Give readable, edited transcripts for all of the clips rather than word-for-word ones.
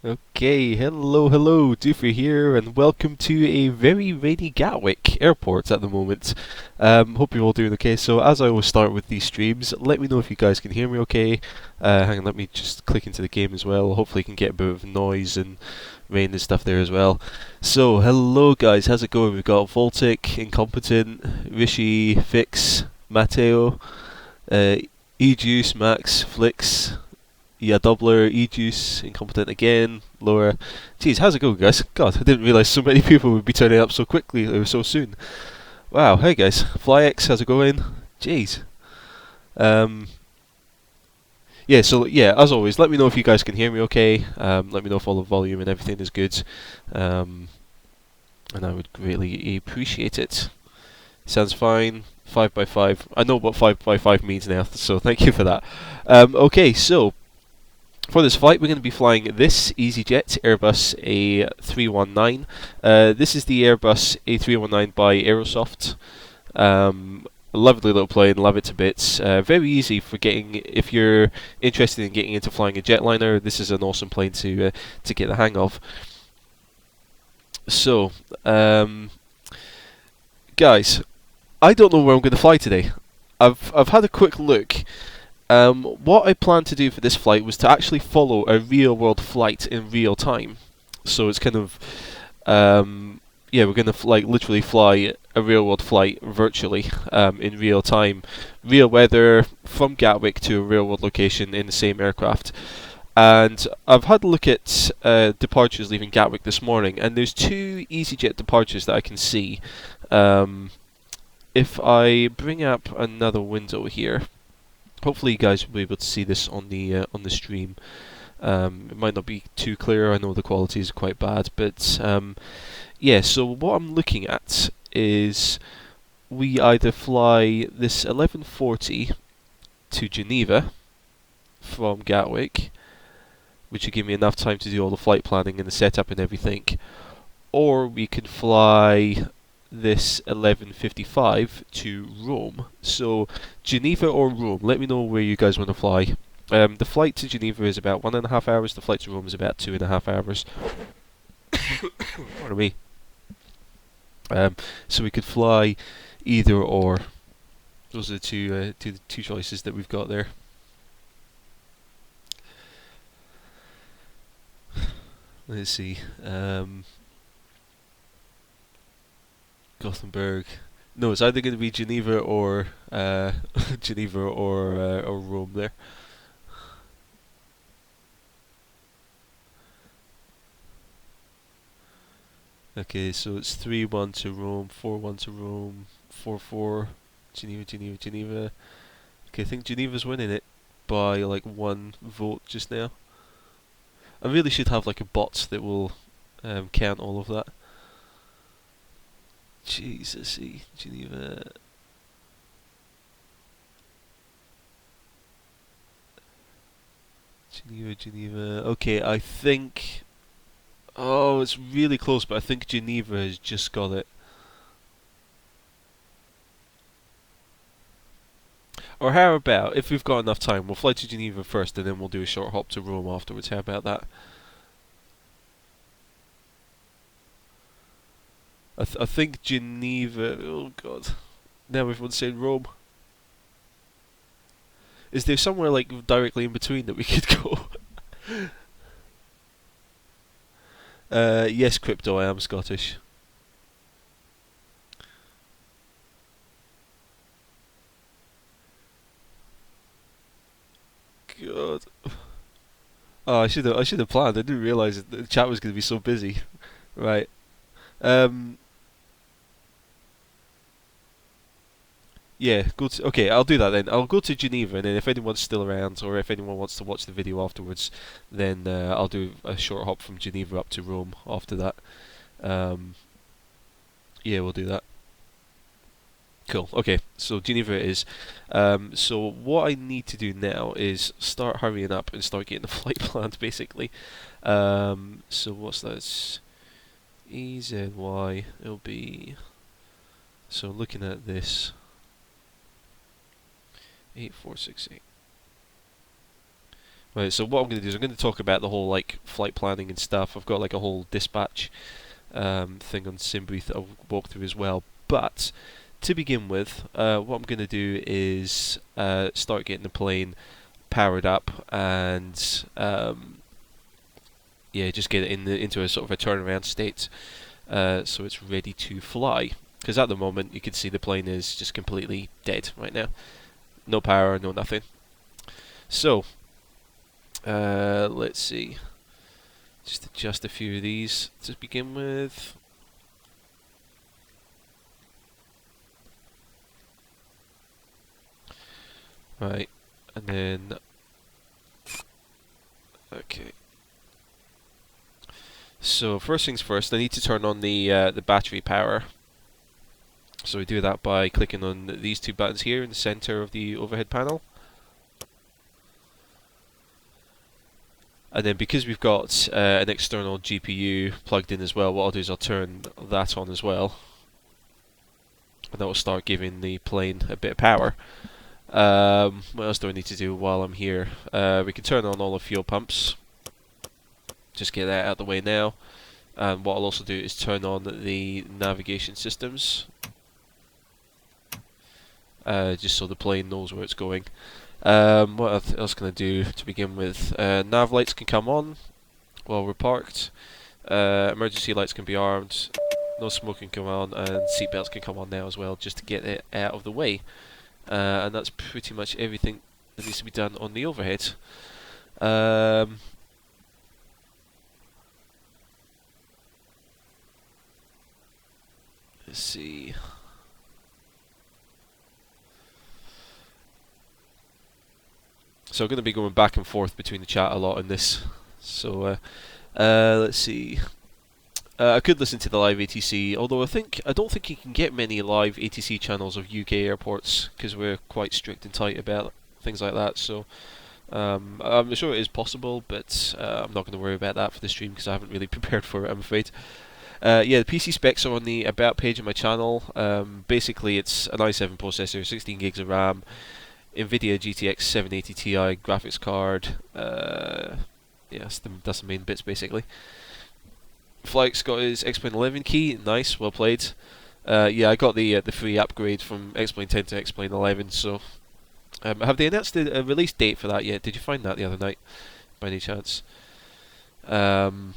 Okay, hello, Doofy here, and welcome to a very rainy Gatwick airport at the moment. Hope you're all doing okay. So, as I always start with these streams, let me know if you guys can hear me okay. Hang on, let me just click into the game as well. Hopefully, you can get a bit of noise and rain and stuff there as well. So, hello guys, how's it going? We've got Voltic, Incompetent, Rishi, Fix, Matteo, uh, E-Juice, Max, Flix. Yeah, Doubler, E-Juice, Incompetent again, Laura. Jeez, how's it going, guys? God, I didn't realise so many people would be turning up so quickly or so soon. Wow, hey guys. FlyX, how's it going? Jeez. Um, yeah, as always, let me know if you guys can hear me okay. Let me know if all the volume and everything is good. Um, and I would greatly appreciate it. Sounds fine. 5 by 5. I know what 5 by 5 means now, so thank you for that. Okay, so for this flight, we're going to be flying this EasyJet Airbus A319. This is the Airbus A319 by Aerosoft. A lovely little plane, love it to bits. Very easy for getting, if you're interested in getting into flying a jetliner, this is an awesome plane to get the hang of. So, guys, I don't know where I'm going to fly today. I've had a quick look. What I planned to do for this flight was to actually follow a real-world flight in real time. So it's kind of, yeah, we're going to literally fly a real-world flight virtually in real time, real weather from Gatwick to a real-world location in the same aircraft. And I've had a look at departures leaving Gatwick this morning, and there's two EasyJet departures that I can see. If I bring up another window here. Hopefully you guys will be able to see this on the stream. It might not be too clear. I know the quality is quite bad, but yeah. So what I'm looking at is we either fly this 1140 to Geneva from Gatwick, which would give me enough time to do all the flight planning and the setup and everything, or we could fly this 11:55 to Rome. So Geneva or Rome. Let me know where you guys want to fly. The flight to Geneva is about 1.5 hours. The flight to Rome is about 2.5 hours. Pardon me. So we could fly either or. Those are the two choices that we've got there. Let's see. Gothenburg. No, it's either going to be Geneva or Geneva or Rome there. Okay, so it's 3-1 to Rome, 4-1 to Rome, 4-4 Geneva. Okay, I think Geneva's winning it by like 1 vote just now. I really should have like a bot that will count all of that. Jesus, Geneva. Geneva. Okay, I think. Oh, it's really close, but I think Geneva has just got it. Or how about, if we've got enough time, we'll fly to Geneva first and then we'll do a short hop to Rome afterwards. How about that? I think Geneva. Oh god. Now everyone's saying Rome. Is there somewhere like directly in between that we could go? Yes, Crypto, I am Scottish. God. Oh, I should have planned. I didn't realise the chat was going to be so busy. Right. Um. Yeah. Okay, I'll do that then. I'll go to Geneva, and then if anyone's still around, or if anyone wants to watch the video afterwards, then I'll do a short hop from Geneva up to Rome after that. Um. Yeah, we'll do that. Cool. Okay, so Geneva it is. So what I need to do now is start hurrying up and start getting the flight planned, basically. So what's that? It's EZY. It'll be. So looking at this, 8468. Right, so what I'm going to do is I'm going to talk about the whole like flight planning and stuff. I've got like a whole dispatch thing on SimBrief that I'll walk through as well. But to begin with, what I'm going to do is start getting the plane powered up and yeah, just get it into a sort of a turnaround state so it's ready to fly. Because at the moment you can see the plane is just completely dead right now. No power, no nothing. So let's see. Just adjust a few of these to begin with. Right, and then okay. So first things first, I need to turn on the battery power. So we do that by clicking on these two buttons here in the center of the overhead panel. And then because we've got an external GPU plugged in as well, what I'll do is I'll turn that on as well. And that will start giving the plane a bit of power. What else do I need to do while I'm here? We can turn on all the fuel pumps. Just get that out of the way now. And what I'll also do is turn on the navigation systems. Just so the plane knows where it's going. What else can I do to begin with? Nav lights can come on while we're parked. Emergency lights can be armed. No smoking can come on, and seatbelts can come on now as well, just to get it out of the way. And that's pretty much everything that needs to be done on the overhead. Let's see. So I'm going to be going back and forth between the chat a lot in this. So let's see. I could listen to the live ATC, although I don't think you can get many live ATC channels of UK airports because we're quite strict and tight about things like that. So I'm sure it is possible, but I'm not going to worry about that for the stream because I haven't really prepared for it, I'm afraid. Yeah, the PC specs are on the About page of my channel. Basically, it's an i7 processor, 16 gigs of RAM, NVIDIA GTX 780 Ti graphics card. Yes, that's the main bits basically. Flyke's got his X-Plane 11 key. Nice, well played. Yeah, I got the free upgrade from X-Plane 10 to X-Plane 11. So, have they announced a release date for that yet? Did you find that the other night, by any chance? Not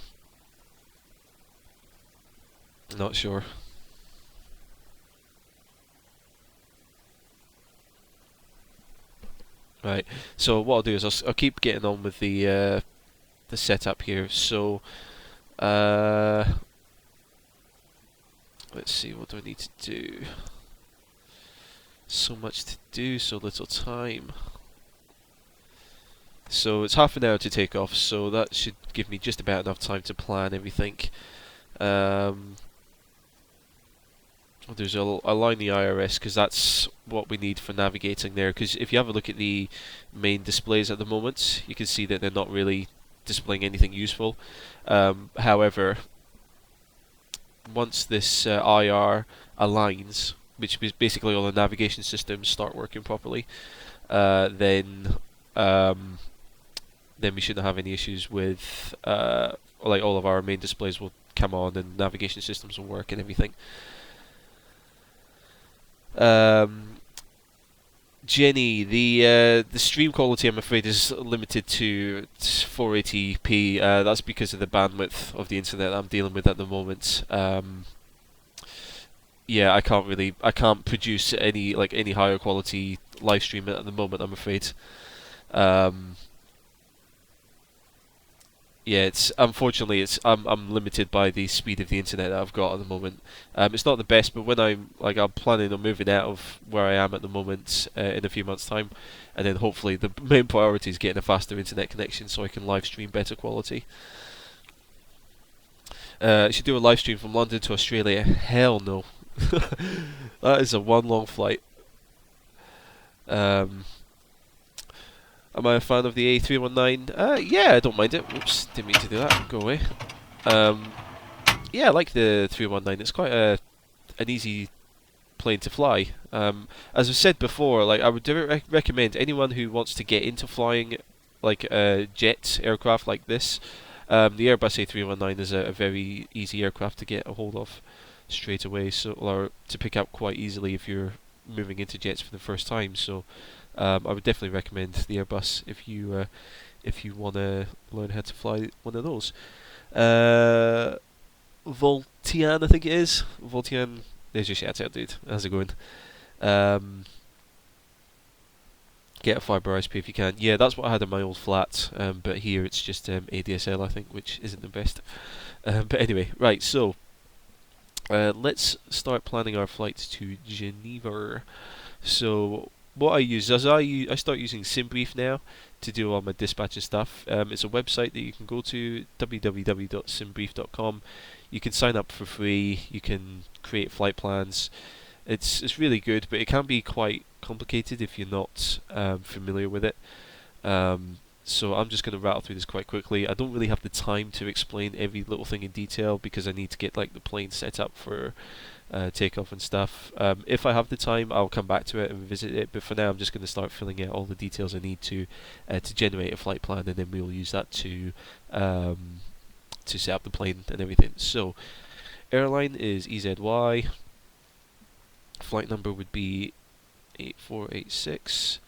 sure. Right. So what I'll do is I'll keep getting on with the setup here. So. Let's see, what do I need to do? So much to do, so little time. So it's half an hour to take off, so that should give me just about enough time to plan everything. I'll align the IRS because that's what we need for navigating there. Because if you have a look at the main displays at the moment, you can see that they're not really displaying anything useful. However, once this IR aligns, which is basically all the navigation systems start working properly, then we shouldn't have any issues with like all of our main displays will come on and navigation systems will work and everything. Jenny, the stream quality I'm afraid is limited to 480p. That's because of the bandwidth of the internet I'm dealing with at the moment. Yeah, I can't produce any higher quality live stream at the moment, I'm afraid. Yeah, unfortunately I'm limited by the speed of the internet that I've got at the moment. It's not the best, but when I'm planning on moving out of where I am at the moment in a few months' time, and then hopefully the main priority is getting a faster internet connection so I can live stream better quality. I should do a live stream from London to Australia. Hell no, that is a one long flight. Am I a fan of the A319? Yeah, I don't mind it. Oops, didn't mean to do that. Go away. Yeah, I like the 319. It's quite an easy plane to fly. As I've said before, I would recommend anyone who wants to get into flying like a jet aircraft like this, the Airbus A319 is a very easy aircraft to get a hold of straight away, so or to pick up quite easily if you're moving into jets for the first time. So I would definitely recommend the Airbus if you want to learn how to fly one of those. Uh, Voltian, I think it is. Voltian, there's your shout out, dude. How's it going? Um, get a fibre ISP if you can. Yeah, that's what I had in my old flat, but here it's just ADSL, I think, which isn't the best. But anyway, right, so let's start planning our flight to Geneva. So what I use is I start using SimBrief now to do all my dispatch and stuff. It's a website that you can go to, www.simbrief.com. You can sign up for free. You can create flight plans. It's really good, but it can be quite complicated if you're not familiar with it. So I'm just going to rattle through this quite quickly. I don't really have the time to explain every little thing in detail because I need to get like the plane set up for takeoff and stuff. If I have the time, I'll come back to it and visit it. But for now, I'm just going to start filling out all the details I need to generate a flight plan, and then we'll use that to set up the plane and everything. So airline is EZY. Flight number would be 8486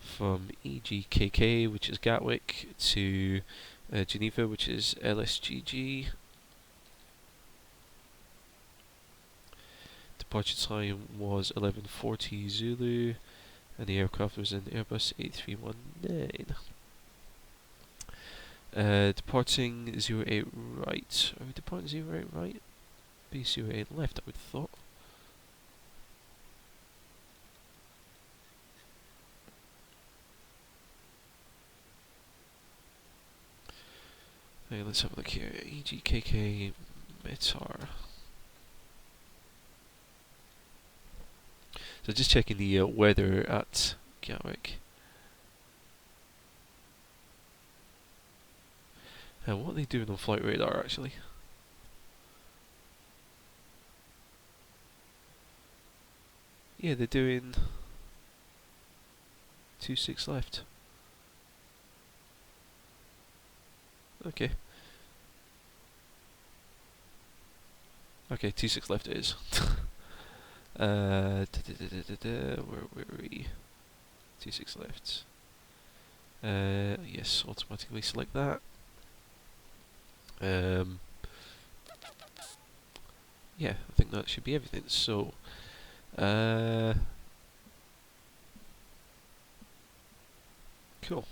from EGKK, which is Gatwick, to Geneva, which is LSGG. Departure time was 11:40 Zulu, and the aircraft was an Airbus A319. Departing 08 right. Are we departing 08 right? Be 08 left, I would have thought. Okay, let's have a look here. EGKK Metar. So just checking the weather at Gatwick. What are they doing on flight radar actually? Yeah, they're doing 26 left. Okay. Okay, 26 left it is. Where were we? 26 left. Yes, automatically select that. Yeah, I think that should be everything. So, cool.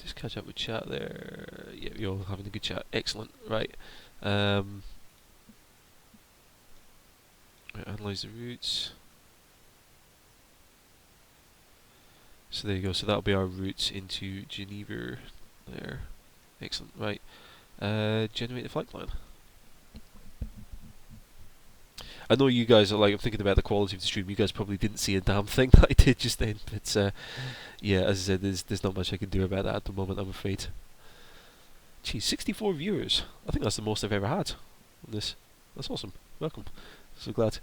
Just catch up with chat there. Yeah, you're all having a good chat. Excellent. Right. Analyze the routes. So there you go. So that'll be our routes into Geneva. There. Excellent. Right. Generate the flight plan. I know you guys are like, I'm thinking about the quality of the stream. You guys probably didn't see a damn thing that I did just then, but yeah, as I said, there's not much I can do about that at the moment, I'm afraid. Geez, 64 viewers. I think that's the most I've ever had on this. That's awesome. Welcome. So glad.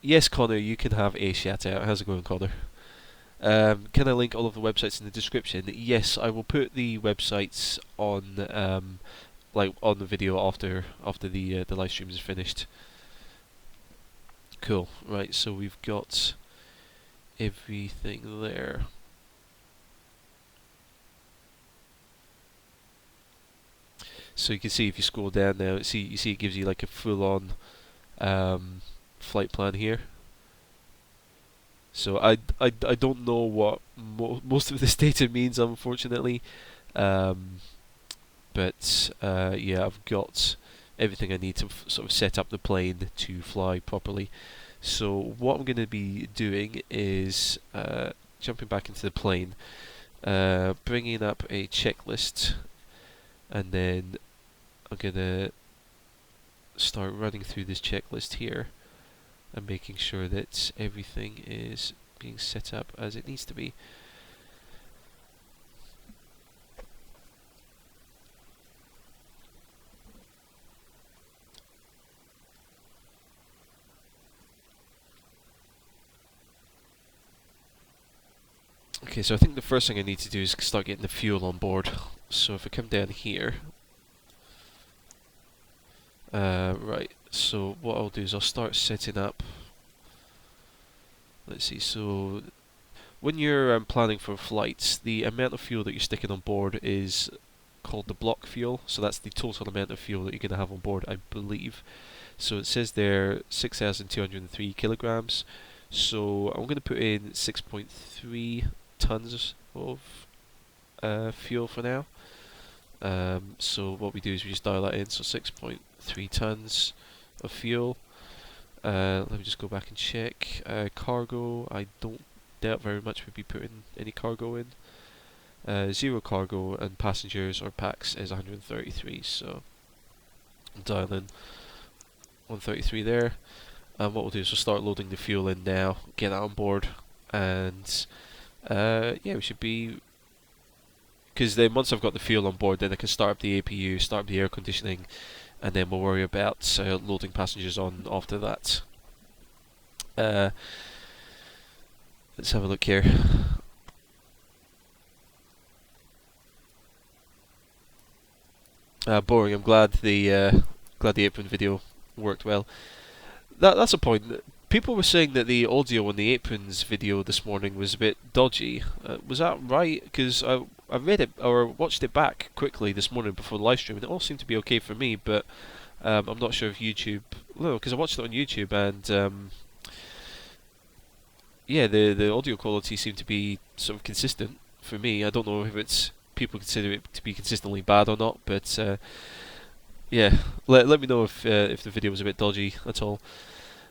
Yes, Connor, you can have a shout out. How's it going, Connor? Can I link all of the websites in the description? Yes, I will put the websites on like on the video after the live stream is finished. Cool. Right, so we've got everything there. So you can see if you scroll down now, you see it gives you like a full-on flight plan here. So I don't know what most of this data means, unfortunately. But yeah, I've got everything I need to sort of set up the plane to fly properly. So what I'm going to be doing is jumping back into the plane, bringing up a checklist, and then I'm going to start running through this checklist here and making sure that everything is being set up as it needs to be. Okay, so I think the first thing I need to do is start getting the fuel on board. So if I come down here, right, so what I'll do is I'll start setting up, let's see, so when you're planning for flights, the amount of fuel that you're sticking on board is called the block fuel, so that's the total amount of fuel that you're going to have on board, I believe. So it says there 6,203 kilograms, so I'm going to put in 6.3 tons of fuel for now. So what we do is we just dial that in, so 6.3 tons of fuel. Let me just go back and check. Cargo, I don't doubt very much we'd be putting any cargo in. Zero cargo, and passengers or packs is 133, so I'm dialing 133 there. And what we'll do is we'll start loading the fuel in now, get that on board, and yeah, we should be, because then once I've got the fuel on board, then I can start up the APU, start up the air conditioning, and then we'll worry about loading passengers on after that. Let's have a look here. Boring. I'm glad the apron video worked well. That's a point. People were saying that the audio on the aprons video this morning was a bit dodgy. Was that right? Because I read it or watched it back quickly this morning before the live stream, and it all seemed to be okay for me. But I'm not sure if YouTube. No, because I watched it on YouTube, and yeah, the audio quality seemed to be sort of consistent for me. I don't know if it's people consider it to be consistently bad or not, but yeah, let me know if the video was a bit dodgy at all.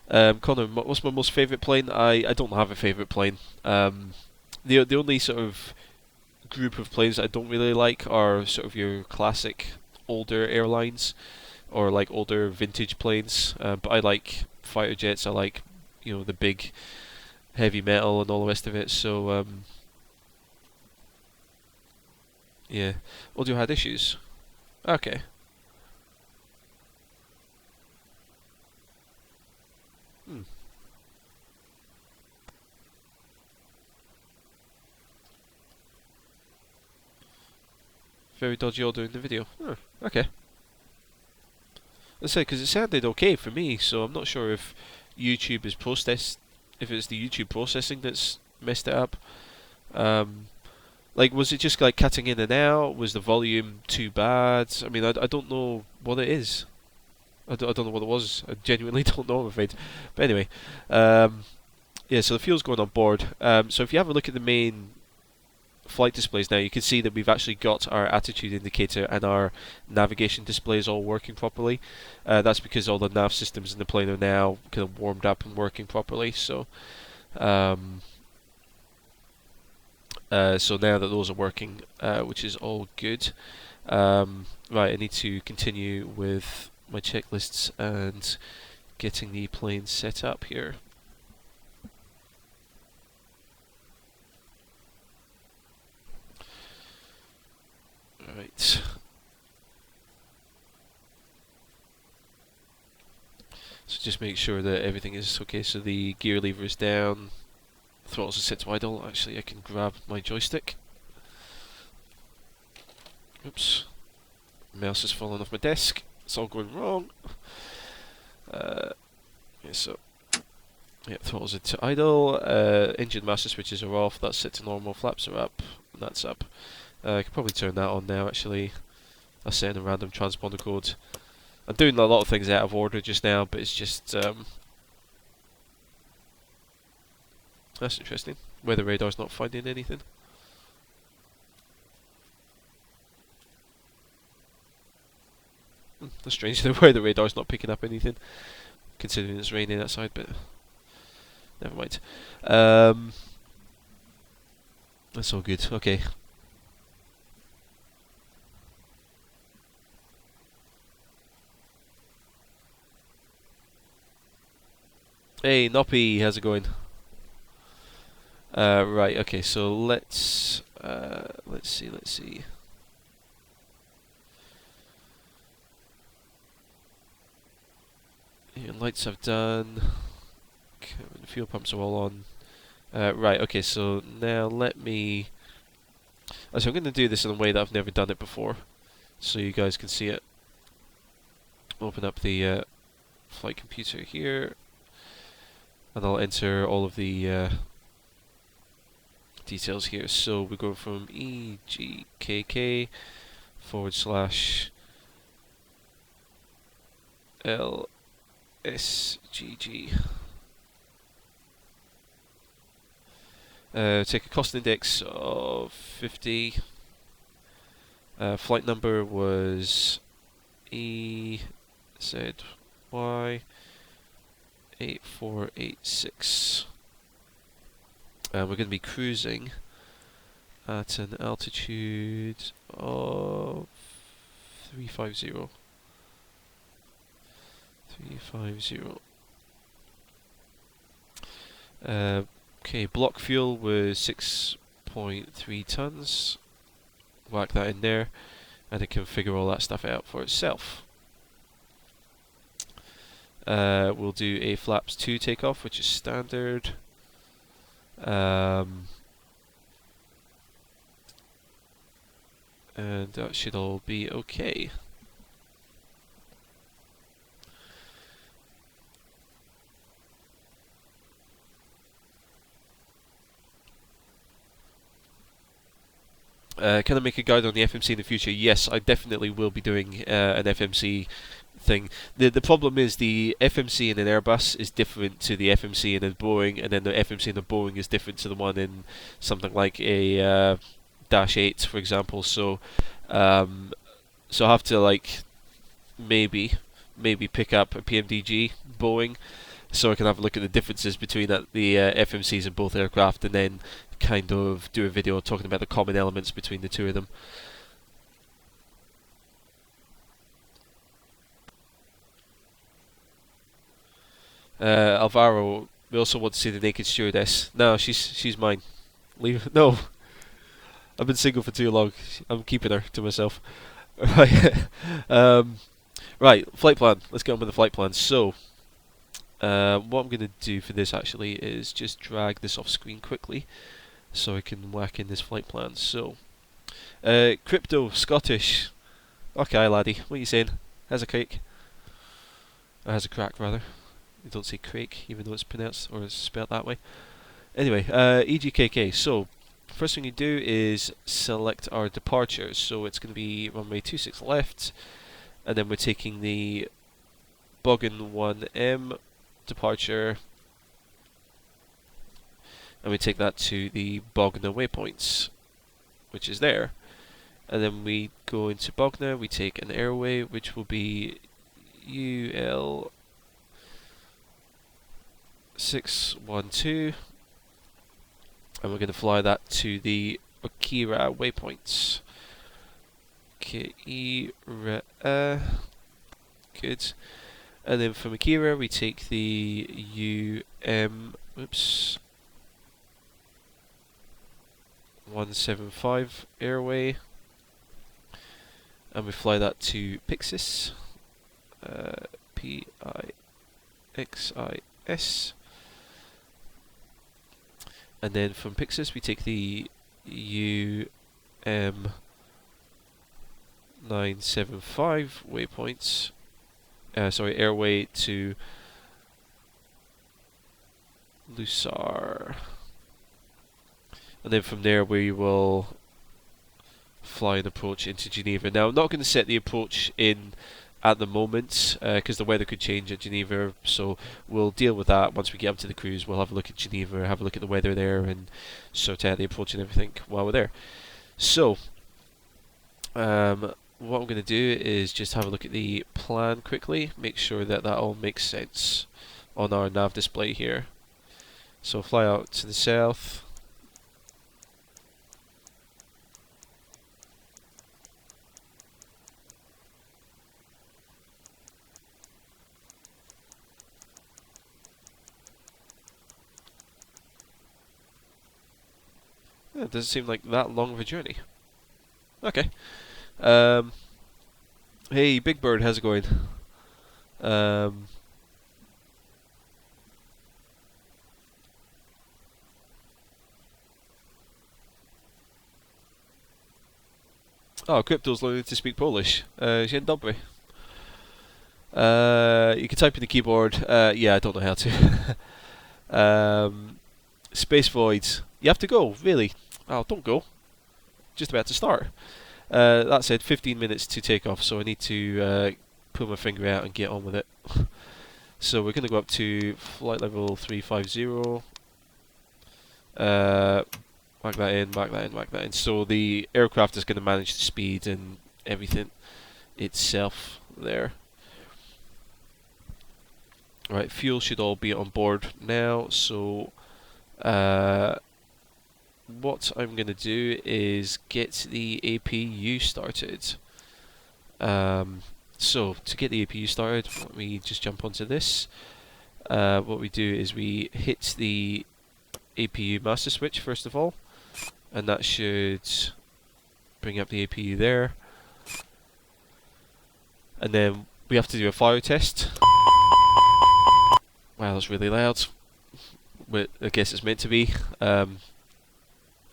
Connor, what's my most favourite plane? I don't have a favourite plane. The only sort of group of planes that I don't really like are sort of your classic older airlines or like older vintage planes. But I like fighter jets. I like the big heavy metal and all the rest of it. So yeah, audio had issues. Okay. Hmm. Very dodgy audio in the video. Oh, okay. Let's say because it sounded okay for me, so I'm not sure if YouTube is if it's the YouTube processing that's messed it up. Like, was it just like cutting in and out? Was the volume too bad? I mean, I don't know what it is. I don't know what it was. I genuinely don't know, I'm afraid. But anyway, yeah, so the fuel's going on board. So if you have a look at the main flight displays now, you can see that we've actually got our attitude indicator and our navigation displays all working properly. That's because all the nav systems in the plane are now kind of warmed up and working properly. So, so now that those are working, which is all good. Right, I need to continue with my checklists and getting the plane set up here. Right. So just make sure that everything is okay. So the gear lever is down, throttles are set to idle. Actually, I can grab my joystick. Oops. Mouse has fallen off my desk. It's all going wrong. Yeah, so yeah, throttles are to idle. Engine master switches are off. That's set to normal. Flaps are up. And that's up. I could probably turn that on now. Actually, I set in a random transponder code. I'm doing a lot of things out of order just now, but it's just that's interesting. Weather radar's not finding anything. That's strange. The weather radar's not picking up anything, considering it's raining outside. But never mind. That's all good. Okay. Hey, Noppy, how's it going? Right, okay, so let's see. Yeah, lights I've done. Okay, the fuel pumps are all on. Right, okay, so now let me... So I'm going to do this in a way that I've never done it before, so you guys can see it. Open up the flight computer here, and I'll enter all of the details here. So we go from EGKK / LSGG. Take a cost index of 50. Flight number was EZY8486. We're going to be cruising at an altitude of 350. 350. Okay, block fuel was 6.3 tons. Whack that in there, and it can figure all that stuff out for itself. We'll do a flaps 2 takeoff, which is standard. And that should all be okay. Can I make a guide on the FMC in the future? Yes, I definitely will be doing an FMC thing. The problem is the FMC in an Airbus is different to the FMC in a Boeing, and then the FMC in a Boeing is different to the one in something like a Dash 8, for example. So I have to like maybe pick up a PMDG Boeing, so I can have a look at the differences between the FMCs in both aircraft, and then kind of do a video talking about the common elements between the two of them. Alvaro, we also want to see the naked stewardess. No, she's mine. Leave. No, I've been single for too long. I'm keeping her to myself. Right. Right. Flight plan. Let's get on with the flight plan. So, what I'm going to do for this actually is just drag this off screen quickly, so I can whack in this flight plan. So, Crypto Scottish. Okay, laddie, what are you saying? Has a crack? Has a crack rather. You don't say crake, even though it's pronounced or it's spelled that way. Anyway, EGKK. So, first thing you do is select our departures. So it's going to be runway 26 left, and then we're taking the Boggin 1M departure, and we take that to the Bognor waypoints, which is there. And then we go into Bognor, we take an airway, which will be UL 612, and we're going to fly that to the Akira waypoints. Akira, good. And then from Akira we take the oops, 175 airway, and we fly that to Pixis, Pixis, and then from Pixis we take the UM975 waypoints, airway to Lusar, and then from there we will fly an approach into Geneva. Now I'm not going to set the approach in at the moment because the weather could change at Geneva, so we'll deal with that once we get up to the cruise. We'll have a look at Geneva, have a look at the weather there, and sort out the approach and everything while we're there. So what I'm going to do is just have a look at the plan quickly, make sure that that all makes sense on our nav display here. So fly out to the south. It doesn't seem like that long of a journey. Okay. Hey, Big Bird, how's it going? Oh, Crypto's learning to speak Polish. Dzień dobry. You can type in the keyboard. Yeah, I don't know how to. Space Void. You have to go, really? Oh, don't go. Just about to start. That said, 15 minutes to take off, so I need to pull my finger out and get on with it. So we're going to go up to flight level 350. Back that in, back that in, back that in. So the aircraft is going to manage the speed and everything itself there. Right, fuel should all be on board now, so what I'm going to do is get the APU started. So, to get the APU started, let me just jump onto this. What we do is we hit the APU master switch first of all, and that should bring up the APU there. And then we have to do a fire test. Wow, that's really loud. But I guess it's meant to be. And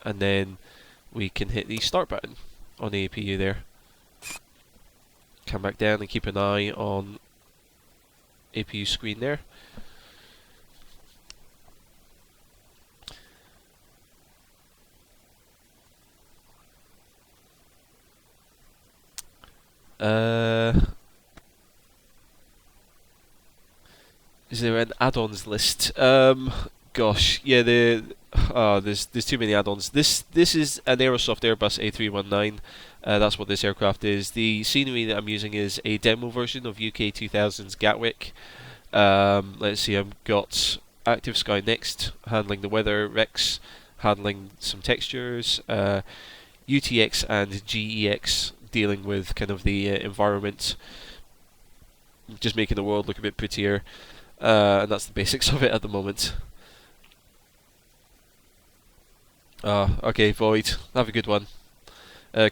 then we can hit the start button on the APU there. Come back down and keep an eye on APU screen there. Is there an add-ons list? Gosh, yeah. There's too many add-ons. This is an Aerosoft Airbus A319. That's what this aircraft is. The scenery that I'm using is a demo version of UK 2000's Gatwick. Let's see, I've got Active Sky Next, handling the weather, Rex, handling some textures, UTX and GEX, dealing with kind of the environment, just making the world look a bit prettier. And that's the basics of it at the moment. Okay, Void, have a good one.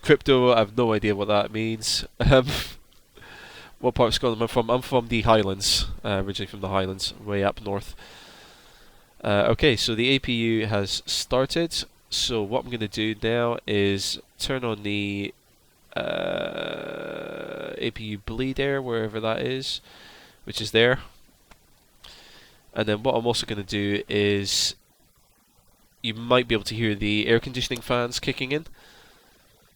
Crypto, I have no idea what that means. What part of Scotland am I from? I'm from the Highlands, originally from the Highlands, way up north. Okay, so the APU has started. So what I'm going to do now is turn on the APU bleed air, wherever that is, which is there. And then what I'm also going to do is, you might be able to hear the air conditioning fans kicking in.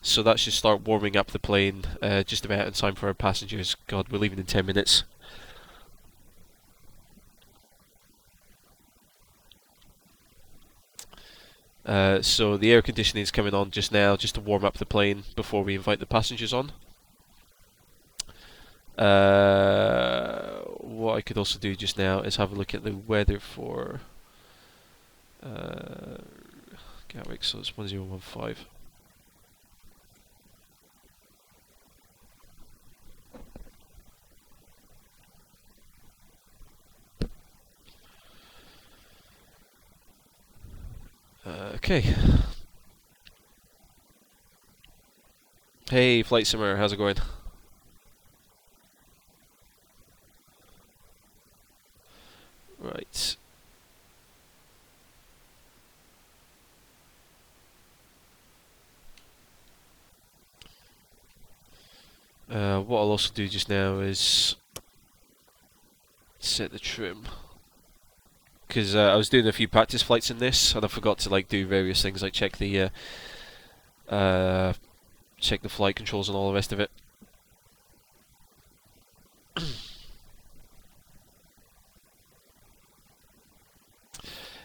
So that should start warming up the plane just about in time for our passengers. God, we're leaving in 10 minutes. So the air conditioning is coming on just now, just to warm up the plane before we invite the passengers on. What I could also do just now is have a look at the weather for Gatwick, so it's 1015. Okay. Hey, Flight Simmer, how's it going? Right. What I'll also do just now is set the trim, because I was doing a few practice flights in this, and I forgot to like do various things like check the flight controls and all the rest of it.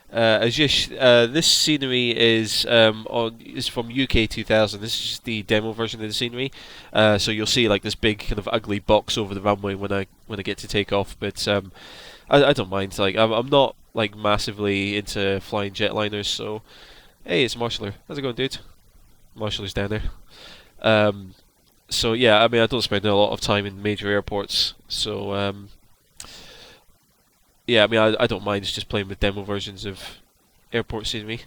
This scenery is from UK 2000. This is just the demo version of the scenery. So you'll see like this big kind of ugly box over the runway when I get to take off. But I don't mind. Like I'm not like massively into flying jetliners. So hey, it's Marshaller. How's it going, dude? Marshaller's down there. So yeah, I mean I don't spend a lot of time in major airports. So yeah, I mean, I don't mind just playing with demo versions of airport scenery.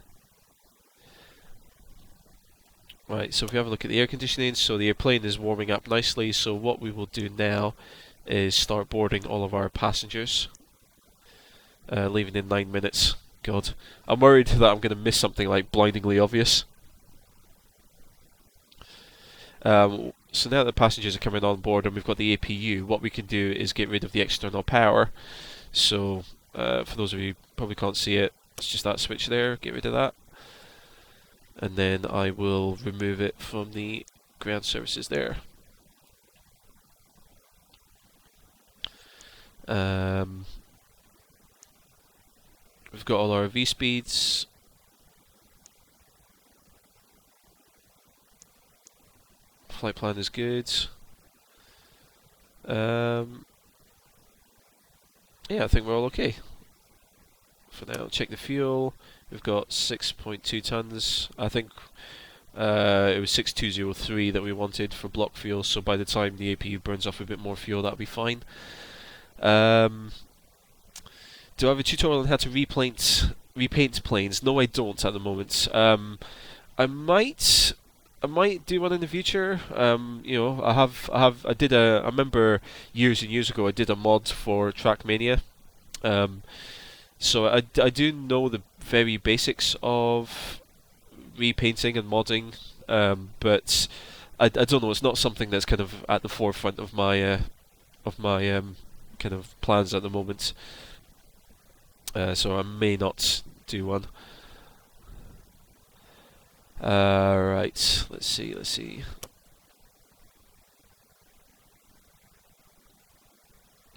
Right, so if we have a look at the air conditioning, so the airplane is warming up nicely, so what we will do now is start boarding all of our passengers. Leaving in 9 minutes. God, I'm worried that I'm going to miss something like blindingly obvious. So now that passengers are coming on board and we've got the APU, what we can do is get rid of the external power. So for those of you who probably can't see it, it's just that switch there, get rid of that. And then I will remove it from the ground services there. We've got all our V speeds. Flight plan is good. Yeah, I think we're all okay. For now, check the fuel. We've got 6.2 tons. I think it was 6203 that we wanted for block fuel, so by the time the APU burns off a bit more fuel, that'll be fine. Do I have a tutorial on how to repaint planes? No, I don't at the moment. I might do one in the future. You know, I remember years and years ago I did a mod for Trackmania. So I do know the very basics of repainting and modding, but I don't know. It's not something that's kind of at the forefront of my kind of plans at the moment. So I may not do one. Right. Let's see.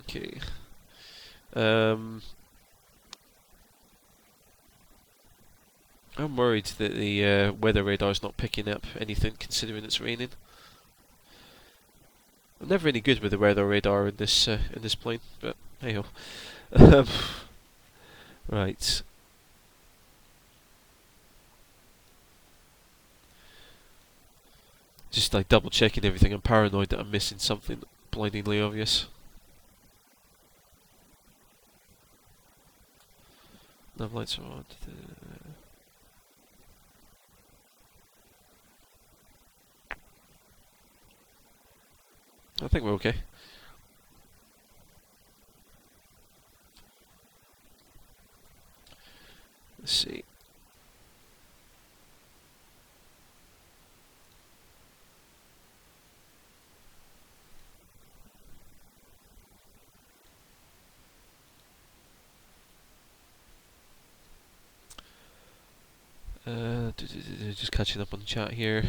Okay. I'm worried that the weather radar's not picking up anything, considering it's raining. I'm never any good with the weather radar in this plane, but hey ho. Right. Just like double checking everything. I'm paranoid that I'm missing something blindingly obvious. Nav lights are on. I think we're okay. Let's see. Just catching up on the chat here.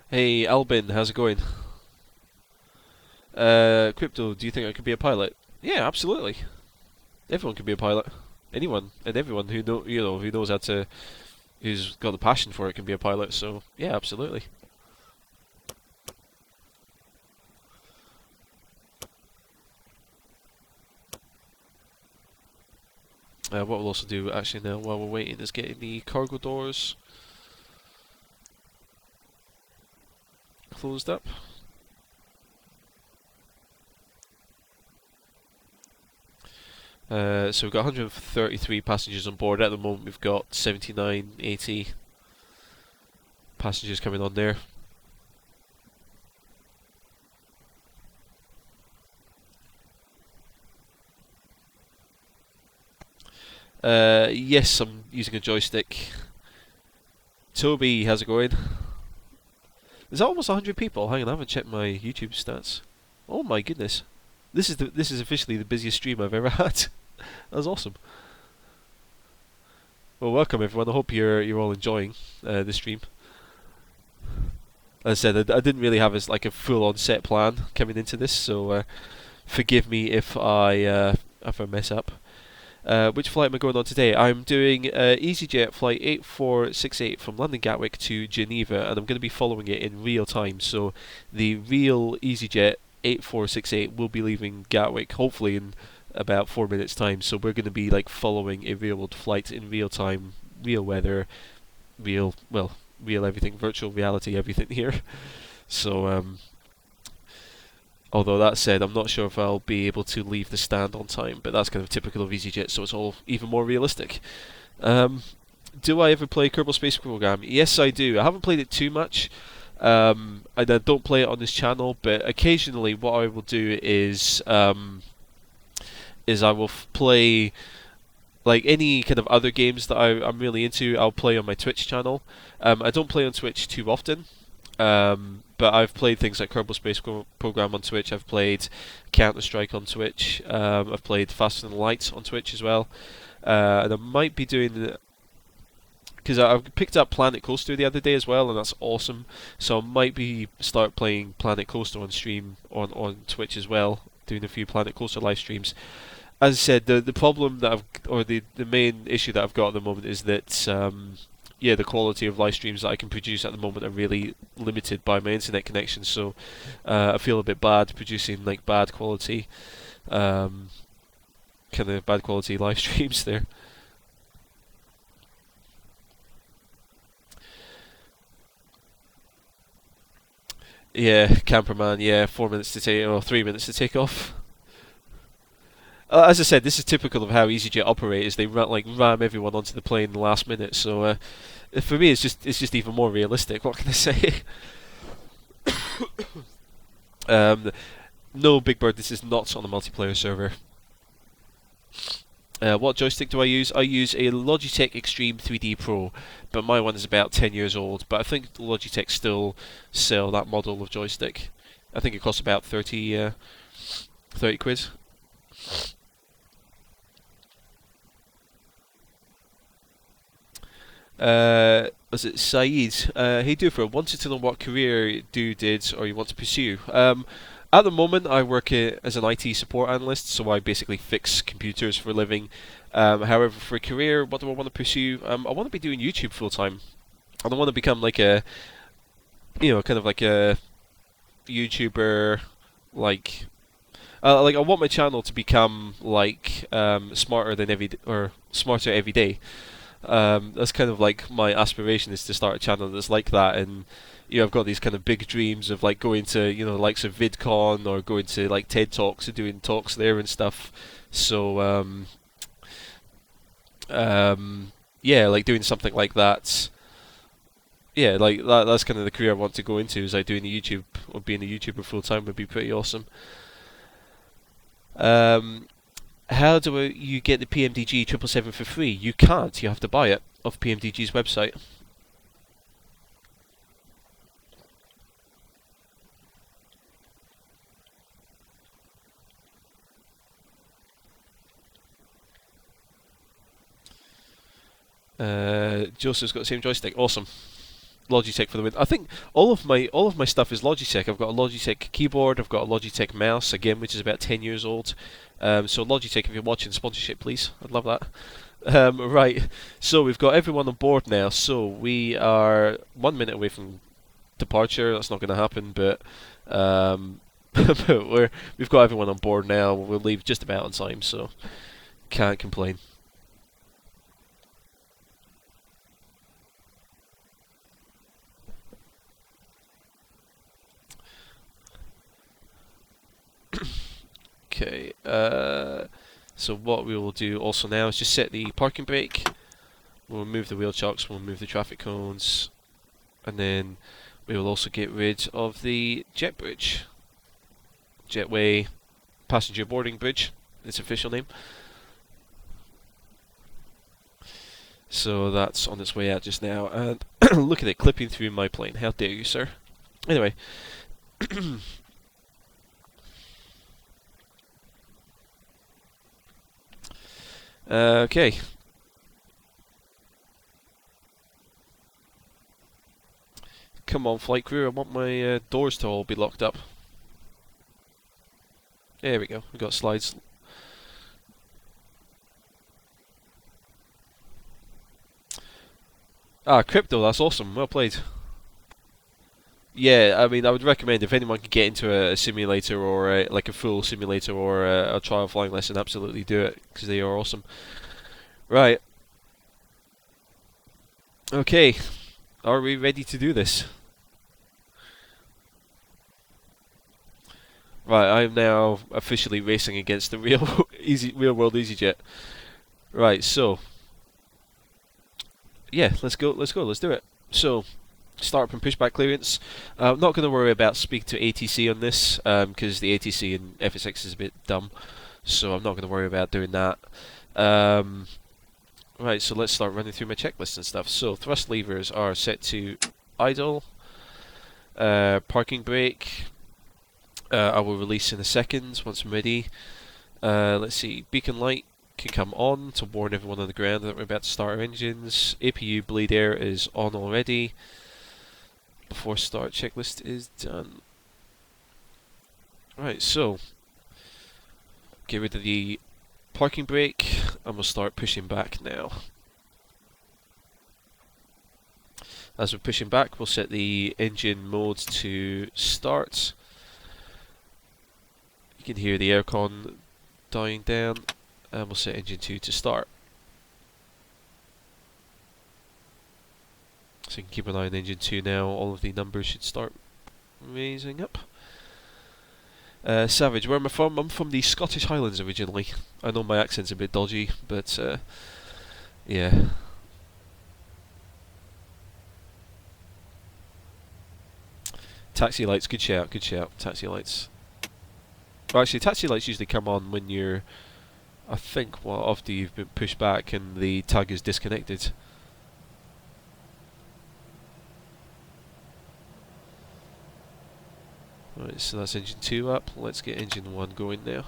Hey Albin, how's it going? Crypto, do you think I could be a pilot? Yeah, absolutely. Everyone can be a pilot. Anyone and everyone who who knows how to, who's got the passion for it, can be a pilot. So yeah, absolutely. What we'll also do actually now while we're waiting is getting the cargo doors closed up. So we've got 133 passengers on board. At the moment we've got 79, 80 passengers coming on there. Yes, I'm using a joystick. Toby, how's it going? There's almost 100 people. Hang on, I haven't checked my YouTube stats. Oh my goodness. This is officially the busiest stream I've ever had. That was awesome. Well, welcome everyone. I hope you're all enjoying the stream. As I said, I didn't really have a full-on set plan coming into this, so forgive me if I mess up. Which flight am I going on today? I'm doing EasyJet flight 8468 from London Gatwick to Geneva, and I'm going to be following it in real time. So the real EasyJet 8468 will be leaving Gatwick hopefully in about 4 minutes time. So we're going to be following a real world flight in real time, real weather, real everything, virtual reality, everything here. So although that said, I'm not sure if I'll be able to leave the stand on time, but that's kind of typical of EasyJet, so it's all even more realistic. Do I ever play Kerbal Space Program? Yes, I do. I haven't played it too much, And I don't play it on this channel, but occasionally what I will do is I will play like any kind of other games that I'm really into. I'll play on my Twitch channel. I don't play on Twitch too often, but I've played things like Kerbal Space Program on Twitch. I've played Counter Strike on Twitch. I've played Faster Than Light on Twitch as well. And I might be doing, because I picked up Planet Coaster the other day as well, and that's awesome. So I might be start playing Planet Coaster on stream on Twitch as well, doing a few Planet Coaster live streams. As I said, the problem that the main issue that I've got at the moment is that the quality of live streams that I can produce at the moment are really limited by my internet connection. So I feel a bit bad producing like bad quality, kind of bad quality live streams there. Yeah, Camperman. Yeah, 4 minutes to take, or 3 minutes to take off. As I said, this is typical of how EasyJet operate. Is they ram everyone onto the plane in the last minute. So for me, it's just even more realistic. What can I say? No, Big Bird. This is not on a multiplayer server. What joystick do I use? I use a Logitech Extreme 3D Pro, but my one is about 10 years old. But I think Logitech still sell that model of joystick. I think it costs about 30 quid. Was it Saeed? Hey Doofer, wanted to know what career you did or you want to pursue. At the moment, I work as an IT support analyst, so I basically fix computers for a living. However, for a career, what do I want to pursue? I want to be doing YouTube full time, and I want to become like a, kind of like a YouTuber, like I want my channel to become like smarter every day. That's kind of like my aspiration, is to start a channel that's like that. And I've got these kind of big dreams of like going to likes of VidCon, or going to like TED Talks and doing talks there and stuff. So yeah, like doing something like that. Yeah, like that's kind of the career I want to go into, is like doing the YouTube, or being a YouTuber full time would be pretty awesome. How do you get the PMDG 777 for free? You can't. You have to buy it off PMDG's website. Joseph's got the same joystick. Awesome. Logitech for the win. I think all of my stuff is Logitech. I've got a Logitech keyboard. I've got a Logitech mouse, again, which is about 10 years old. So Logitech, if you're watching, sponsorship, please. I'd love that. Right. So we've got everyone on board now. So we are 1 minute away from departure. That's not going to happen, but but we've got everyone on board now. We'll leave just about on time, so can't complain. Okay, so what we will do also now is just set the parking brake. We'll remove the wheel chocks, we'll remove the traffic cones, and then we will also get rid of the jet bridge. Jetway passenger boarding bridge, its official name. So that's on its way out just now, and look at it clipping through my plane. How dare you, sir? Anyway. Okay. Come on, flight crew, I want my doors to all be locked up. There we go, we've got slides. Ah, crypto, that's awesome, well played. Yeah, I mean, I would recommend, if anyone can get into a simulator, or like a full simulator, or a trial flying lesson, absolutely do it, because they are awesome. Right. Okay, are we ready to do this? Right, I am now officially racing against the real world EasyJet. Right, so yeah, let's do it. So Start up and pushback clearance. I'm not going to worry about speaking to ATC on this because the ATC in FSX is a bit dumb, so I'm not going to worry about doing that. Right, so let's start running through my checklist and stuff. So thrust levers are set to idle. Parking brake I will release in a second once I'm ready. Let's see, beacon light can come on to warn everyone on the ground that we're about to start our engines. APU bleed air is on already. Before start checklist is done. Right, so get rid of the parking brake and we'll start pushing back now. As we're pushing back, we'll set the engine mode to start. You can hear the aircon dying down, and we'll set engine 2 to start. So you can keep an eye on engine 2 now, all of the numbers should start raising up. Savage, where am I from? I'm from the Scottish Highlands originally. I know my accent's a bit dodgy, but yeah. Taxi lights, good shout, taxi lights. Well, actually, taxi lights usually come on when you're, I think, well, after you've been pushed back and the tug is disconnected. Right, so that's engine 2 up. Let's get engine 1 going now.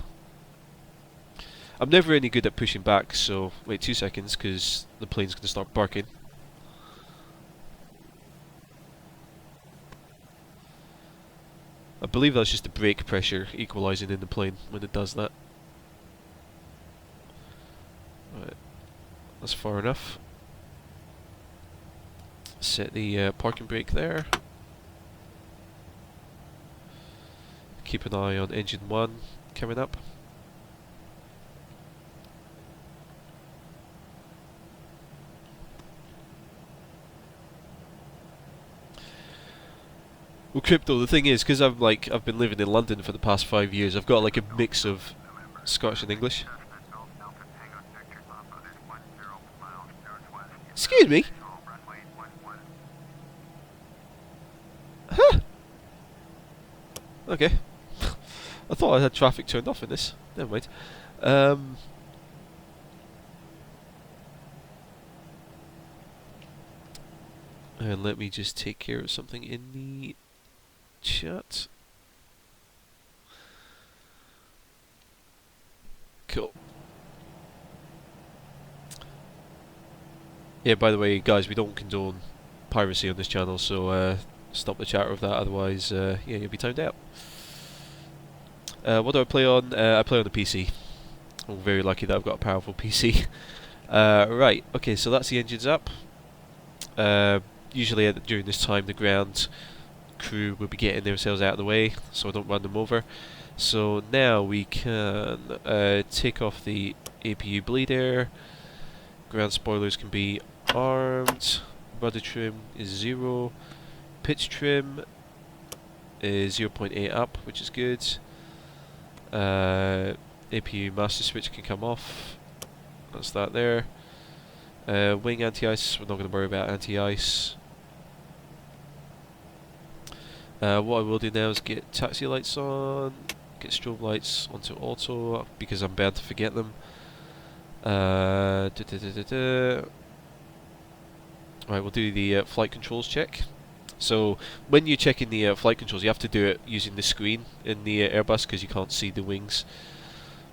I'm never any good at pushing back, so wait 2 seconds because the plane's going to start barking. I believe that's just the brake pressure equalising in the plane when it does that. Right, that's far enough. Set the parking brake there. Keep an eye on engine 1 coming up. Well, Crypto, the thing is, because I've been living in London for the past 5 years, I've got like a mix of Scottish and English. Excuse me? Huh? Okay. I thought I had traffic turned off in this. Never mind. And let me just take care of something in the chat. Cool. Yeah, by the way, guys, we don't condone piracy on this channel, so stop the chatter of that, otherwise, yeah, you'll be timed out. What do I play on? I play on the PC. I'm very lucky that I've got a powerful PC. Right, okay, so that's the engines up. Usually during this time the ground crew will be getting themselves out of the way so I don't run them over. So now we can take off the APU bleed air. Ground spoilers can be armed. Rudder trim is 0. Pitch trim is 0.8 up, which is good. APU master switch can come off. That's that there. Wing anti-ice, we're not going to worry about anti-ice. What I will do now is get taxi lights on, get strobe lights onto auto, because I'm bound to forget them. Right, we'll do the flight controls check. So when you're checking the flight controls, you have to do it using the screen in the Airbus because you can't see the wings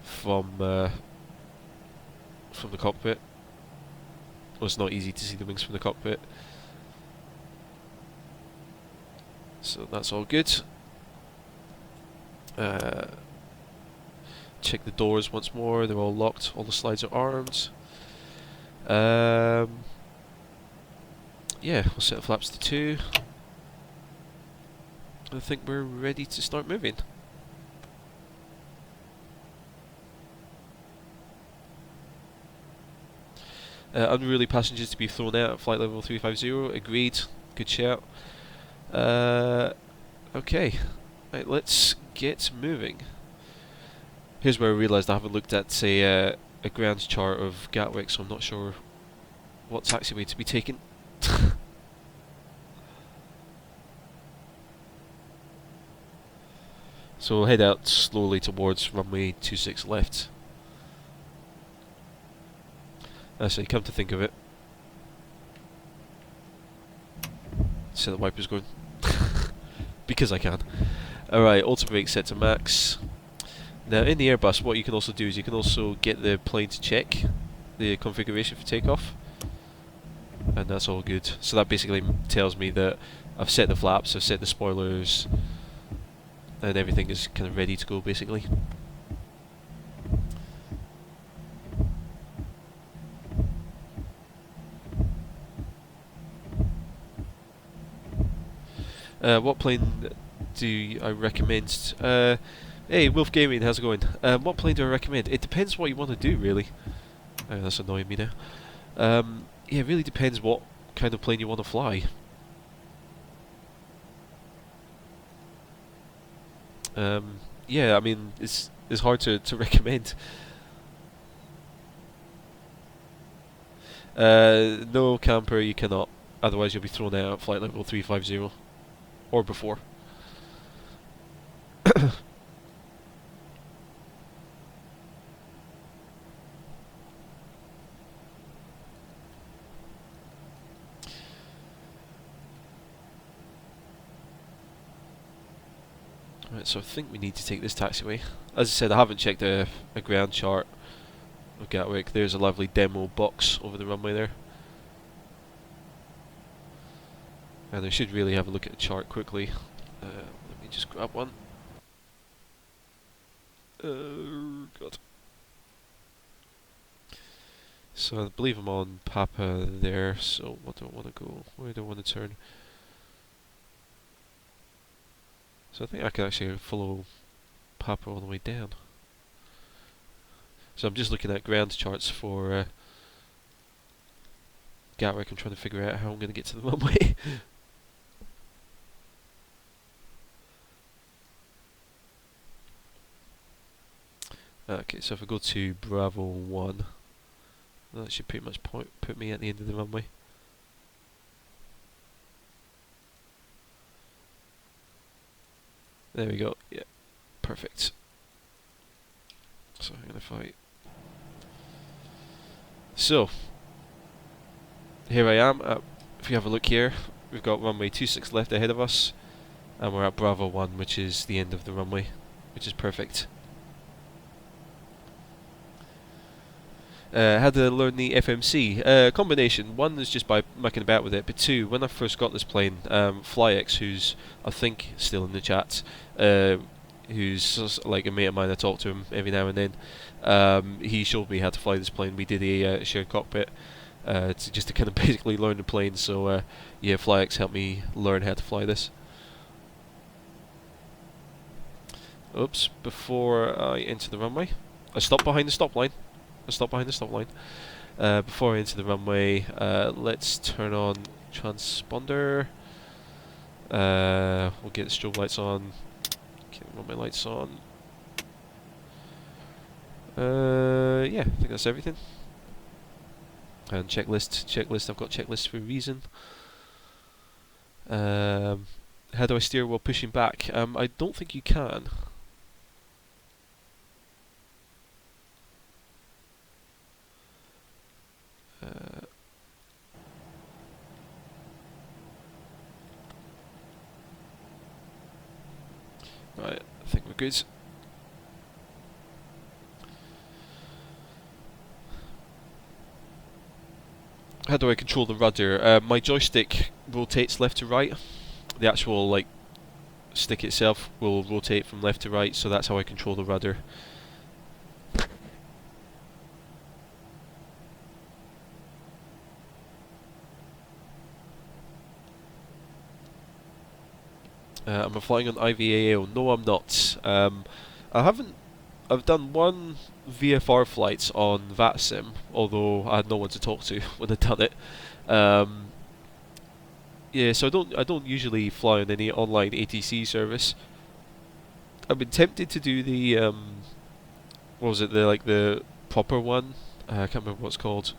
from the cockpit. Well, it's not easy to see the wings from the cockpit. So that's all good. Check the doors once more, they're all locked, all the slides are armed. Yeah, we'll set flaps to 2. I think we're ready to start moving. Unruly passengers to be thrown out at flight level 350, agreed, good shout. Okay, right, let's get moving. Here's where I realised I haven't looked at a ground chart of Gatwick, so I'm not sure what taxiway to be taken. So we'll head out slowly towards runway 26 left. Actually, come to think of it, set the wipers going. Because I can. Alright, auto brake set to max. Now in the Airbus, what you can also do is you can also get the plane to check the configuration for takeoff, and that's all good. So that basically tells me that I've set the flaps, I've set the spoilers, and everything is kind of ready to go basically. What plane do I recommend? Hey, Wolf Gaming, how's it going? What plane do I recommend? It depends what you want to do, really. That's annoying me now. Yeah, it really depends what kind of plane you want to fly. Yeah, I mean, it's hard to recommend. No camper, you cannot. Otherwise, you'll be thrown out at flight level 350 or before. Right, so I think we need to take this taxiway. As I said, I haven't checked a ground chart of Gatwick. There's a lovely demo box over the runway there. And I should really have a look at the chart quickly. Let me just grab one. God. So I believe I'm on Papa there, so what do I want to go? Where do I want to turn? So I think I can actually follow Papa all the way down. So I'm just looking at ground charts for Gatwick. I'm trying to figure out how I'm going to get to the runway. Okay, so if I go to Bravo 1, that should pretty much put me at the end of the runway. There we go, yeah, perfect. So I'm going to fight. So, here I am. If you have a look here, we've got runway 26 left ahead of us, and we're at Bravo 1, which is the end of the runway, which is perfect. How did I learn the FMC? Combination. One is just by mucking about with it, but two, when I first got this plane, FlyX, who's I think still in the chat, who's like a mate of mine, I talk to him every now and then, he showed me how to fly this plane. We did a shared cockpit just to kind of basically learn the plane, so yeah, FlyX helped me learn how to fly this. Oops, before I enter the runway, I stopped behind the stop line. Before I enter the runway, let's turn on transponder. We'll get the strobe lights on. Get runway lights on. Yeah, I think that's everything. And checklist. I've got checklists for a reason. How do I steer while pushing back? I don't think you can. Right, I think we're good. How do I control the rudder? My joystick rotates left to right. The actual like stick itself will rotate from left to right, so that's how I control the rudder. Am I flying on IVAO? No, I'm not. I've done one VFR flight on VATSIM, although I had no one to talk to when I'd done it. Yeah, so I don't usually fly on any online ATC service. I've been tempted to do the what was it? The proper one. I can't remember what it's called.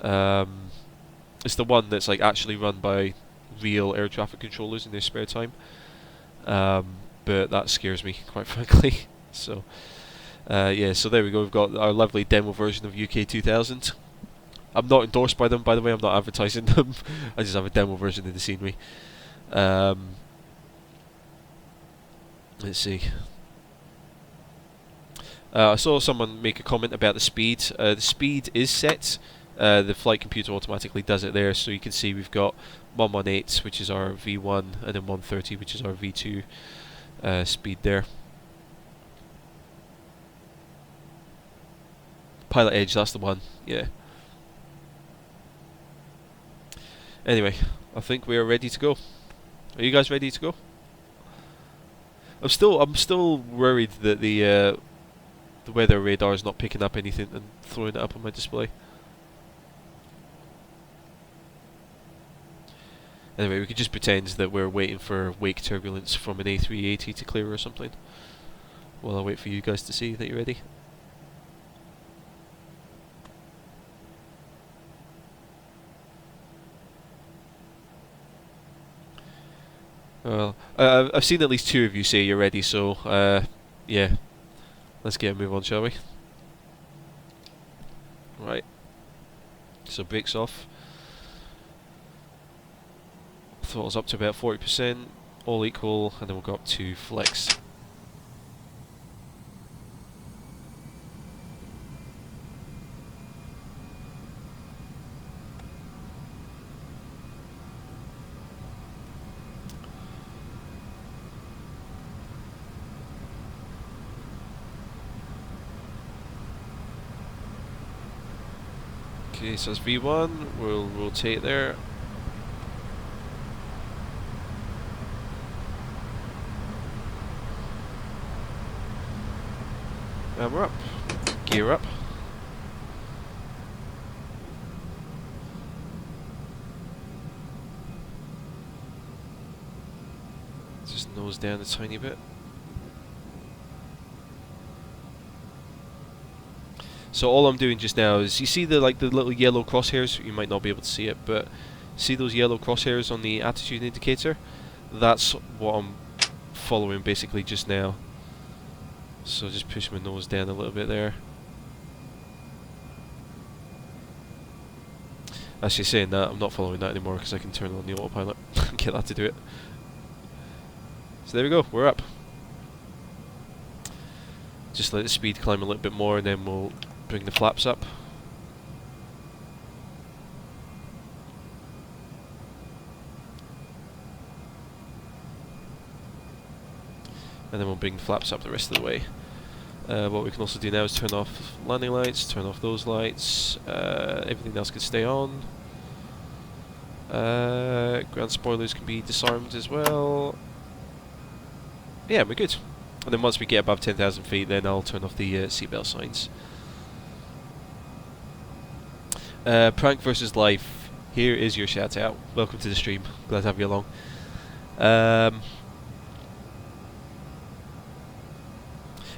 It's the one that's like actually run by real air traffic controllers in their spare time. but that scares me, quite frankly. So yeah, so there we go. We've got our lovely demo version of UK 2000. I'm not endorsed by them, by the way. I'm not advertising them. I just have a demo version of the scenery. Let's see. I saw someone make a comment about the speed. The speed is set. The flight computer automatically does it there, so you can see we've got 118, which is our V1, and then 130, which is our V2 speed there. Pilot Edge, that's the one. Yeah. Anyway, I think we are ready to go. Are you guys ready to go? I'm still worried that the weather radar is not picking up anything and throwing it up on my display. Anyway, we could just pretend that we're waiting for wake turbulence from an A380 to clear or something, while I wait for you guys to see that you're ready. Well, I've seen at least 2 of you say you're ready, so yeah, let's get a move on, shall we? Right, so brakes off. Throttle's up to about 40%, all equal, and then we'll go up to flex. Okay, so that's V1, we'll rotate there. And we're up. Gear up. Just nose down a tiny bit. So all I'm doing just now is, you see the little yellow crosshairs? You might not be able to see it, but see those yellow crosshairs on the attitude indicator? That's what I'm following basically just now. So just push my nose down a little bit there. Actually, saying that, I'm not following that anymore because I can turn on the autopilot and get that to do it. So there we go, we're up. Just let the speed climb a little bit more and then we'll bring the flaps up. And then we'll bring the flaps up the rest of the way. What we can also do now is turn off landing lights, turn off those lights, everything else can stay on. Ground spoilers can be disarmed as well. Yeah, we're good. And then once we get above 10,000 feet, then I'll turn off the seatbelt signs. Prank versus life. Here is your shout out. Welcome to the stream. Glad to have you along.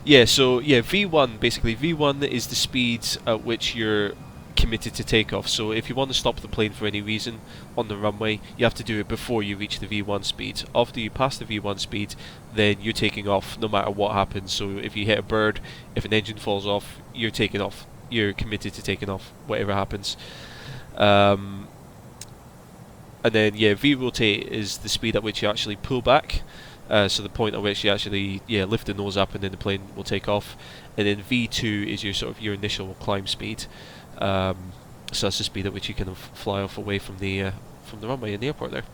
Yeah, so yeah, V1, basically V1 is the speed at which you're committed to takeoff. So if you want to stop the plane for any reason on the runway, you have to do it before you reach the V1 speed. After you pass the V1 speed, then you're taking off no matter what happens. So if you hit a bird, if an engine falls off, you're taking off. You're committed to taking off, whatever happens. And then yeah, V rotate is the speed at which you actually pull back. So the point at which you actually lift the nose up and then the plane will take off, and then V2 is your sort of your initial climb speed. So that's the speed at which you kind of fly off away from the runway in the airport there.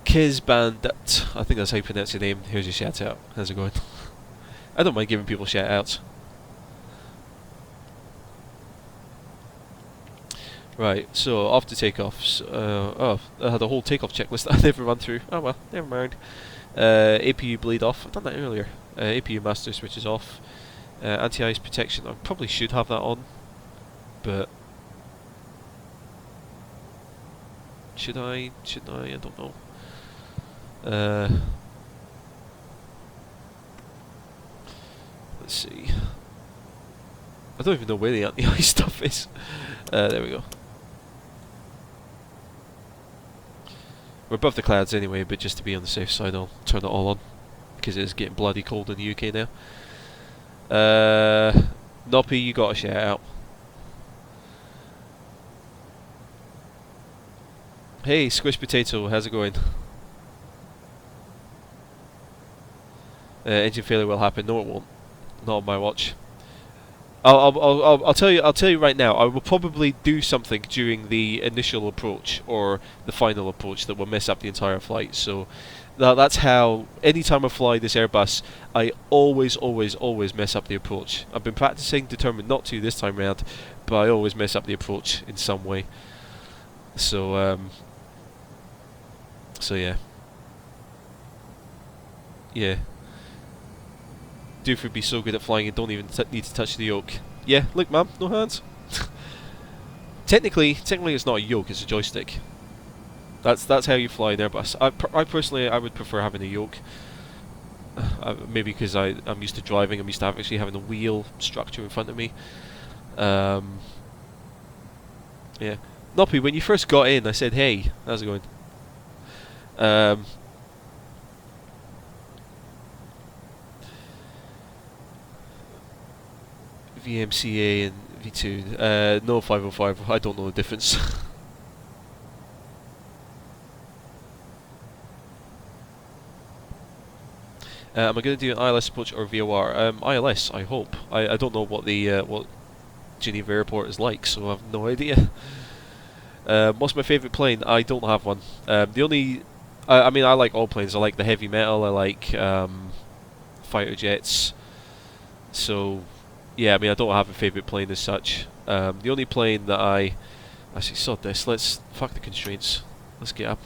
Kiz Bandit, I think that's how you pronounce your name. Here's your shout out. How's it going? I don't mind giving people shout outs. Right, so after takeoffs, I had a whole takeoff checklist that I never run through. Oh well, never mind. APU bleed off, I've done that earlier. APU master switch is off. Anti-ice protection, I probably should have that on, but should I? I don't know. Let's see. I don't even know where the anti-ice stuff is. There we go. We're above the clouds anyway, but just to be on the safe side, I'll turn it all on, because it is getting bloody cold in the UK now. Noppy, you got a shout out. Hey, Squish Potato, how's it going? Engine failure will happen. No, it won't. Not on my watch. I'll tell you right now. I will probably do something during the initial approach or the final approach that will mess up the entire flight. So that's how. Anytime I fly this Airbus, I always mess up the approach. I've been practicing, determined not to this time round, but I always mess up the approach in some way. So yeah. Yeah. Doof would be so good at flying and don't even need to touch the yoke. Yeah, look, ma'am, no hands. Technically, it's not a yoke; it's a joystick. That's how you fly an Airbus. I personally, I would prefer having a yoke. Maybe because I'm used to driving. I'm used to actually having a wheel structure in front of me. Yeah. Noppy, when you first got in, I said, "Hey, how's it going?" VMCA and V2. No 505. I don't know the difference. Am I going to do an ILS approach or VOR? ILS, I hope. I don't know what the what Geneva Airport is like, so I have no idea. What's my favourite plane? I don't have one. The only, I mean, I like all planes. I like the heavy metal. I like fighter jets. So. Yeah, I mean, I don't have a favourite plane as such. The only plane that I actually sod this. Let's fuck the constraints. Let's get up.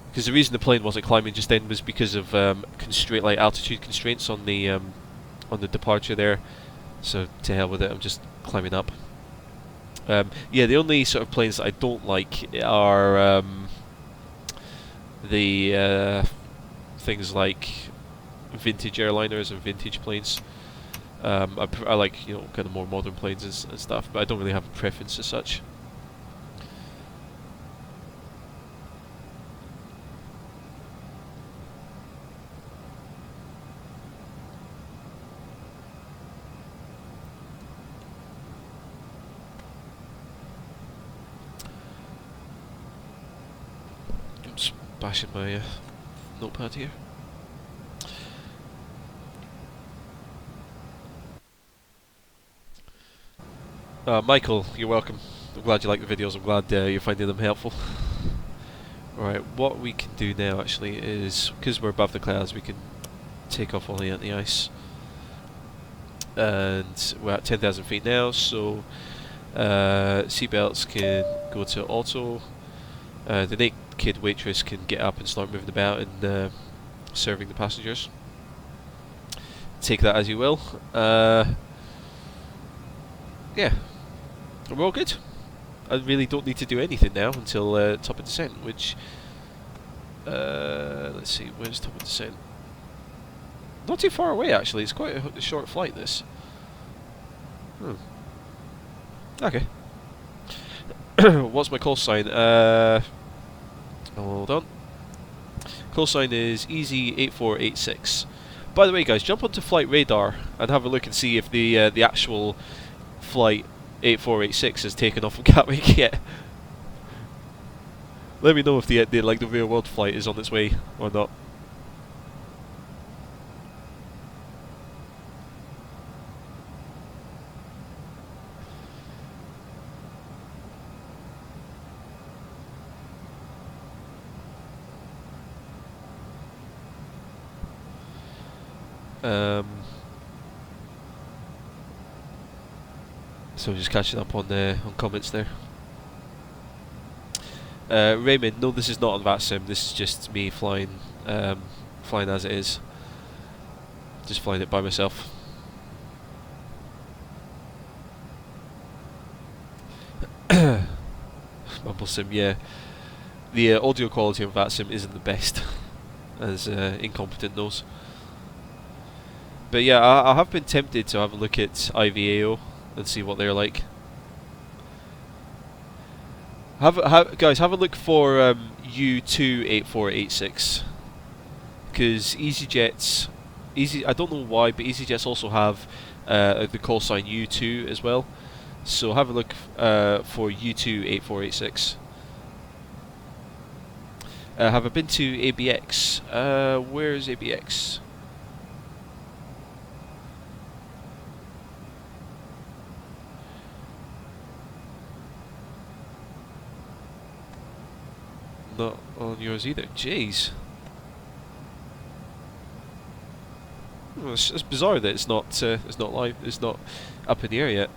Because the reason the plane wasn't climbing just then was because of altitude constraints on the departure there. So to hell with it. I'm just climbing up. Yeah, the only sort of planes that I don't like are the things like vintage airliners and vintage planes. I like, kind of more modern planes and stuff, but I don't really have a preference as such. I'm just bashing my notepad here. Michael, you're welcome. I'm glad you like the videos. I'm glad you're finding them helpful. Alright, what we can do now actually is, because we're above the clouds, we can take off all the anti-ice. And we're at 10,000 feet now, so seatbelts can go to auto. The naked waitress can get up and start moving about and serving the passengers. Take that as you will. Yeah. We're all good. I really don't need to do anything now until top of descent, which... let's see, where's top of descent? Not too far away, actually. It's quite a short flight, this. Okay. What's my call sign? Hold on. Call sign is Easy8486. By the way, guys, jump onto Flight Radar and have a look and see if the actual flight 8486 has taken off from Gatwick yet. Let me know if the real world flight is on its way or not. So just catching up on comments there. Raymond, no, this is not on VATSIM. This is just me flying, flying as it is. Just flying it by myself. Mumble Sim, yeah. The audio quality on VATSIM isn't the best, as Incompetent knows. But yeah, I have been tempted to have a look at IVAO and see what they're like. Guys, have a look for U28486, because EasyJet's I don't know why, but EasyJet's also have the call sign U2 as well. So have a look for U28486. Have I been to ABX? Where is ABX? Not on yours either. Jeez. Well, it's bizarre that it's not live. It's not up in the air yet.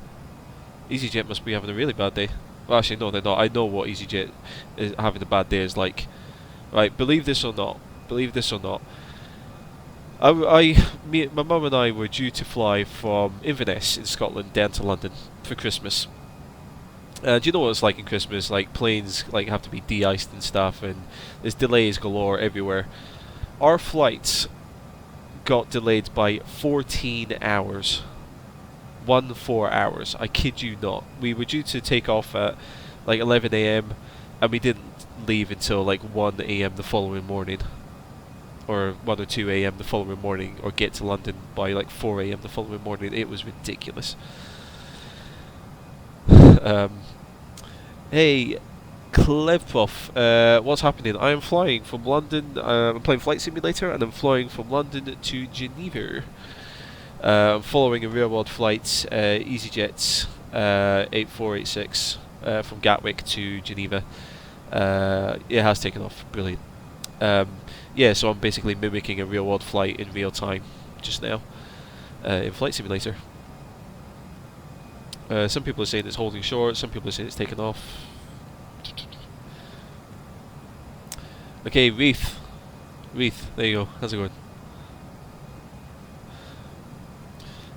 EasyJet must be having a really bad day. Well, actually, no, they're not. I know what EasyJet is having a bad day is like. Right, believe this or not. Believe this or not. My mum and I were due to fly from Inverness in Scotland down to London for Christmas. Do you know what it's like in Christmas? Like planes like have to be de-iced and stuff, and there's delays galore everywhere. Our flights got delayed by 14 hours. 4 hours. I kid you not. We were due to take off at like 11 AM, and we didn't leave until like 1 AM the following morning, or 1 or 2 AM the following morning, or get to London by like 4 AM the following morning. It was ridiculous. Hey, Clevprof, what's happening? I am flying from London. I'm playing Flight Simulator, and I'm flying from London to Geneva. I'm following a real-world flight, EasyJet 8486 from Gatwick to Geneva. It has taken off. Brilliant. Yeah, so I'm basically mimicking a real-world flight in real time just now in Flight Simulator. Some people are saying it's holding short, some people are saying it's taken off. Okay, Reith, there you go, how's it going?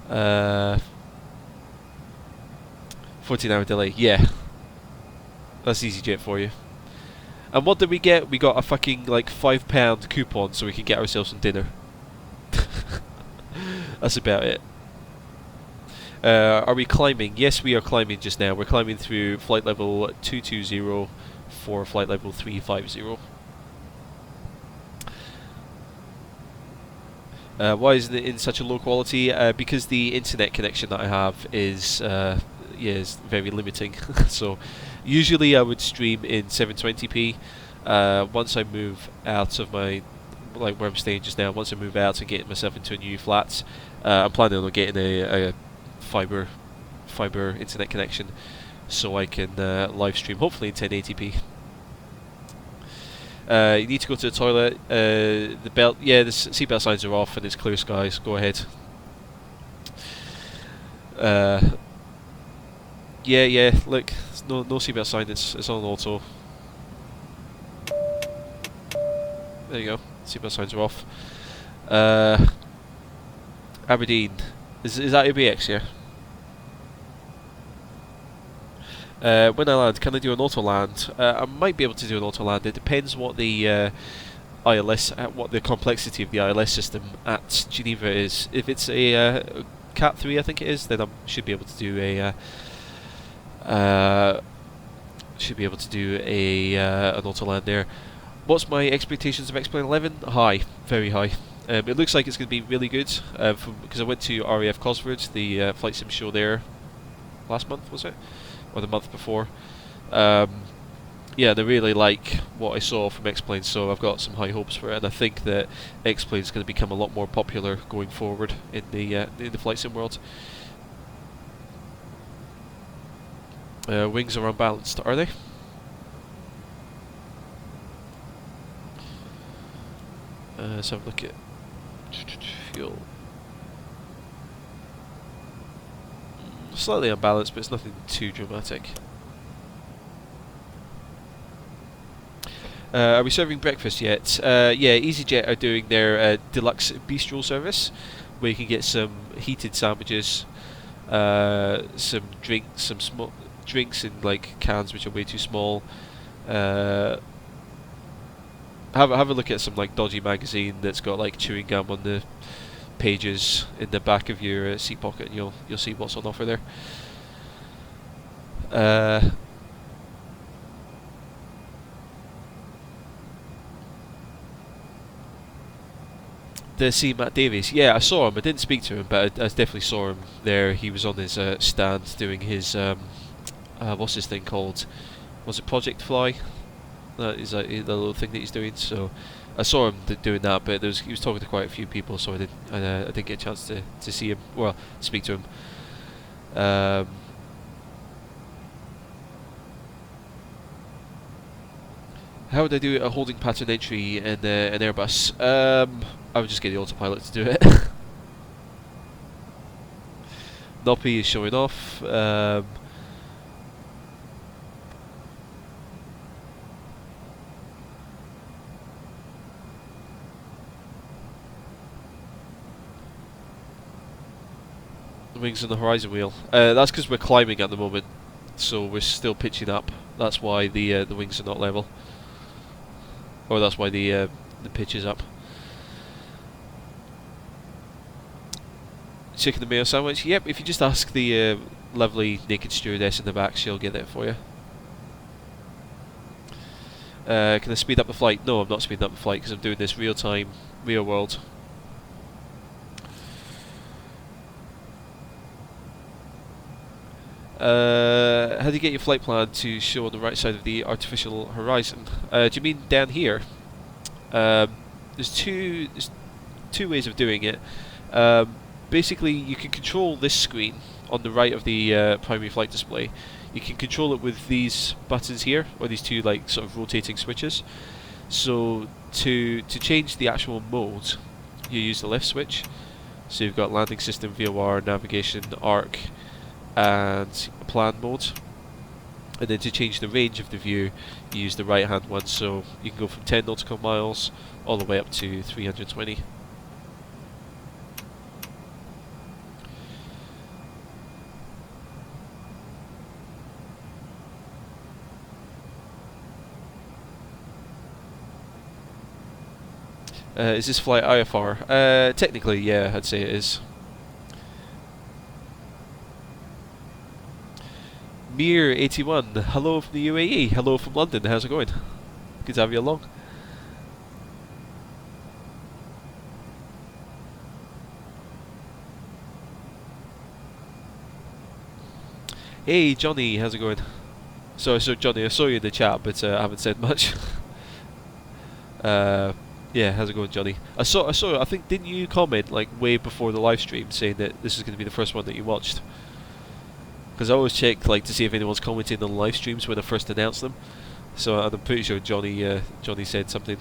14-hour delay, yeah. That's EasyJet for you. And what did we get? We got a fucking like £5 coupon so we can get ourselves some dinner. That's about it. Are we climbing? Yes, we are climbing just now. We're climbing through flight level 220 for flight level 350. Why isn't it in such a low quality? Because the internet connection that I have is is very limiting. So usually I would stream in 720p. Once I move out of my where I'm staying just now, once I move out and get myself into a new flat, I'm planning on getting a fiber internet connection so I can live stream hopefully in 1080p. You need to go to the toilet. The seatbelt signs are off and it's clear skies. Go ahead. Yeah. Look, no seatbelt sign. It's on auto. There you go. Seatbelt signs are off. Aberdeen. Is that ABX? Yeah. When I land, can I do an auto land? I might be able to do an auto land. It depends what the ILS, what the complexity of the ILS system at Geneva is. If it's a Cat 3, I think it is, then I should be able to do a an auto land there. What's my expectations of X-Plane 11? High, very high. It looks like it's going to be really good because I went to RAF Cosford, the flight sim show there last month, was it? Or the month before. Yeah, they really like what I saw from X-Plane, so I've got some high hopes for it, and I think that X-Plane is going to become a lot more popular going forward in the flight sim world. Wings are unbalanced, are they? Let's have a look at fuel. Slightly unbalanced, but it's nothing too dramatic. Are we serving breakfast yet? Yeah, EasyJet are doing their deluxe bistro service, where you can get some heated sandwiches, some drinks, drinks in like cans which are way too small. Have a look at some like dodgy magazine that's got like chewing gum on the pages in the back of your seat pocket, and you'll see what's on offer there. To see Matt Davies, yeah, I saw him. I didn't speak to him, but I definitely saw him there. He was on his stand doing his what's his thing called? Was it Project Fly? That is the little thing that he's doing. So I saw him doing that, but he was talking to quite a few people, so I didn't get a chance to see him. Well, speak to him. How would I do a holding pattern entry in an Airbus? I would just get the autopilot to do it. Noppy is showing off. Wings on the horizon wheel. That's because we're climbing at the moment, so we're still pitching up. That's why the wings are not level, or that's why the pitch is up. Chicken and mayo sandwich. Yep. If you just ask the lovely naked stewardess in the back, she'll get it for you. Can I speed up the flight? No, I'm not speeding up the flight because I'm doing this real time, real world. How do you get your flight plan to show on the right side of the artificial horizon? Do you mean down here? There's two ways of doing it. Basically, you can control this screen on the right of the primary flight display. You can control it with these buttons here, or these two like sort of rotating switches. So to change the actual mode, you use the left switch. So you've got landing system, VOR, navigation, arc, and plan mode. And then to change the range of the view, you use the right hand one. So you can go from 10 nautical miles all the way up to 320. Is this flight IFR? Technically, yeah, I'd say it is. Mir81, hello from the UAE, hello from London, how's it going? Good to have you along. Hey Johnny, how's it going? So Johnny, I saw you in the chat, but I haven't said much. Yeah, how's it going, Johnny? I saw. I think didn't you comment like way before the live stream saying that this is going to be the first one that you watched? Because I always check like to see if anyone's commenting on live streams when I first announce them. So I'm pretty sure Johnny said something.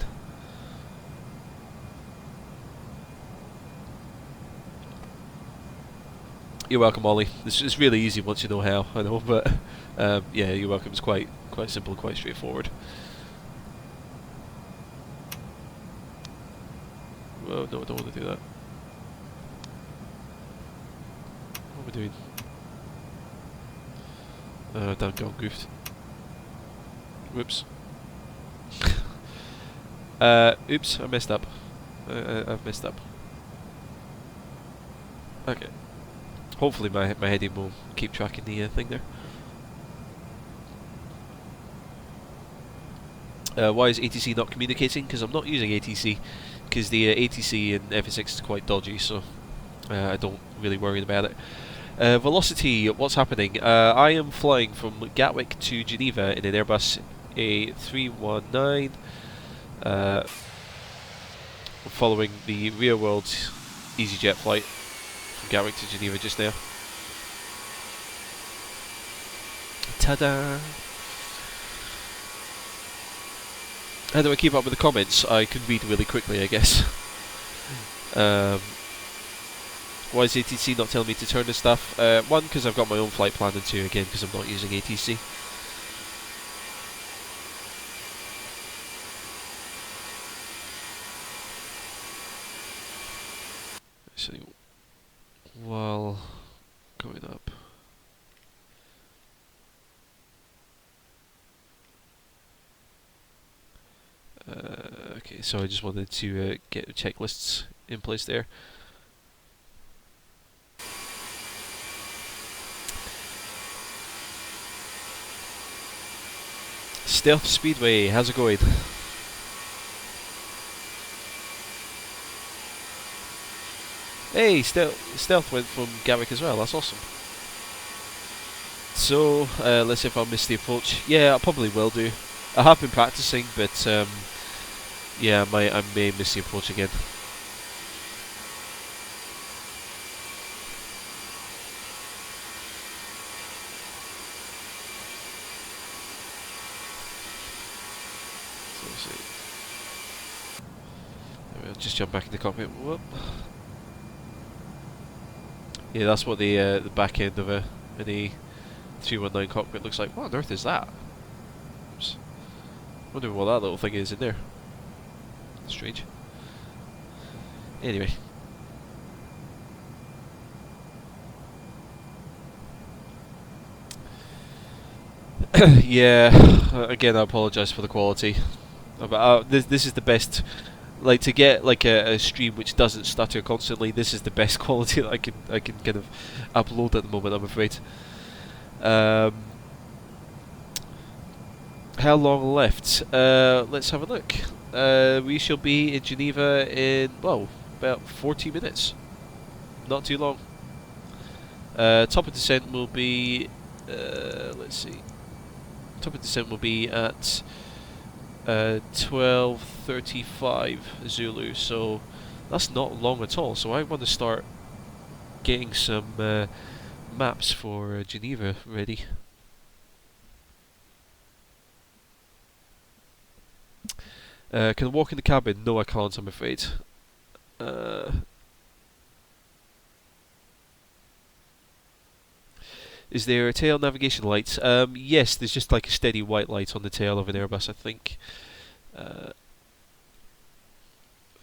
You're welcome, Ollie. This is really easy once you know how. I know, but yeah, you're welcome. It's quite simple, quite straightforward. Oh, no, I don't want to do that. What am I doing? Damn, got goofed. Whoops. Oops, I messed up. I've messed up. Okay. Hopefully my heading will keep tracking the thing there. Why is ATC not communicating? Because I'm not using ATC. Because the ATC in FS6 is quite dodgy, so I don't really worry about it. Velocity, what's happening? I am flying from Gatwick to Geneva in an Airbus A319, following the real world EasyJet flight from Gatwick to Geneva just now. Ta-da! How do I keep up with the comments? I can read really quickly, I guess. Why is ATC not telling me to turn this stuff? One, because I've got my own flight plan, and two, again, because I'm not using ATC. Actually, while going up. Okay, so I just wanted to get checklists in place there. Stealth Speedway, how's it going? Hey, Stealth went from Gatwick as well, that's awesome. So, let's see if I miss the approach. Yeah, I probably will do. I have been practicing, but yeah, I may miss the approach again. So let's see. I'll just jump back in the cockpit. Whoop. Yeah, that's what the back end of an A319 cockpit looks like. What on earth is that? Oops. Wondering what that little thing is in there. Strange. Anyway. Yeah, again I apologise for the quality. This is the best, like to get like a stream which doesn't stutter constantly. This is the best quality that I can kind of upload at the moment, I'm afraid. How long left? Let's have a look. We shall be in Geneva in, well, about 40 minutes. Not too long. Top of descent will be, let's see. Top of descent will be at 12:35 Zulu, so that's not long at all. So I want to start getting some maps for Geneva ready. Can I walk in the cabin? No, I can't, I'm afraid. Is there a tail navigation light? Yes, there's just like a steady white light on the tail of an Airbus, I think.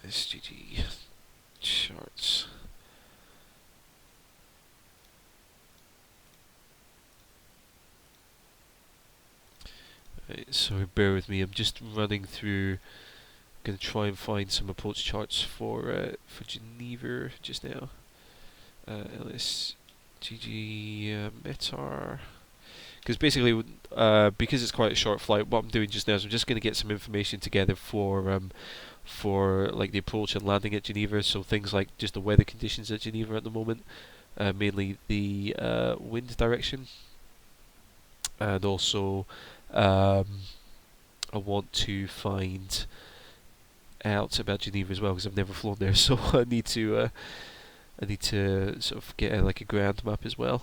SGG charts. Right, so bear with me. I'm just running through. Gonna try and find some approach charts for Geneva just now. LSGG METAR. Because basically, because it's quite a short flight, what I'm doing just now is I'm just going to get some information together for like the approach and landing at Geneva. So things like just the weather conditions at Geneva at the moment, mainly the wind direction, and also I want to find out about Geneva as well because I've never flown there. So I need to sort of get like a ground map as well.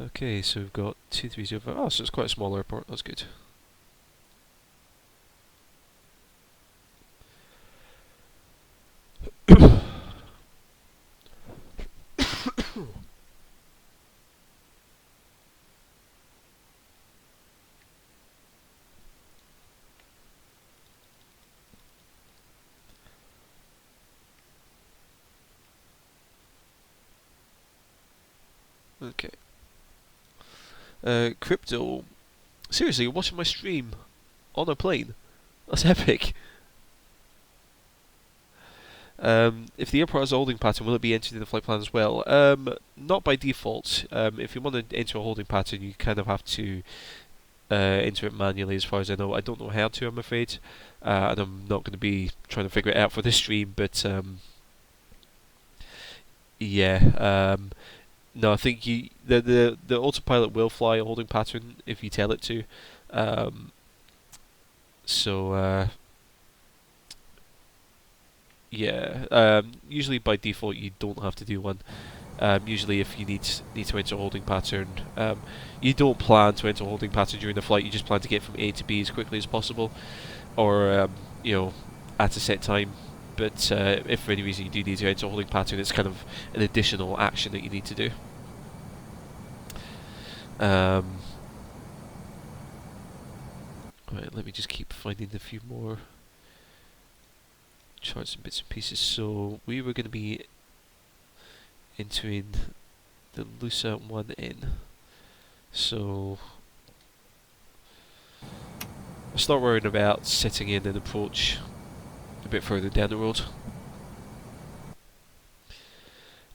Okay, so we've got 230. Oh, so it's quite a small airport. That's good. Okay. Crypto. Seriously, you're watching my stream on a plane? That's epic. If the airport has a holding pattern, will it be entered in the flight plan as well? Not by default. If you want to enter a holding pattern, you kind of have to enter it manually, as far as I know. I don't know how to, I'm afraid, and I'm not going to be trying to figure it out for this stream. But yeah. No, I think the autopilot will fly a holding pattern if you tell it to. So yeah. Usually by default you don't have to do one. Usually if you need to enter a holding pattern, you don't plan to enter a holding pattern during the flight. You just plan to get from A to B as quickly as possible, or you know, at a set time. But if for any reason you do need to enter a holding pattern, it's kind of an additional action that you need to do. Right, let me just keep finding a few more charts and bits and pieces. So we were going to be entering the Lusa 1N. So start worrying about setting in an approach a bit further down the road.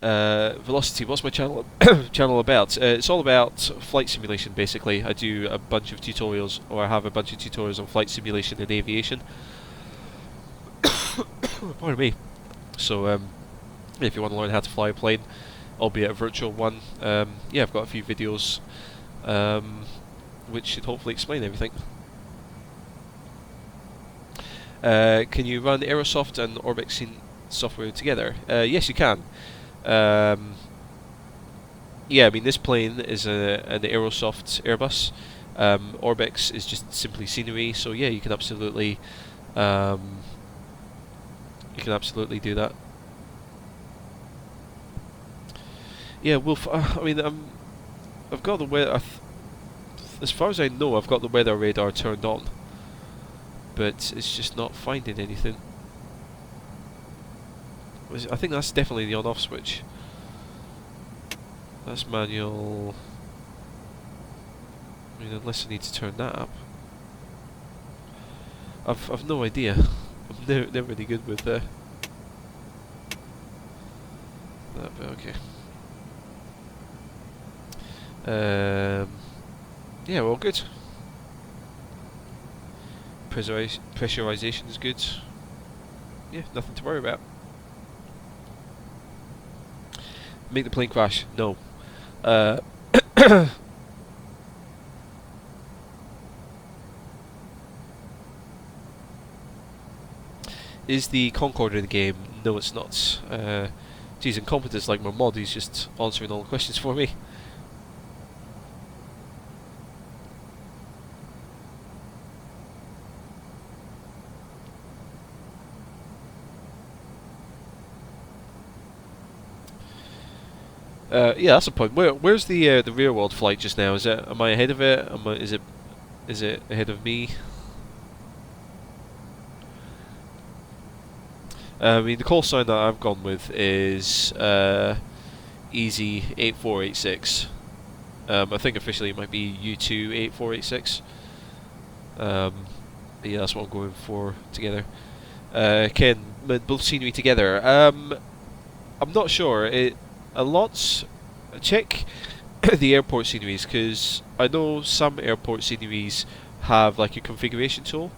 Velocity, what's my channel channel about? It's all about flight simulation, basically. I do a bunch of tutorials, or I have a bunch of tutorials on flight simulation and aviation. Pardon me. So, if you want to learn how to fly a plane, albeit a virtual one, yeah, I've got a few videos which should hopefully explain everything. Can you run Aerosoft and Orbx scene software together? Yes, you can. Yeah, I mean, this plane is an Aerosoft Airbus. Orbx is just simply scenery, so yeah, you can absolutely do that. Yeah, Wolf. I mean, I've got the weather. As far as I know, I've got the weather radar turned on, but it's just not finding anything. I think that's definitely the on-off switch. That's manual. I mean, unless I need to turn that up. I've no idea. I'm never really good with that, but okay. Yeah, well, good. Pressurization is good. Yeah, nothing to worry about. Make the plane crash? No. Is the Concorde in the game? No, it's not. Geez, incompetence like my mod, he's just answering all the questions for me. Yeah, that's the point. Where's the rear world flight just now? Am I ahead of it? Is it ahead of me? I mean, the call sign that I've gone with is Easy 8486. I think officially it might be U2 8486. Yeah, that's what I'm going for together. Ken, both scenery together. I'm not sure. Check the airport sceneries, because I know some airport sceneries have like a configuration tool,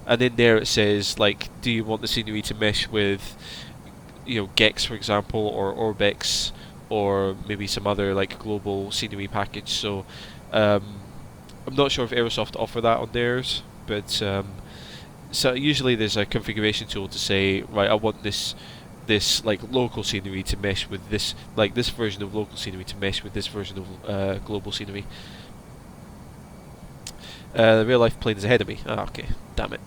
and in there it says like, do you want the scenery to mesh with, you know, Gex for example, or Orbx, or maybe some other like global scenery package. So I'm not sure if Aerosoft offer that on theirs, but so usually there's a configuration tool to say, right, I want this like local scenery to mesh with this, like this version of local scenery to mesh with this version of global scenery. The real life plane is ahead of me. Ah, okay. Damn it.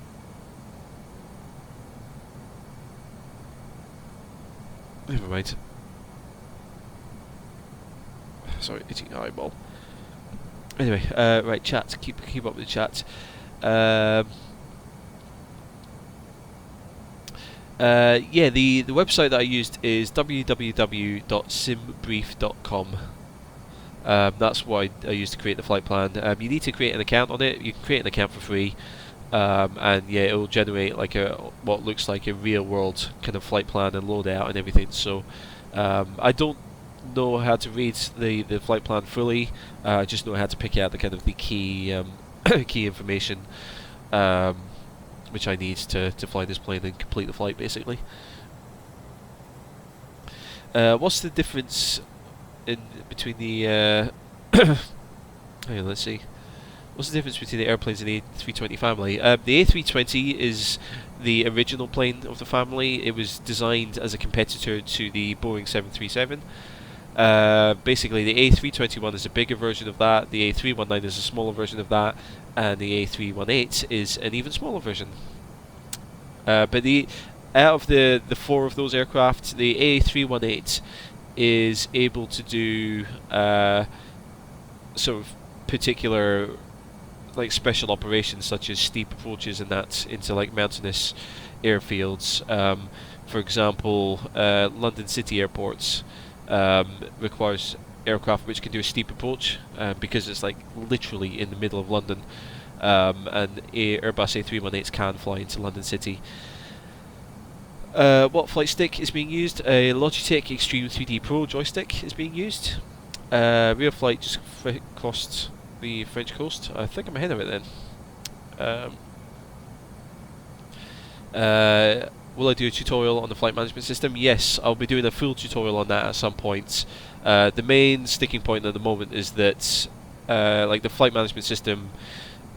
Never mind. Sorry, itching eyeball. Anyway, right, chat. Keep up with the chat. Yeah, the website that I used is www.simbrief.com. That's what I used to create the flight plan. You need to create an account on it. You can create an account for free, and yeah, it will generate like what looks like a real world kind of flight plan and loadout and everything. So I don't know how to read the flight plan fully. I just know how to pick out the kind of the key key information. Which I need to fly this plane and complete the flight, basically. What's the difference between the... hang on, let's see. What's the difference between the airplanes in the A320 family? The A320 is the original plane of the family. It was designed as a competitor to the Boeing 737. Basically, the A321 is a bigger version of that, the A319 is a smaller version of that, and the A318 is an even smaller version. But out of the four of those aircraft, the A318 is able to do sort of particular like special operations, such as steep approaches and that into like mountainous airfields. For example, London City airports requires aircraft which can do a steep approach because it's like literally in the middle of London. and Airbus A319s can fly into London City. What flight stick is being used? A Logitech Extreme 3D Pro joystick is being used. Real flight just crossed the French coast. I think I'm ahead of it then. Will I do a tutorial on the flight management system? Yes, I'll be doing a full tutorial on that at some point. The main sticking point at the moment is that like the flight management system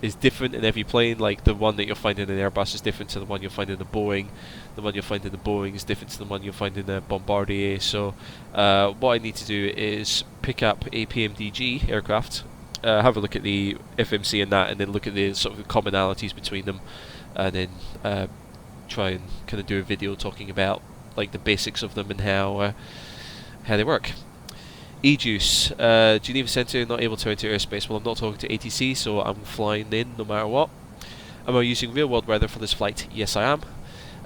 is different in every plane. Like the one that you'll find in an Airbus is different to the one you'll find in a Boeing. The one you'll find in the Boeing is different to the one you'll find in a Bombardier. So what I need to do is pick up a PMDG aircraft, have a look at the FMC and that, and then look at the sort of commonalities between them, and then try and kind of do a video talking about like the basics of them and how they work. E-Juice, Geneva Centre not able to enter airspace. Well, I'm not talking to ATC, so I'm flying in no matter what. Am I using real world weather for this flight? Yes, I am.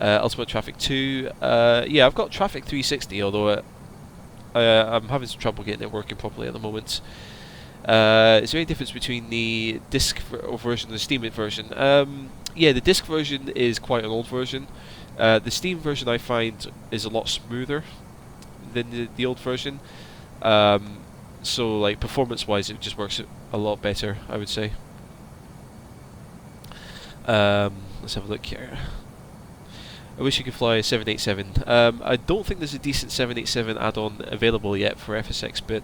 Ultimate Traffic 2, yeah, I've got Traffic 360, although I'm having some trouble getting it working properly at the moment. Is there any difference between the disc version and the Steam version? Yeah, the disc version is quite an old version. The Steam version I find is a lot smoother than the old version. So like performance-wise, it just works a lot better, I would say. Let's have a look here. I wish you could fly a 787. I don't think there's a decent 787 add-on available yet for FSX, but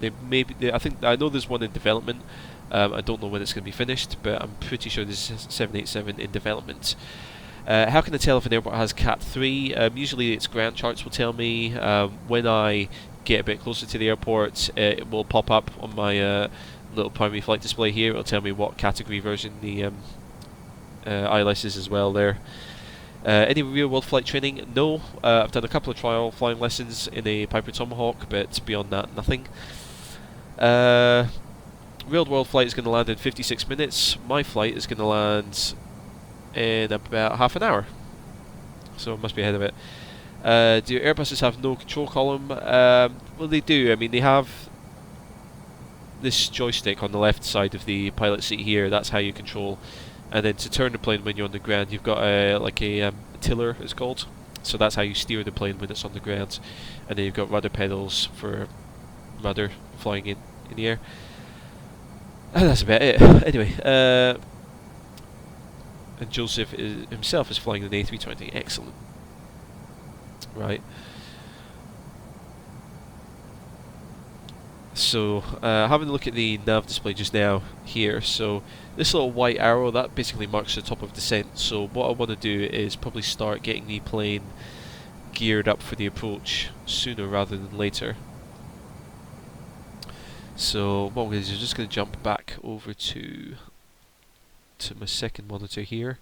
I know there's one in development. I don't know when it's going to be finished, but I'm pretty sure there's a 787 in development. How can I tell if an airport has Cat 3? Usually its ground charts will tell me. When I get a bit closer to the airport, it will pop up on my little primary flight display here. It'll tell me what category version the ILS is as well there. Any real world flight training? No. I've done a couple of trial flying lessons in a Piper Tomahawk, but beyond that, nothing. Real world flight is going to land in 56 minutes. My flight is going to land in about half an hour, so I must be ahead of it. Do Airbuses have no control column? Well, they do. I mean, they have this joystick on the left side of the pilot seat here. That's how you control. And then to turn the plane when you're on the ground, you've got a tiller, it's called. So that's how you steer the plane when it's on the ground. And then you've got rudder pedals for rudder flying in the air. And that's about it. Anyway, and Joseph himself is flying an A320. Excellent. Right. So, having a look at the nav display just now here. So, this little white arrow, that basically marks the top of descent. So, what I want to do is probably start getting the plane geared up for the approach sooner rather than later. So, what I'm going to do is just going to jump back over to my second monitor here.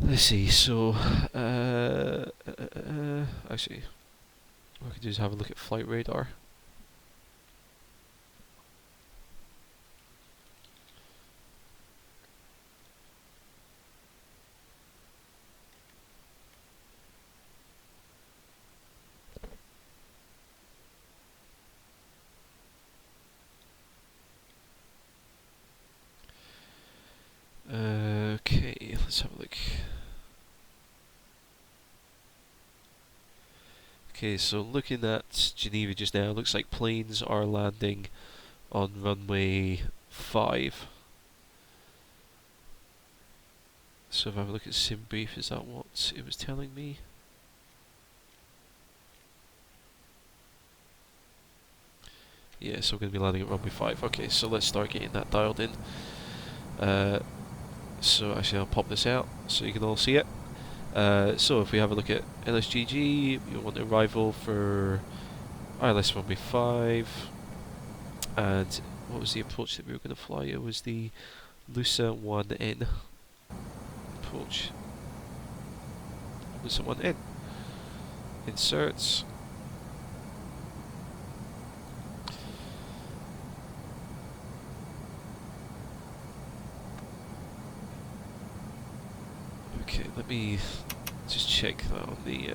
Let's see, so, actually, what I can do is have a look at flight radar. Okay, let's have a look. Okay, so looking at Geneva just now, looks like planes are landing on runway 5. So if I have a look at SimBrief, is that what it was telling me? Yeah, so we're going to be landing at runway 5. Okay, so let's start getting that dialed in. So actually I'll pop this out so you can all see it. So if we have a look at LSGG, we want arrival for ILS runway 5, and what was the approach that we were going to fly? It was the Lusa 1N approach. Lusa 1N. Inserts. Okay, let me just check that on the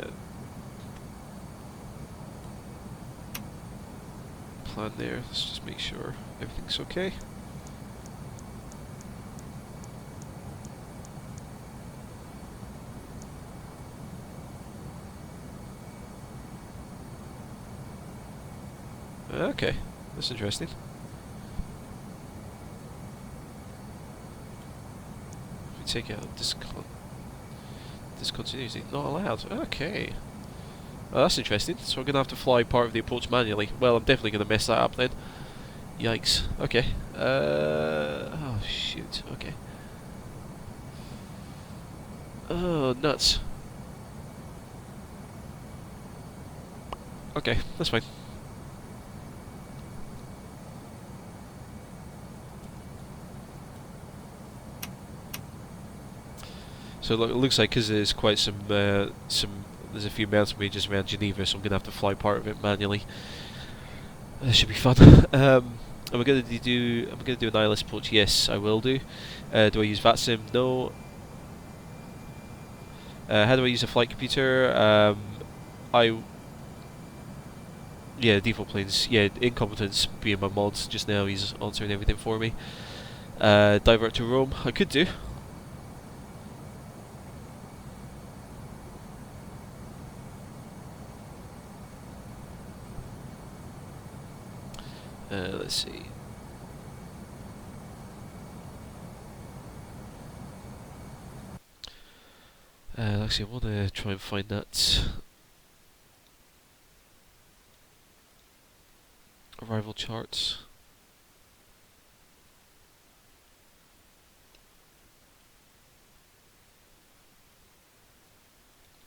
plan there. Let's just make sure everything's okay. Okay, that's interesting. If we take out discontinuity, not allowed. Okay. Oh, that's interesting. So we're going to have to fly part of the approach manually. Well, I'm definitely going to mess that up then. Yikes. Okay. Oh, shoot. Okay. Oh, nuts. Okay, that's fine. So look, it looks like because there's quite there's a few mountain ranges around Geneva, so I'm gonna have to fly part of it manually. This should be fun. Am I gonna do an ILS approach? Yes, I will do. Do I use VATSIM? No. How do I use a flight computer? Yeah, default planes. Yeah, incompetence being my mods just now. He's answering everything for me. Divert to Rome. I could do. Let's see. Actually, I want to try and find that arrival charts.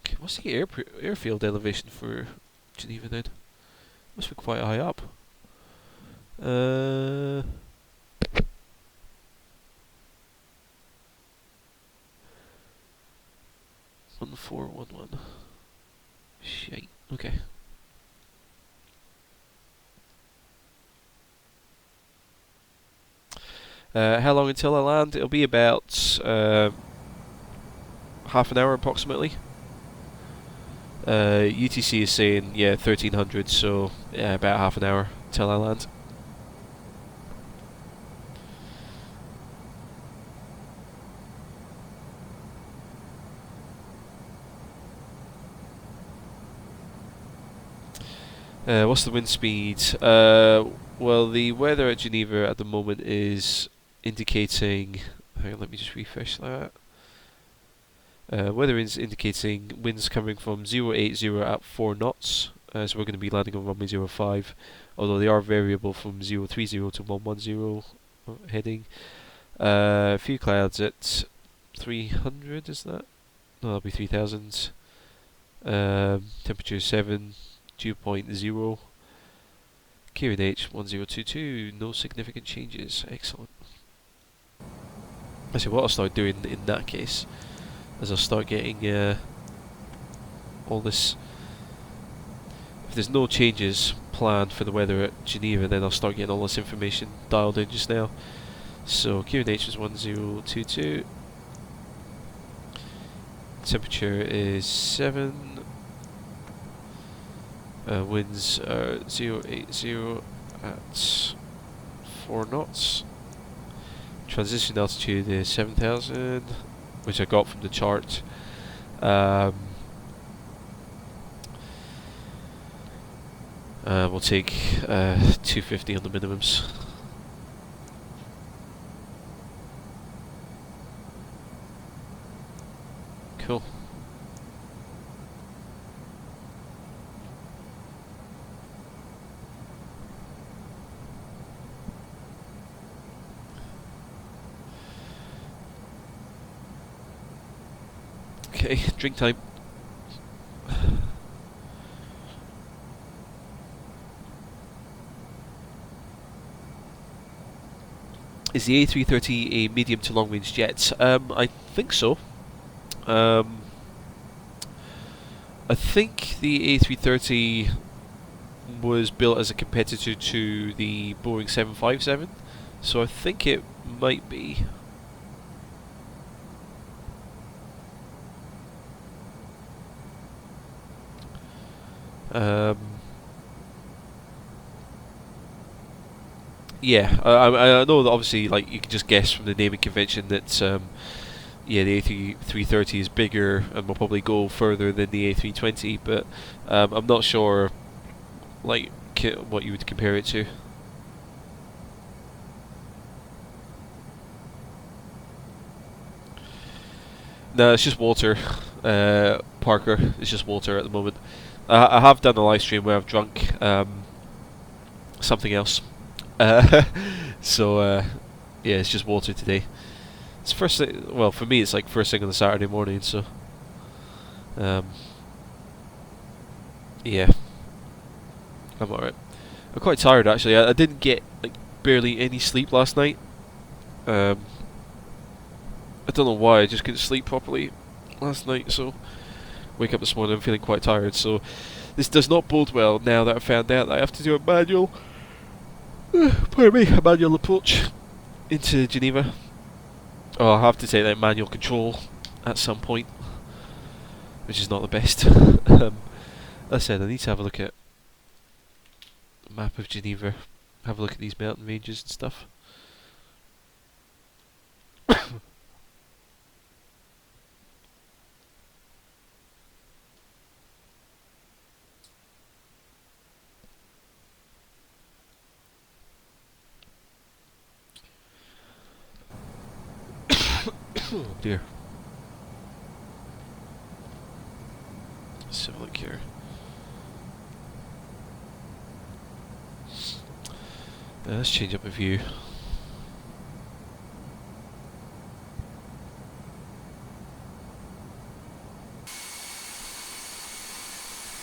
Okay, what's the airfield elevation for Geneva then? Must be quite high up. 1411. Shite. Okay. How long until I land? It'll be about half an hour approximately. UTC is saying 1300, so yeah, about half an hour till I land. What's the wind speed? Well, the weather at Geneva at the moment is indicating. Hang on, let me just refresh that. Weather is indicating winds coming from 080 at 4 knots. So we're going to be landing on runway 05, although they are variable from 030 to 110 heading. A few clouds at 300, is that? No, that'll be 3000. Temperature 7. Dew point 0. QNH 1022, no significant changes. Excellent. Actually, what I'll start doing in that case is I'll start getting all this. If there's no changes planned for the weather at Geneva, then I'll start getting all this information dialed in just now. So QNH is 1022. Temperature is 7. Winds are 080 at 4 knots. Transition altitude is 7,000, which I got from the chart. We'll take 250 on the minimums. Cool. Okay, drink time. Is the A330 a medium to long range jet? I think so. I think the A330 was built as a competitor to the Boeing 757, so I think it might be. Yeah, I know that obviously, like, you can just guess from the naming convention that yeah, the A330 is bigger and will probably go further than the A320, but I'm not sure, like, what you would compare it to. No, it's just water, Parker. It's just water at the moment. I have done a live stream where I've drunk something else. So yeah, it's just water today. It's first thing, well, for me it's like first thing on the Saturday morning, so yeah, I'm alright. I'm quite tired actually. I didn't get like barely any sleep last night. I don't know why, I just couldn't sleep properly last night, so wake up this morning I'm feeling quite tired, so this does not bode well now that I found out that I have to do a manual pardon me, a manual approach into Geneva. Oh, I'll have to take that manual control at some point, which is not the best. As I said, I need to have a look at a map of Geneva, have a look at these mountain ranges and stuff. Oh dear. Let's have a look here. Let's change up the view.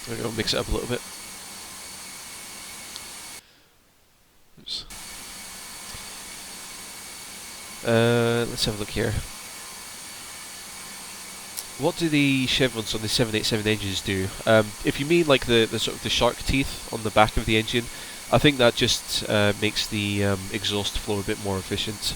There we go, mix it up a little bit. Oops. Let's have a look here. What do the chevrons on the 787 engines do? If you mean like the sort of the shark teeth on the back of the engine, I think that just makes the exhaust flow a bit more efficient.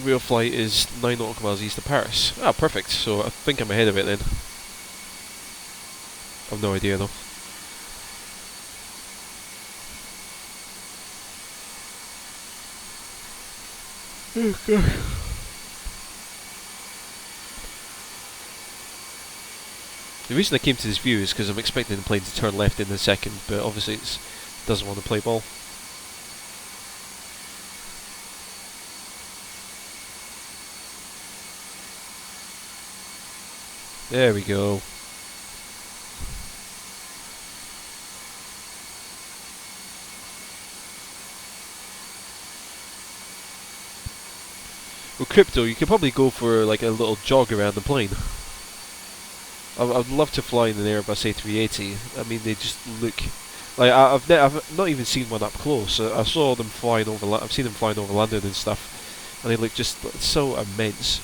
Real flight is 9 nautical miles east of Paris. Ah, perfect. So I think I'm ahead of it then. I've no idea though. Oh gosh. The reason I came to this view is because I'm expecting the plane to turn left in a second, but obviously it doesn't want to play ball. There we go. Well, Crypto, you could probably go for like a little jog around the plane. I'd love to fly in an Airbus A319. I mean, they just look like I've not even seen one up close. I saw them flying over. I've seen them flying over London and stuff, and they look just so immense.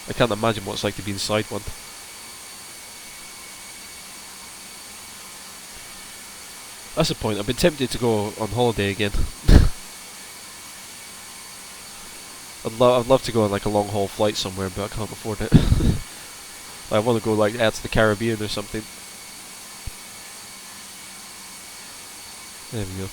I can't imagine what it's like to be inside one. That's the point. I've been tempted to go on holiday again. I'd love to go on like a long haul flight somewhere, but I can't afford it. I want to go like out to the Caribbean or something. There we go.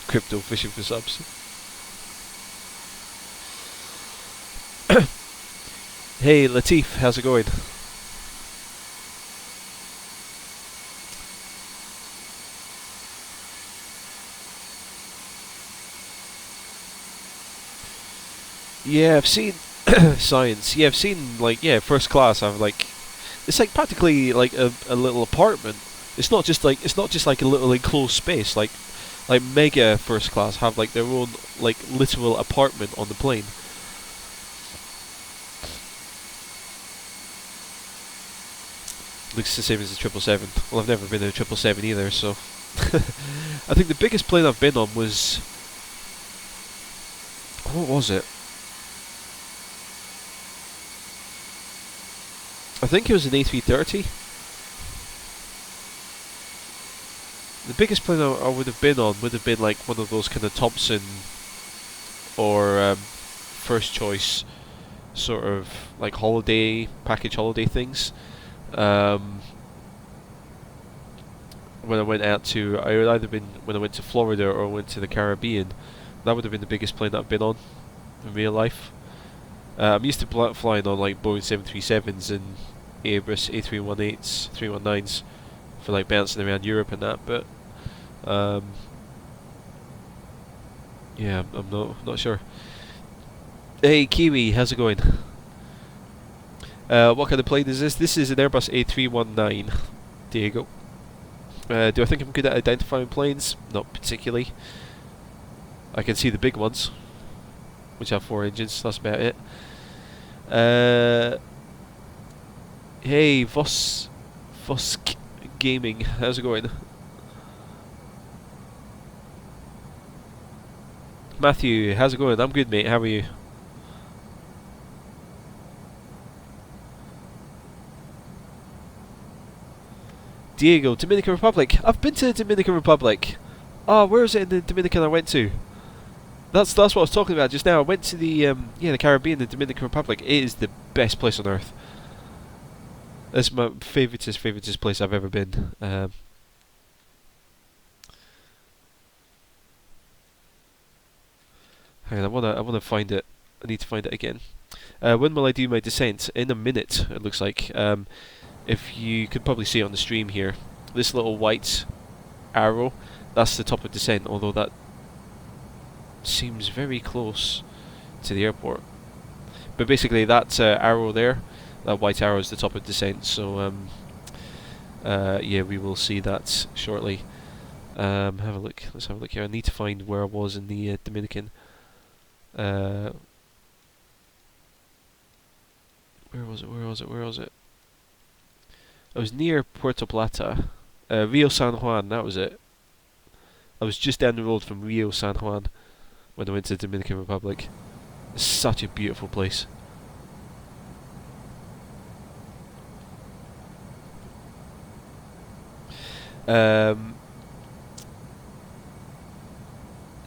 Crypto fishing for subs. Hey Latif, how's it going? Yeah, I've seen science. Yeah, I've seen like first class. I've like it's like practically like a little apartment. It's not just like a little enclosed space. Like mega first class have like their own like literal apartment on the plane. Looks the same as the 777. Well, I've never been in a 777 either, so I think the biggest plane I've been on was what was it? I think it was an A330. The biggest plane I would have been on would have been like one of those kind of Thompson or first choice sort of like package holiday things. When I went out to, I would either been when I went to Florida or went to the Caribbean. That would have been the biggest plane that I've been on in real life. I'm used to flying on like Boeing 737s and Airbus A318s, 319s for like bouncing around Europe and that, but yeah, I'm not sure. Hey Kiwi, how's it going? What kind of plane is this? This is an Airbus A319. Diego. Do I think I'm good at identifying planes? Not particularly. I can see the big ones, which have 4 engines. That's about it. Hey, Vosk Gaming, how's it going? Matthew, how's it going? I'm good, mate. How are you? Diego, Dominican Republic. I've been to the Dominican Republic. Oh, where is it in the Dominican I went to? That's what I was talking about just now. I went to the the Caribbean, the Dominican Republic. It is the best place on earth. It's my favouriteest place I've ever been. Hang on, I wanna find it. I need to find it again. When will I do my descent? In a minute, it looks like. If you could probably see it on the stream here, this little white arrow, that's the top of descent, although that seems very close to the airport. But basically that arrow there, that white arrow is the top of descent, so yeah, we will see that shortly. Have a look. Let's have a look here. I need to find where I was in the Dominican. Where was it? I was near Puerto Plata. Rio San Juan, that was it. I was just down the road from Rio San Juan when I went to the Dominican Republic. It's such a beautiful place.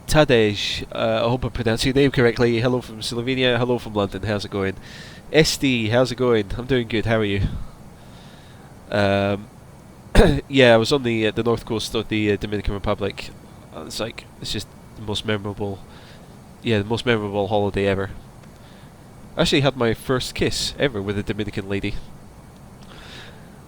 Tadej, I hope I pronounced your name correctly. Hello from Slovenia, hello from London, how's it going? Esty, how's it going? I'm doing good, how are you? Yeah, I was on the north coast of the Dominican Republic. It's just the most memorable, the most memorable holiday ever. I actually had my first kiss ever with a Dominican lady.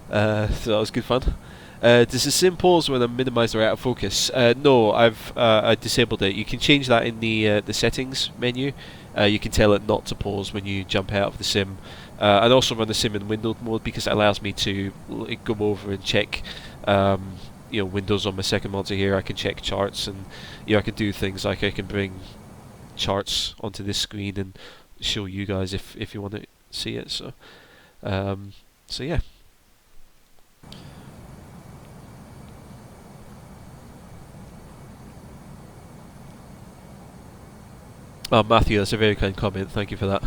So that was good fun. Does the sim pause when I'm minimised or out of focus? No, I disabled it. You can change that in the settings menu. You can tell it not to pause when you jump out of the sim. And also run the sim in windowed mode because it allows me to go over and check windows on my second monitor here. I can check charts and I can do things like I can bring charts onto this screen and show you guys if you want to see it. So yeah. Oh, Matthew, that's a very kind comment. Thank you for that.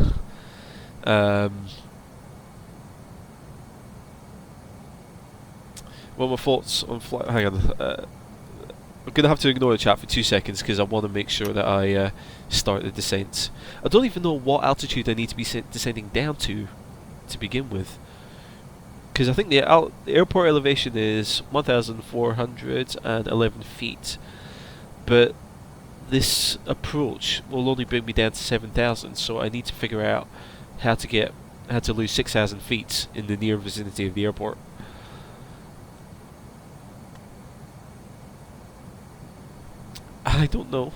What are my thoughts on flight? Hang on. I'm going to have to ignore the chat for 2 seconds because I want to make sure that I start the descent. I don't even know what altitude I need to be descending down to begin with. Because I think the airport elevation is 1,411 feet. But this approach will only bring me down to 7,000, so I need to figure out how to lose 6,000 feet in the near vicinity of the airport. I don't know.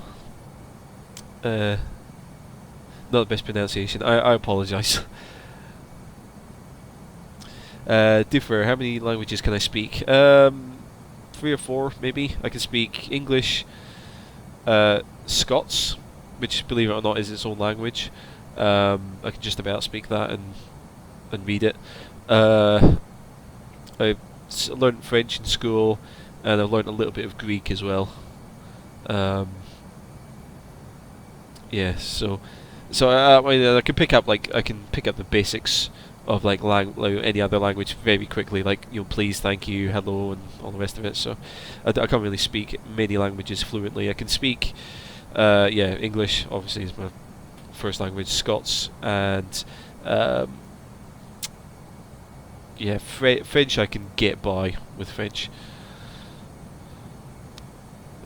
Not the best pronunciation. I apologise. Differ. How many languages can I speak? 3 or 4, maybe. I can speak English, Scots, which, believe it or not, is its own language. I can just about speak that and read it. I learned French in school, and I've learned a little bit of Greek as well. Yeah, so I can pick up the basics of like any other language very quickly, like please, thank you, hello, and all the rest of it. So I can't really speak many languages fluently. I can speak English obviously is my first language, Scots, and French I can get by with French.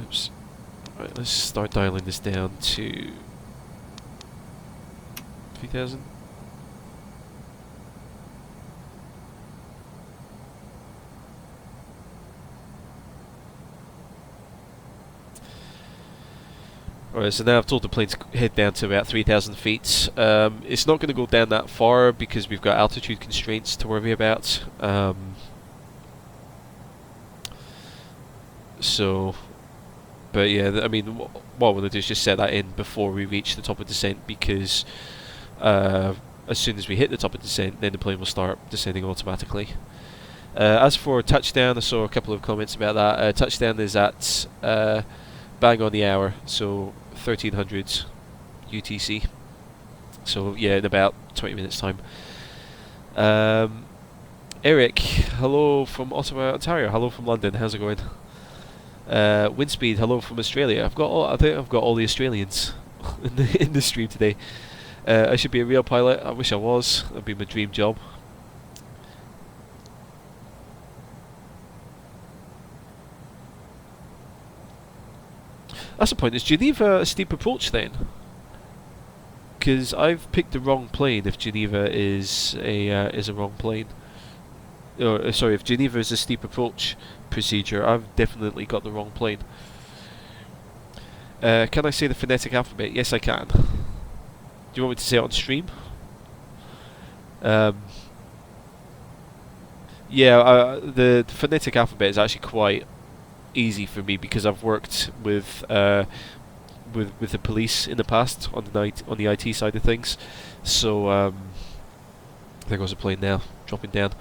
Oops. Right, let's start dialing this down to 3000. Alright, so now I've told the plane to head down to about 3,000 feet. It's not going to go down that far because we've got altitude constraints to worry about. But yeah, I mean, what I want to do is just set that in before we reach the top of descent, because as soon as we hit the top of descent, then the plane will start descending automatically. As for touchdown, I saw a couple of comments about that. Touchdown is at bang on the hour, so 1300 UTC. So yeah, in about 20 minutes time. Eric, hello from Ottawa, Ontario. Hello from London. How's it going? Windspeed, hello from Australia. I think I've got all the Australians in the stream today. I should be a real pilot. I wish I was. That'd be my dream job. That's the point. Is Geneva a steep approach then? Because I've picked the wrong plane. If Geneva is a wrong plane, or sorry, if Geneva is a steep approach procedure, I've definitely got the wrong plane. Can I say the phonetic alphabet? Yes, I can. Do you want me to say it on stream? The phonetic alphabet is actually quite easy for me because I've worked with the police in the past on the IT side of things. So there goes a plane now, dropping down.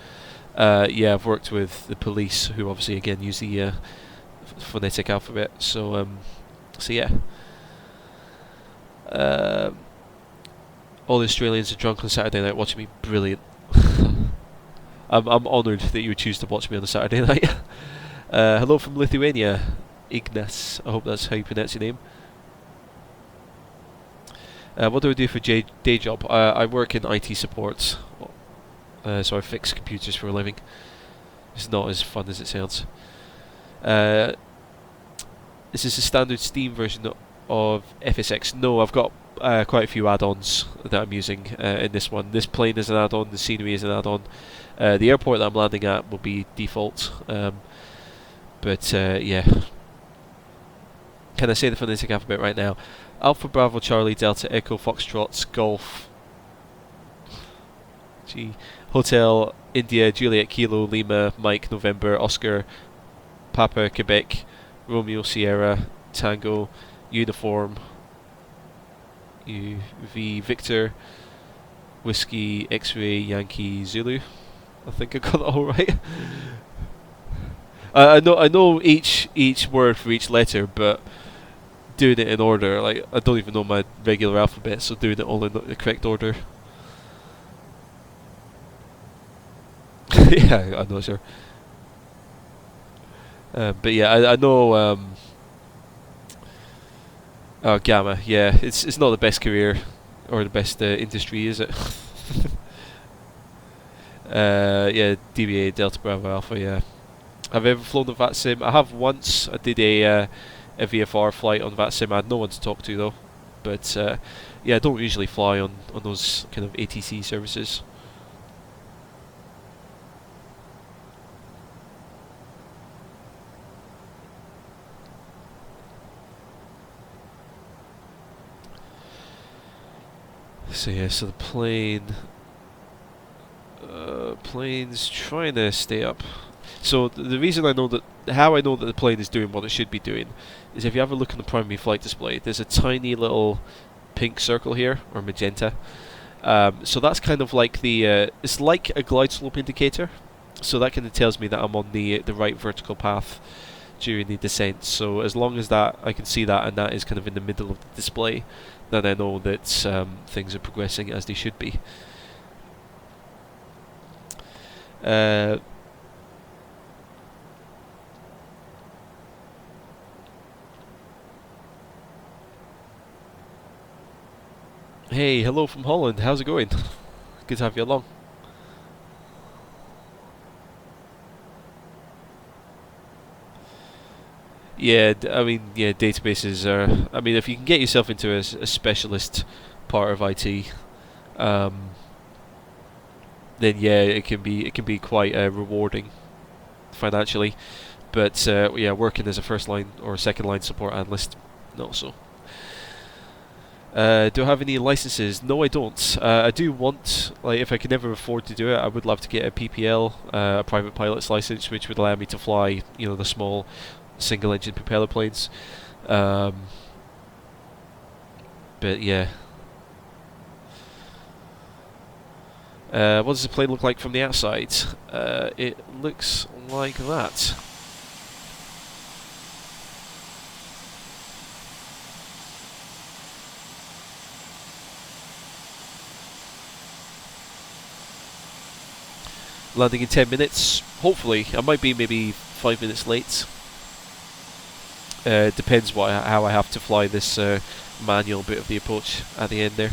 I've worked with the police, who obviously again use the phonetic alphabet. So yeah. All the Australians are drunk on Saturday night watching me. Brilliant. I'm honoured that you would choose to watch me on a Saturday night. Hello from Lithuania, Ignas. I hope that's how you pronounce your name. What do I do for day job? I work in IT support, so I fix computers for a living. It's not as fun as it sounds. Is this a standard Steam version of FSX? No, I've got quite a few add-ons that I'm using in this one. This plane is an add-on, the scenery is an add-on. The airport that I'm landing at will be default. Yeah. Can I say the phonetic alphabet right now? Alpha Bravo Charlie Delta Echo Foxtrot Golf Hotel India Juliet Kilo Lima Mike November Oscar Papa Quebec Romeo Sierra Tango Uniform UV Victor Whiskey X-Ray Yankee Zulu. I think I got that all right. I know each word for each letter, but doing it in order, like I don't even know my regular alphabet, so doing it all in the correct order. Yeah, I'm not sure. But yeah, I know. Gamma. Yeah, it's not the best career or the best industry, is it? Yeah, DBA Delta Bravo Alpha. Yeah. Have I ever flown on VATSIM? I have once. I did a VFR flight on VATSIM. I had no one to talk to though. But yeah, I don't usually fly on those kind of ATC services. So yeah, so the plane's trying to stay up. So the reason how I know that the plane is doing what it should be doing, is if you have a look on the primary flight display, there's a tiny little pink circle here, or magenta. So that's kind of like it's like a glide slope indicator. So that kind of tells me that I'm on the right vertical path during the descent. So as long as that I can see that, and that is kind of in the middle of the display, then I know that things are progressing as they should be. Uh, hey, hello from Holland. How's it going? Good to have you along. Yeah, I mean, yeah, databases are. I mean, if you can get yourself into a specialist part of IT, um, then yeah, it can be quite rewarding financially. But yeah, working as a first line or second line support analyst, not so. Do I have any licenses? No, I don't. I do want, like, if I can never afford to do it, I would love to get a PPL, a private pilot's license, which would allow me to fly, the small single-engine propeller planes. Um, but yeah. What does the plane look like from the outside? It looks like that. Landing in 10 minutes, hopefully. I might be maybe 5 minutes late. Depends how I have to fly this manual bit of the approach at the end there.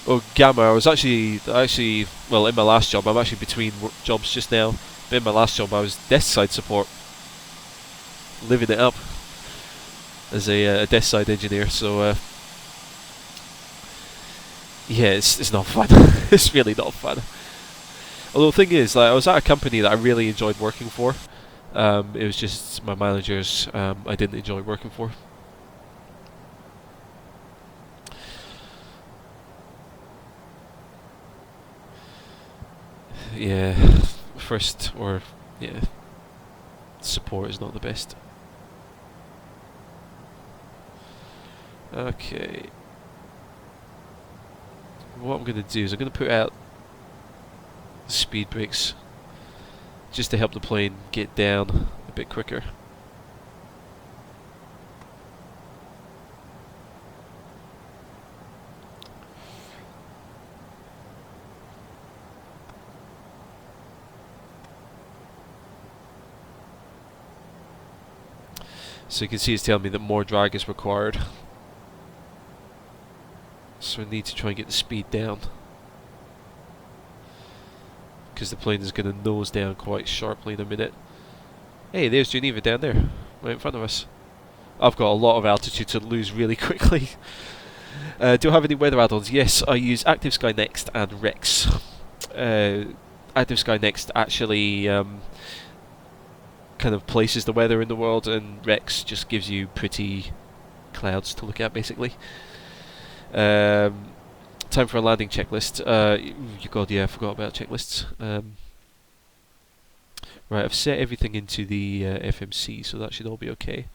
Oh, Gamma, I was actually, well, in my last job, I'm actually between jobs just now. But in my last job, I was desk side support, living it up as a desk side engineer. So yeah, it's not fun. It's really not fun. Although the thing is, like, I was at a company that I really enjoyed working for. It was just my managers I didn't enjoy working for. Yeah, yeah, support is not the best. Okay. What I'm going to do is I'm going to put out the speed brakes just to help the plane get down a bit quicker. So you can see it's telling me that more drag is required. So I need to try and get the speed down, because the plane is going to nose down quite sharply in a minute. Hey, there's Geneva down there, right in front of us. I've got a lot of altitude to lose really quickly. Do I have any weather add-ons? Yes, I use Active Sky Next and Rex. Active Sky Next actually kind of places the weather in the world, and Rex just gives you pretty clouds to look at, basically. Time for a landing checklist. God, yeah, I forgot about checklists. Right, I've set everything into the FMC, so that should all be okay.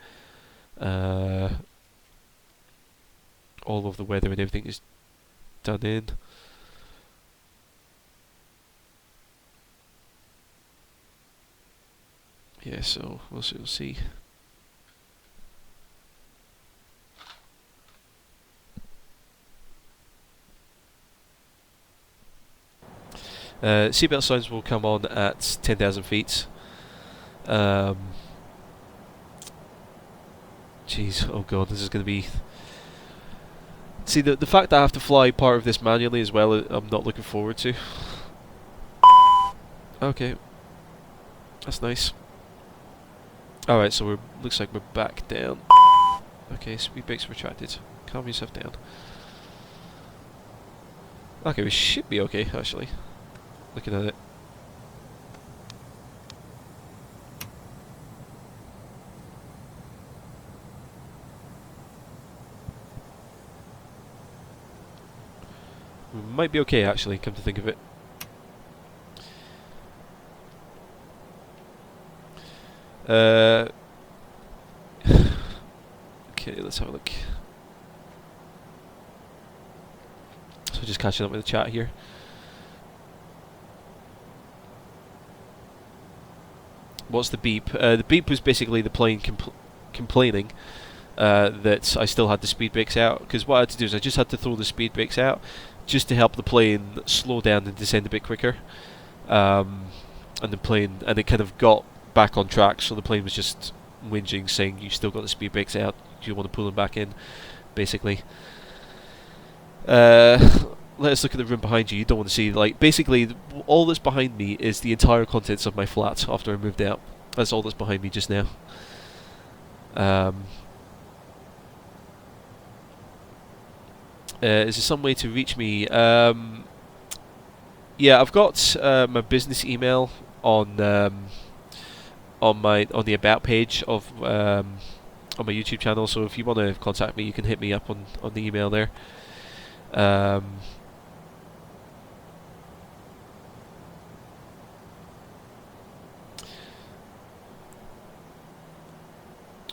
All of the weather and everything is done in. Yeah, so we'll see. Seatbelt signs will come on at 10,000 feet. Jeez, oh god, this is going to be... See, the fact that I have to fly part of this manually as well, I'm not looking forward to. Okay, that's nice. Alright, so looks like we're back down. Okay, speed brakes retracted. Calm yourself down. Okay, we should be okay, actually. Looking at it. We might be okay, actually, come to think of it. Okay, let's have a look. So just catching up with the chat here. What's the beep? The beep was basically the plane complaining that I still had the speed brakes out, because what I had to do is I just had to throw the speed brakes out just to help the plane slow down and descend a bit quicker. And it kind of got back on track, so the plane was just whinging, saying, "You still got the speed brakes out, do you want to pull them back in?" basically. Let's look at the room behind you. You don't want to see, like, basically all that's behind me is the entire contents of my flat after I moved out. That's all that's behind me just now. Is there some way to reach me? Yeah, I've got my business email on the about page of on my YouTube channel. So if you want to contact me, you can hit me up on the email there.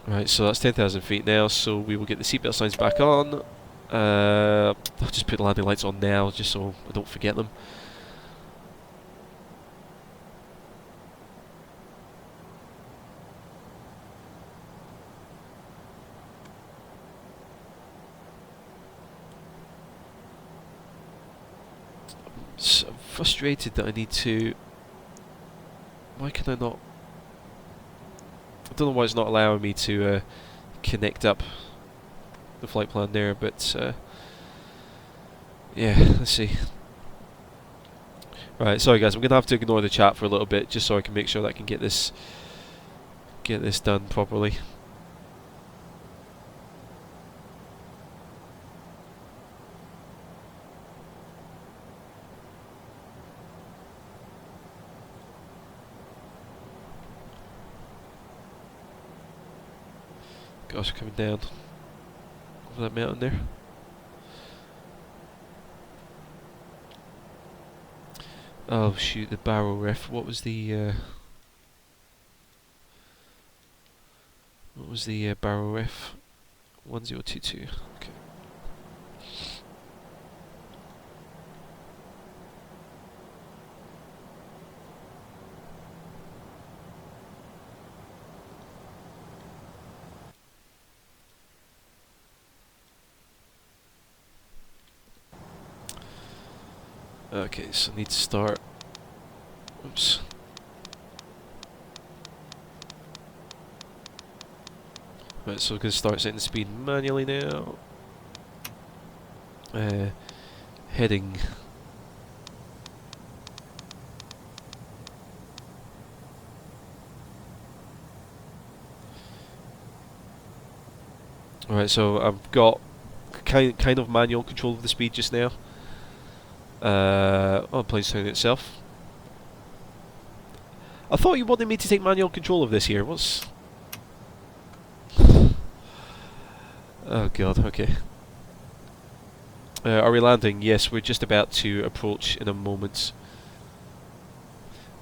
Right, so that's 10,000 feet now. So we will get the seatbelt signs back on. I'll just put the landing lights on now, just so I don't forget them. So I'm frustrated that I need to... Why can I not... I don't know why it's not allowing me to connect up the flight plan there, but yeah, let's see. Right, sorry guys, I'm going to have to ignore the chat for a little bit, just so I can make sure that I can get this done properly. Gosh, coming down over that mountain there. Oh shoot, the barrel ref. What was the barrel ref? 1022. Okay. Okay, so I need to start. Oops. Right, so we're going to start setting the speed manually now. Heading. Alright, so I've got kind of manual control of the speed just now. The plane's turning itself. I thought you wanted me to take manual control of this here. What's... Oh god, okay. Are we landing? Yes, we're just about to approach in a moment.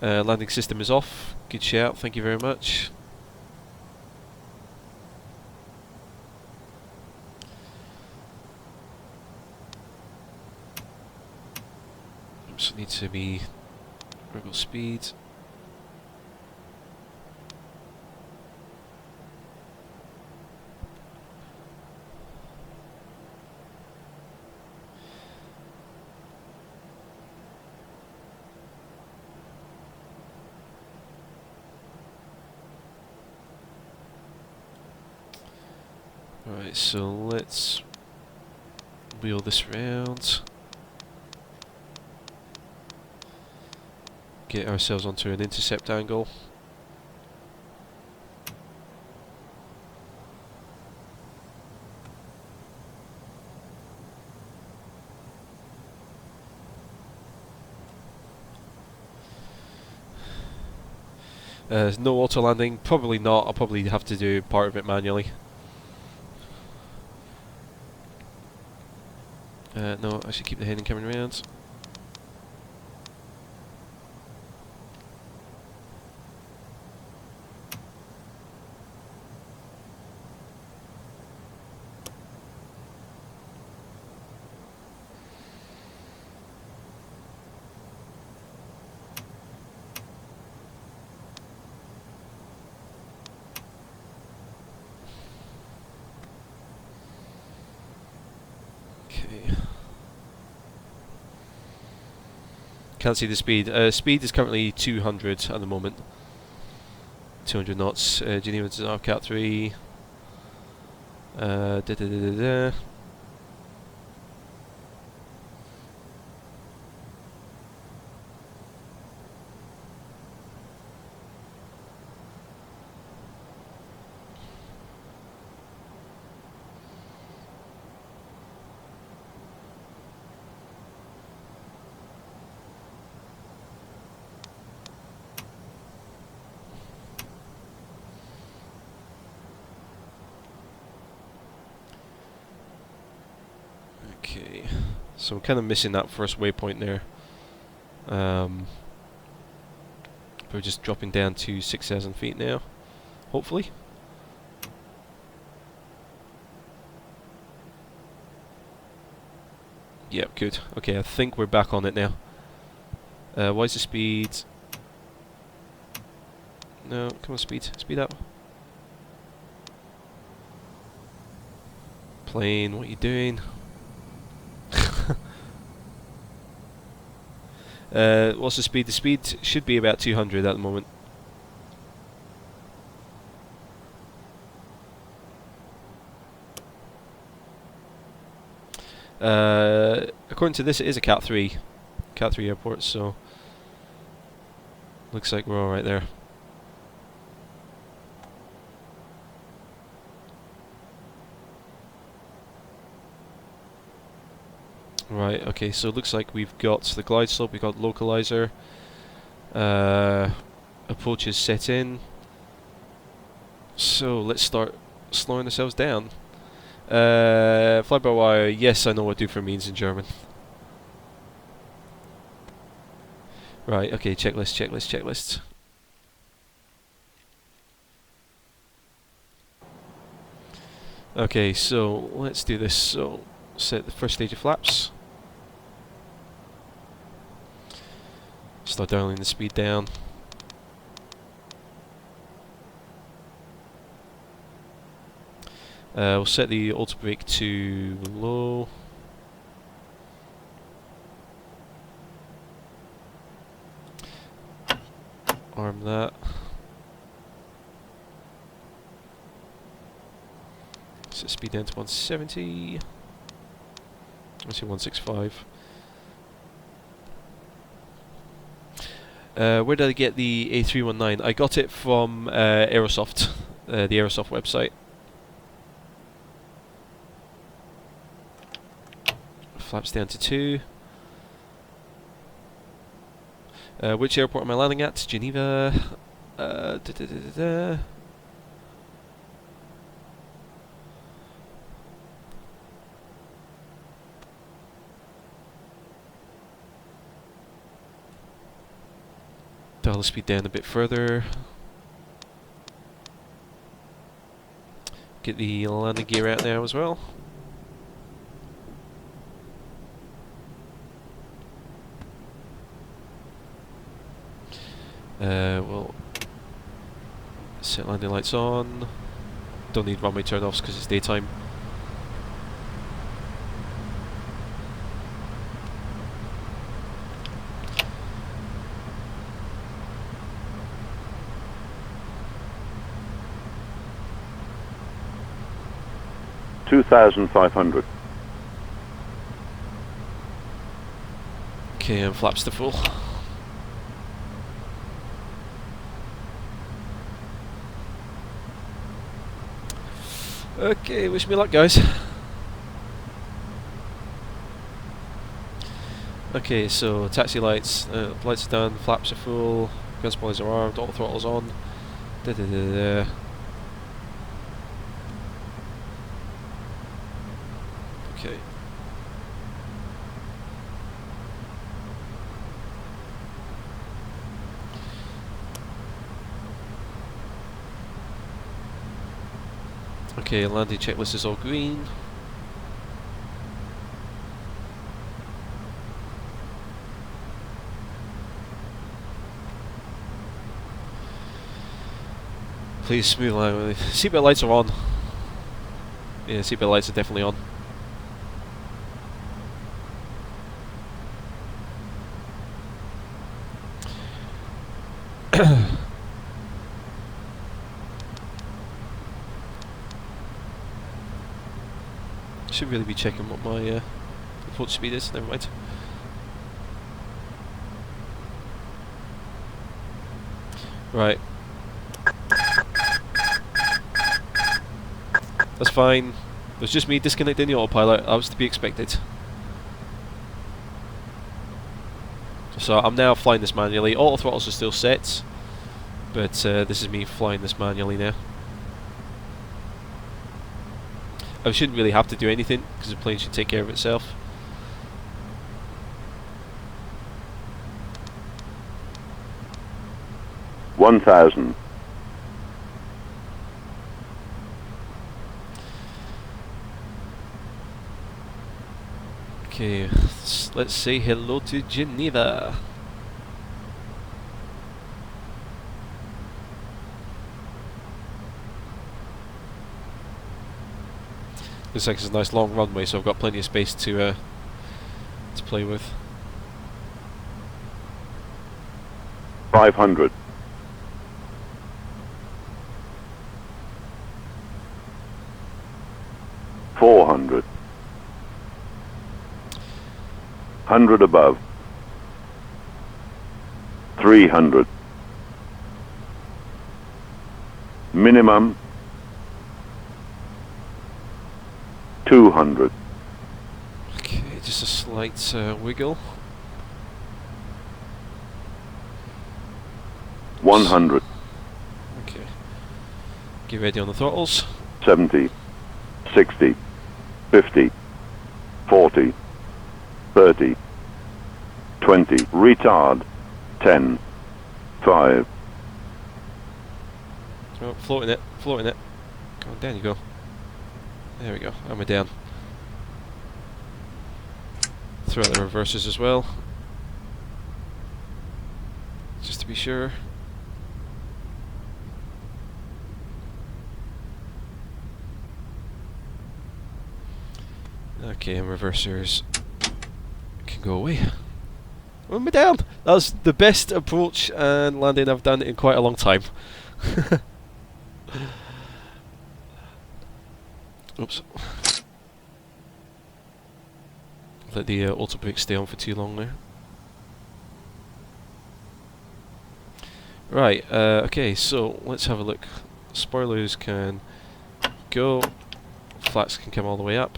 Landing system is off. Good shout, thank you very much. Oops, need to be wiggle speed. Right, so let's wheel this round. Get ourselves onto an intercept angle. No auto landing, probably not. I'll probably have to do part of it manually. No, I should keep the heading coming around. Okay. Can't see the speed. Speed is currently 200 at the moment. 200 knots. Geneva to Cat 3. Da da da da da. Okay, so I'm kind of missing that first waypoint there. We're just dropping down to 6,000 feet now, hopefully. Yep, good. Okay, I think we're back on it now. Why is the speed? No, come on, speed. Speed up. Plane, what are you doing? What's the speed? The speed should be about 200 at the moment. According to this, it is a Cat 3 airport, so looks like we're all right there. Right, okay, so it looks like we've got the glide slope, we've got localizer, approaches set in, so let's start slowing ourselves down. Fly-by-wire, yes, I know what do-for means in German. Right, okay, checklist. Okay, so let's do this. So, set the first stage of flaps. Start dialing the speed down. We'll set the auto brake to low. Arm that. Set speed down to 170. I see 165. Where did I get the A319? I got it from Aerosoft, the Aerosoft website. Flaps down to 2. Which airport am I landing at? Geneva. Dial the speed down a bit further. Get the landing gear out now as well. Well, set landing lights on. Don't need runway turn-offs because it's daytime. $2,500. Okay, and flaps to full. Okay, wish me luck, guys. Okay, so taxi lights, lights are done, flaps are full, gun spoilers are armed, all throttles on. Okay. Okay, landing checklist is all green. Please smooth line. Seatbelt lights are on. Yeah, seatbelt lights are definitely on. Should really be checking what my approach speed is. Never mind. Right. That's fine. It was just me disconnecting the autopilot. That was to be expected. So I'm now flying this manually. Auto throttles are still set, but this is me flying this manually now. I shouldn't really have to do anything because the plane should take care of itself. $1,000. Okay, let's say hello to Geneva. Looks like it's a nice long runway, so I've got plenty of space to play with. 500. 400. 100 above. 300. Minimum 200. Okay, just a slight wiggle. 100. Okay. Get ready on the throttles. 70. 60. 50. 40. 30. 20. Retard. 10. 5. Oh, floating it, floating it. Come on, down you go. There we go, I'm down. Throw out the reverses as well, just to be sure. Okay, and reversers can go away. I'm down! That was the best approach and landing I've done in quite a long time. Oops. Let the auto brake stay on for too long there. Right, okay, so let's have a look. Spoilers can go, flats can come all the way up.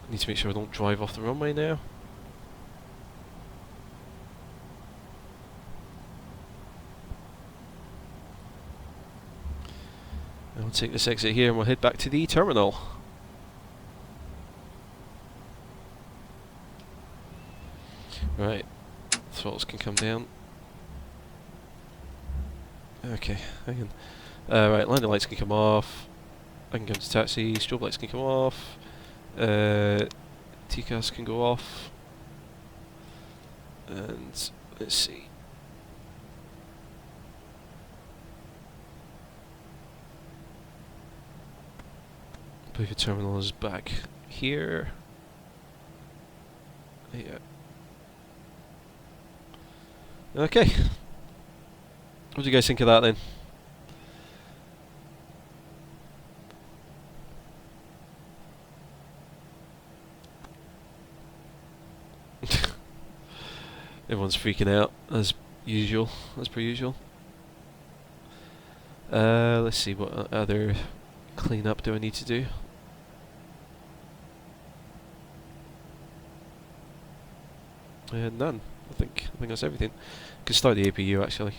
Need to make sure I don't drive off the runway now. And we'll take this exit here and we'll head back to the terminal. Right, throttles can come down. Okay, hang on. Right, landing lights can come off. I can come to taxi, strobe lights can come off. TCAS can go off. And let's see. I believe the terminal is back here. Yeah. Okay. What do you guys think of that then? Everyone's freaking out as usual, as per usual. Let's see, what other cleanup do I need to do? None. I think that's everything. Could start the APU actually.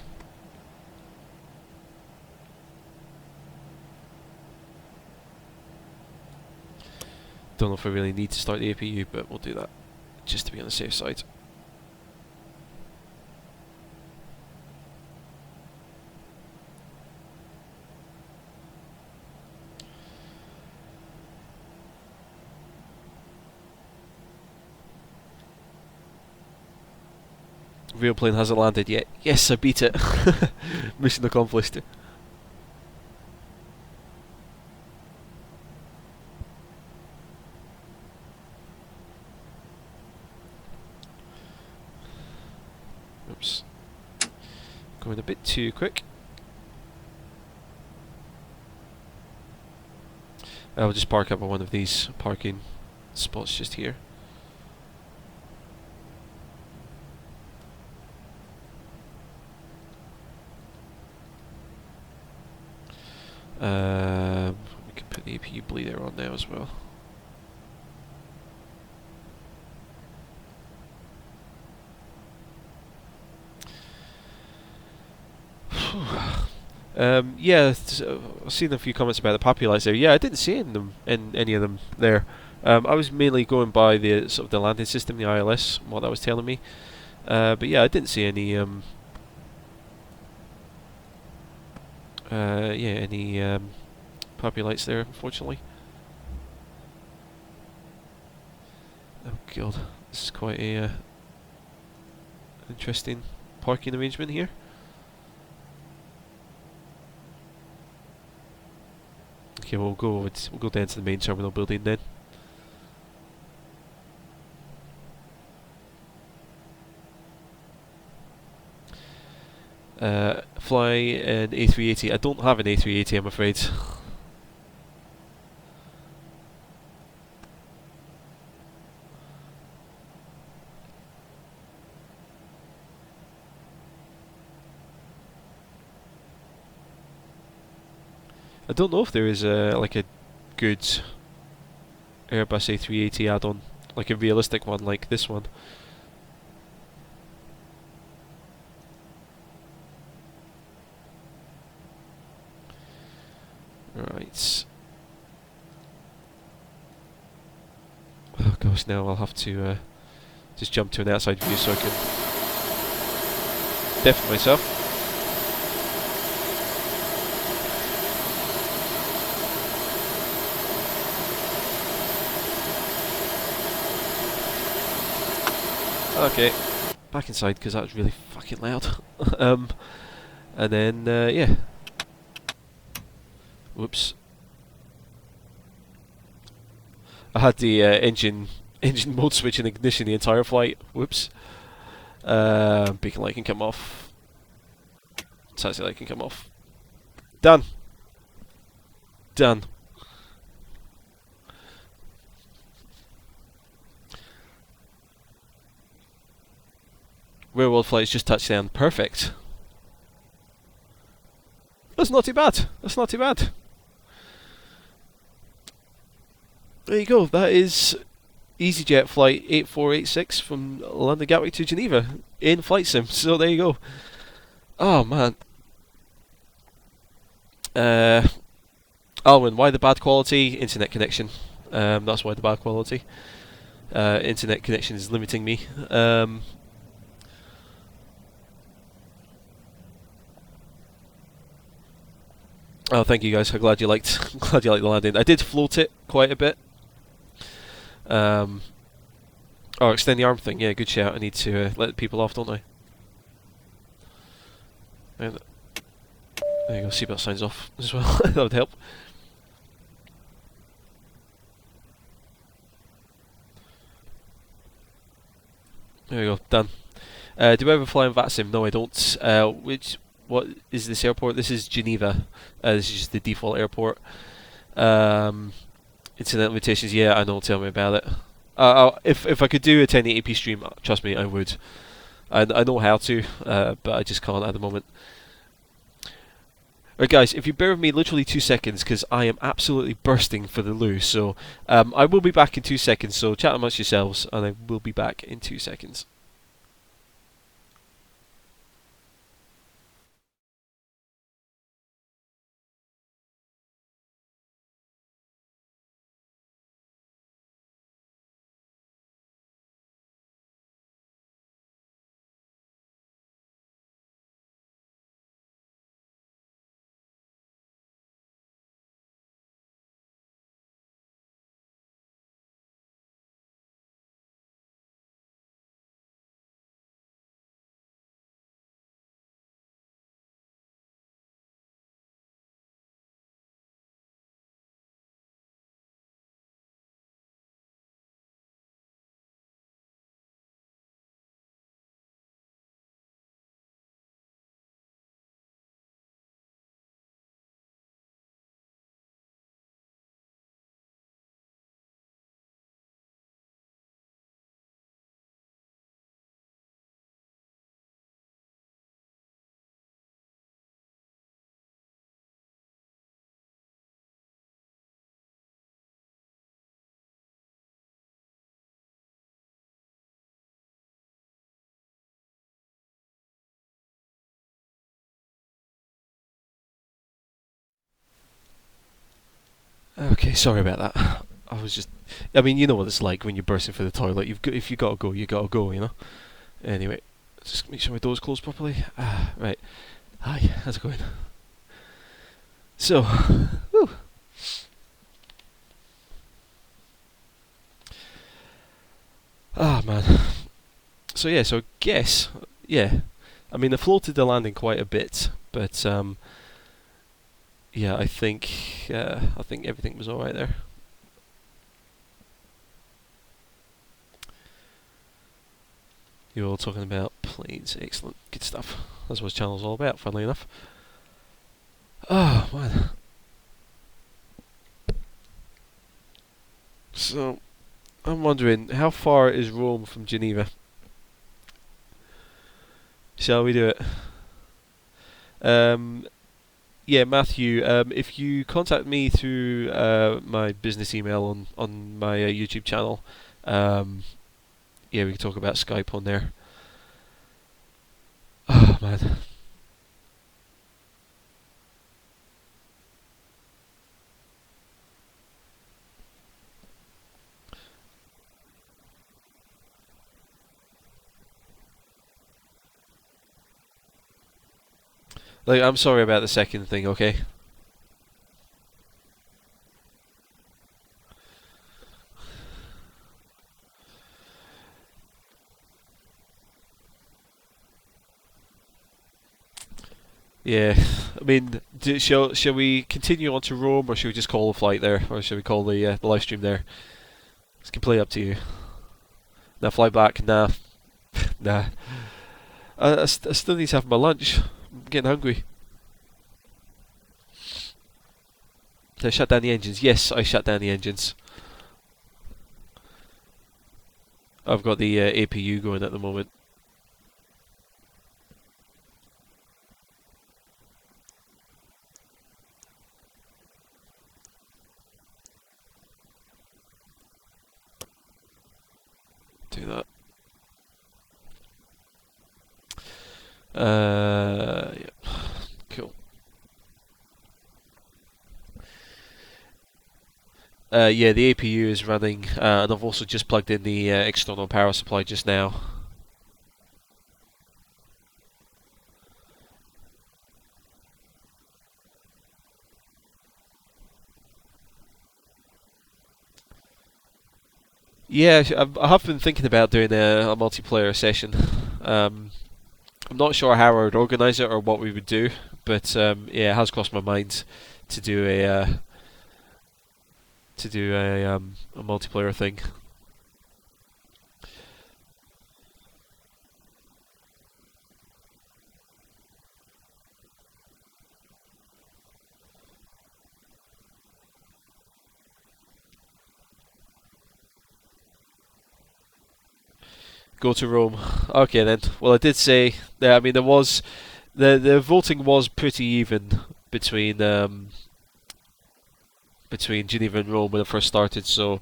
Don't know if I really need to start the APU, but we'll do that just to be on the safe side. Real plane hasn't landed yet. Yes, I beat it. Mission accomplished. Going a bit too quick. I'll just park up at one of these parking spots just here. We can put the APU bleeder on now as well. Yeah, I've seen a few comments about the poppy lights there. Yeah, I didn't see any of them there. I was mainly going by the sort of the landing system, the ILS, what that was telling me. But yeah, I didn't see any poppy lights there, unfortunately. Oh god, this is quite a interesting parking arrangement here. Okay, we'll go down to the main terminal building then. Fly an A380. I don't have an A380, I'm afraid. I don't know if there is like a good Airbus A380 add-on, like a realistic one like this one. Right. Oh gosh, now I'll have to just jump to an outside view so I can deafen myself. Okay, back inside because that was really fucking loud. And then yeah. Whoops. I had the engine mode switch and ignition the entire flight. Whoops. Beacon light can come off. Taxi light can come off. Done. Done. Real world flights just touched down. Perfect. That's not too bad. That's not too bad. There you go. That is EasyJet flight 8486 from London Gatwick to Geneva in flight sim. So there you go. Oh man. Alwyn, why the bad quality? Internet connection. That's why the bad quality. Internet connection is limiting me. Oh, thank you guys. I'm glad you liked. Glad you liked the landing. I did float it quite a bit. Oh, extend the arm thing. Yeah, good shout. I need to let people off, don't I? And there you go. Seatbelt signs off as well. That would help. There we go. Done. Do I ever fly in VATSIM? No, I don't. What is this airport? This is Geneva. This is just the default airport. Internet limitations. Yeah, I know. Tell me about it. If I could do a 1080p stream, trust me, I would. I know how to, but I just can't at the moment. Alright guys, if you bear with me literally 2 seconds, because I am absolutely bursting for the loo, so I will be back in 2 seconds, so chat amongst yourselves, and I will be back in 2 seconds. Okay, sorry about that. I was just, I mean, you know what it's like when you're bursting for the toilet. If you gotta go, you gotta go, you know. Anyway, just make sure my door's closed properly. Right. Hi, how's it going? So, whew. Man. So yeah, so I guess, yeah. I mean, I floated the landing quite a bit, but yeah, I think everything was all right there. You're all talking about planes, excellent, good stuff. That's what this channel's all about, funnily enough. Oh man. So, I'm wondering, how far is Rome from Geneva? Shall we do it? Yeah, Matthew. If you contact me through my business email on my YouTube channel, yeah, we can talk about Skype on there. Oh man. Like, I'm sorry about the second thing. Okay. Yeah, I mean, shall we continue on to Rome, or should we just call the flight there, or should we call the live stream there? It's completely up to you. Now fly back. Nah, nah. I still need to have my lunch. I'm getting hungry. Did I shut down the engines? Yes, I shut down the engines. I've got the APU going at the moment. Do that. Yeah. Cool. Yeah, the APU is running, and I've also just plugged in the external power supply just now. Yeah, I have been thinking about doing a multiplayer session. I'm not sure how I would organise it or what we would do, but yeah, it has crossed my mind to do a multiplayer thing. Go to Rome. Okay then. Well, I did say. Yeah, I mean, there was the voting was pretty even between Geneva and Rome when I first started. So,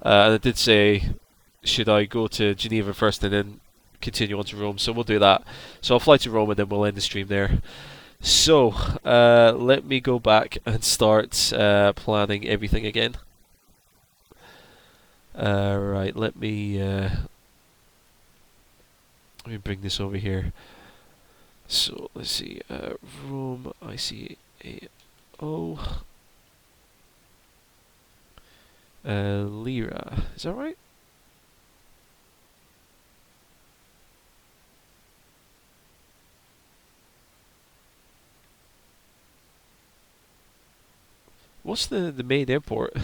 and I did say, should I go to Geneva first and then continue on to Rome? So we'll do that. So I'll fly to Rome and then we'll end the stream there. So, let me go back and start planning everything again. Right, let me bring this over here. So let's see, Rome ICAO, Lira. Is that right? What's the main airport?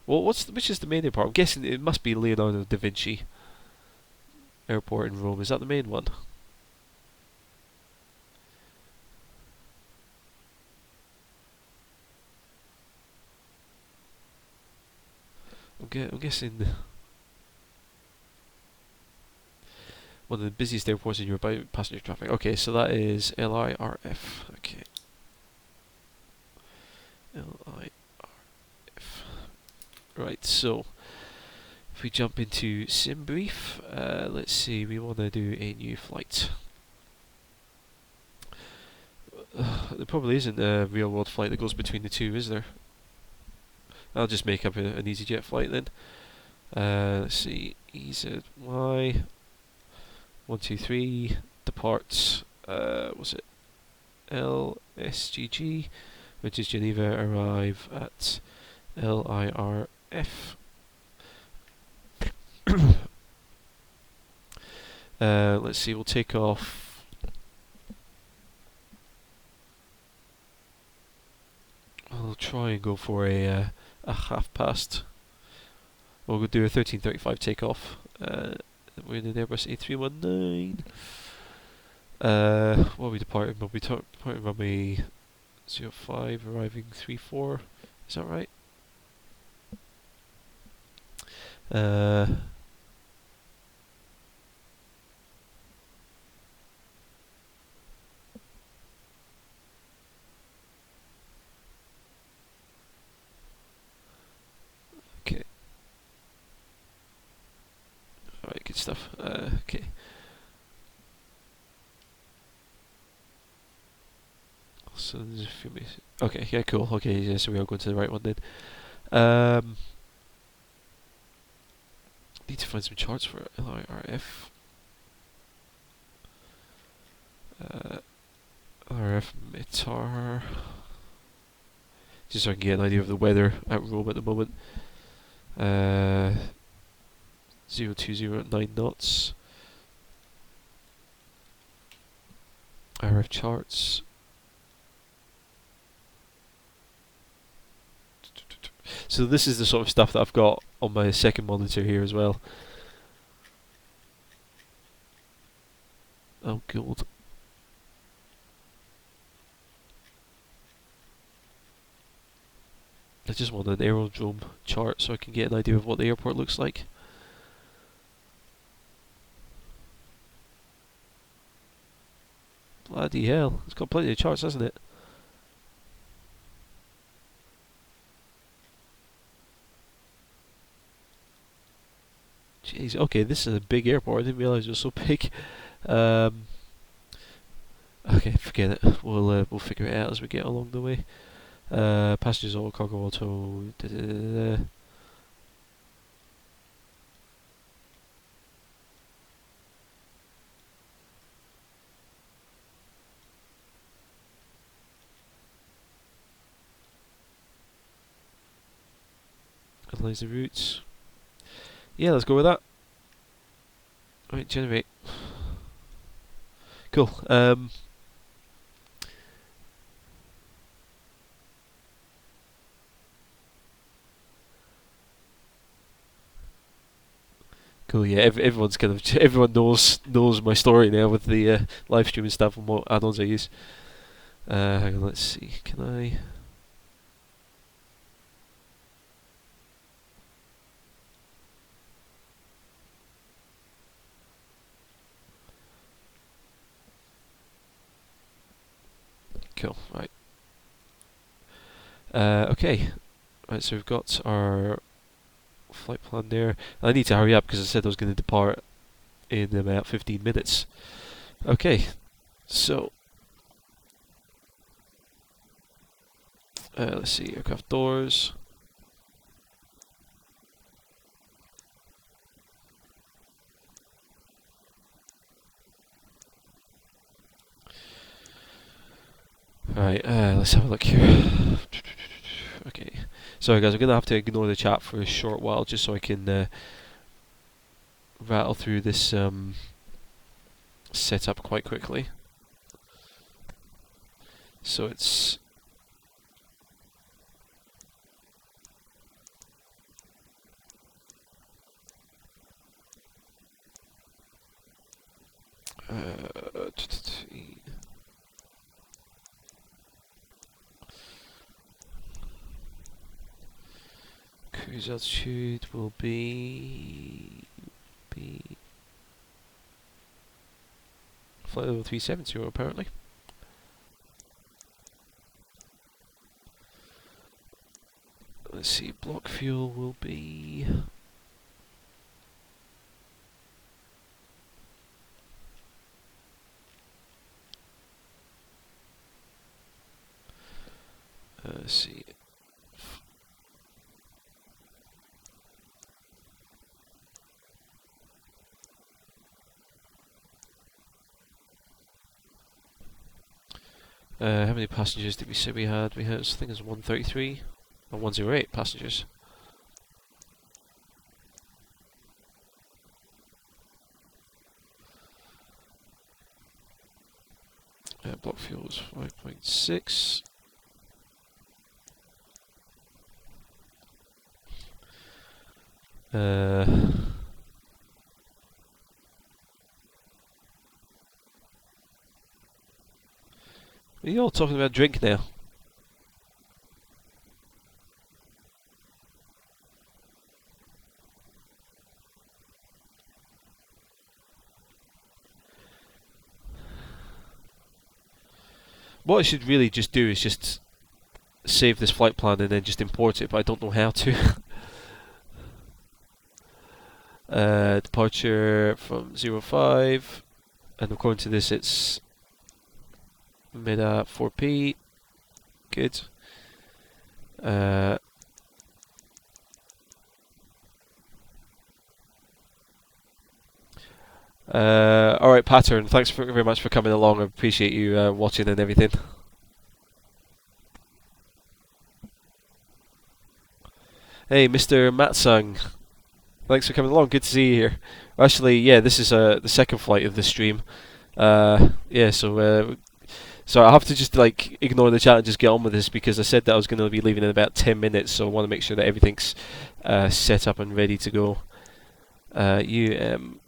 Well, which is the main airport? I'm guessing it must be Leonardo da Vinci Airport in Rome. Is that the main one? I'm guessing one of the busiest airports in Europe by passenger traffic. Okay, so that is LIRF. Okay. LIRF. Right, so if we jump into sim brief, let's see, we want to do a new flight. there probably isn't a real world flight that goes between the two, is there? I'll just make up an EasyJet flight then. Let's see, EZY 123 departs. Was it LSGG, which is Geneva, arrive at LIRF. Let's see, we'll take off. I'll try and go for a half past. We'll do a 1335 takeoff. We're in an Airbus A319. What are we departing? We'll be departing runway 05, arriving 34. Is that right? Okay. Alright, good stuff. Okay. So there's a few minutes. Okay, yeah, cool. Okay, yeah, so we are going to the right one then. Need to find some charts for LIRF. RF METAR. Just so I can get an idea of the weather at Rome at the moment. 0209 knots. RF charts. So this is the sort of stuff that I've got on my second monitor here as well. Oh god. I just want an aerodrome chart so I can get an idea of what the airport looks like. Bloody hell, it's got plenty of charts, hasn't it? Jeez, okay, this is a big airport. I didn't realise it was so big. Okay, forget it. We'll figure it out as we get along the way. Passengers auto, cargo auto. Analyze the routes. Yeah, let's go with that. Right, generate. Cool. Cool. Yeah, everyone's kind of everyone knows my story now with the live stream and stuff and what add-ons I use. Hang on, let's see. Can I? Cool. Right. Okay. Right. So we've got our flight plan there. I need to hurry up because I said I was going to depart in about 15 minutes. Okay. So. Let's see. Aircraft doors. Right, let's have a look here. Okay, sorry guys, I'm going to have to ignore the chat for a short while just so I can rattle through this setup quite quickly. So it's... cruise altitude will be flight level 370 apparently. Let's see, block fuel will be Let's see. How many passengers did we say we had? We had, I think it was 133 or 108 passengers. Block fuel was 5.6. Are you all talking about drink now? What I should really just do is just save this flight plan and then just import it, but I don't know how to. Departure from 05, and according to this it's mid at 4p. Good. Alright, Pattern, thanks very much for coming along. I appreciate you watching and everything. Hey, Mr. Matsang. Thanks for coming along. Good to see you here. Actually, yeah, this is the second flight of this stream. Yeah, so I have to just like ignore the chat and just get on with this because I said that I was going to be leaving in about 10 minutes, so I want to make sure that everything's set up and ready to go. UM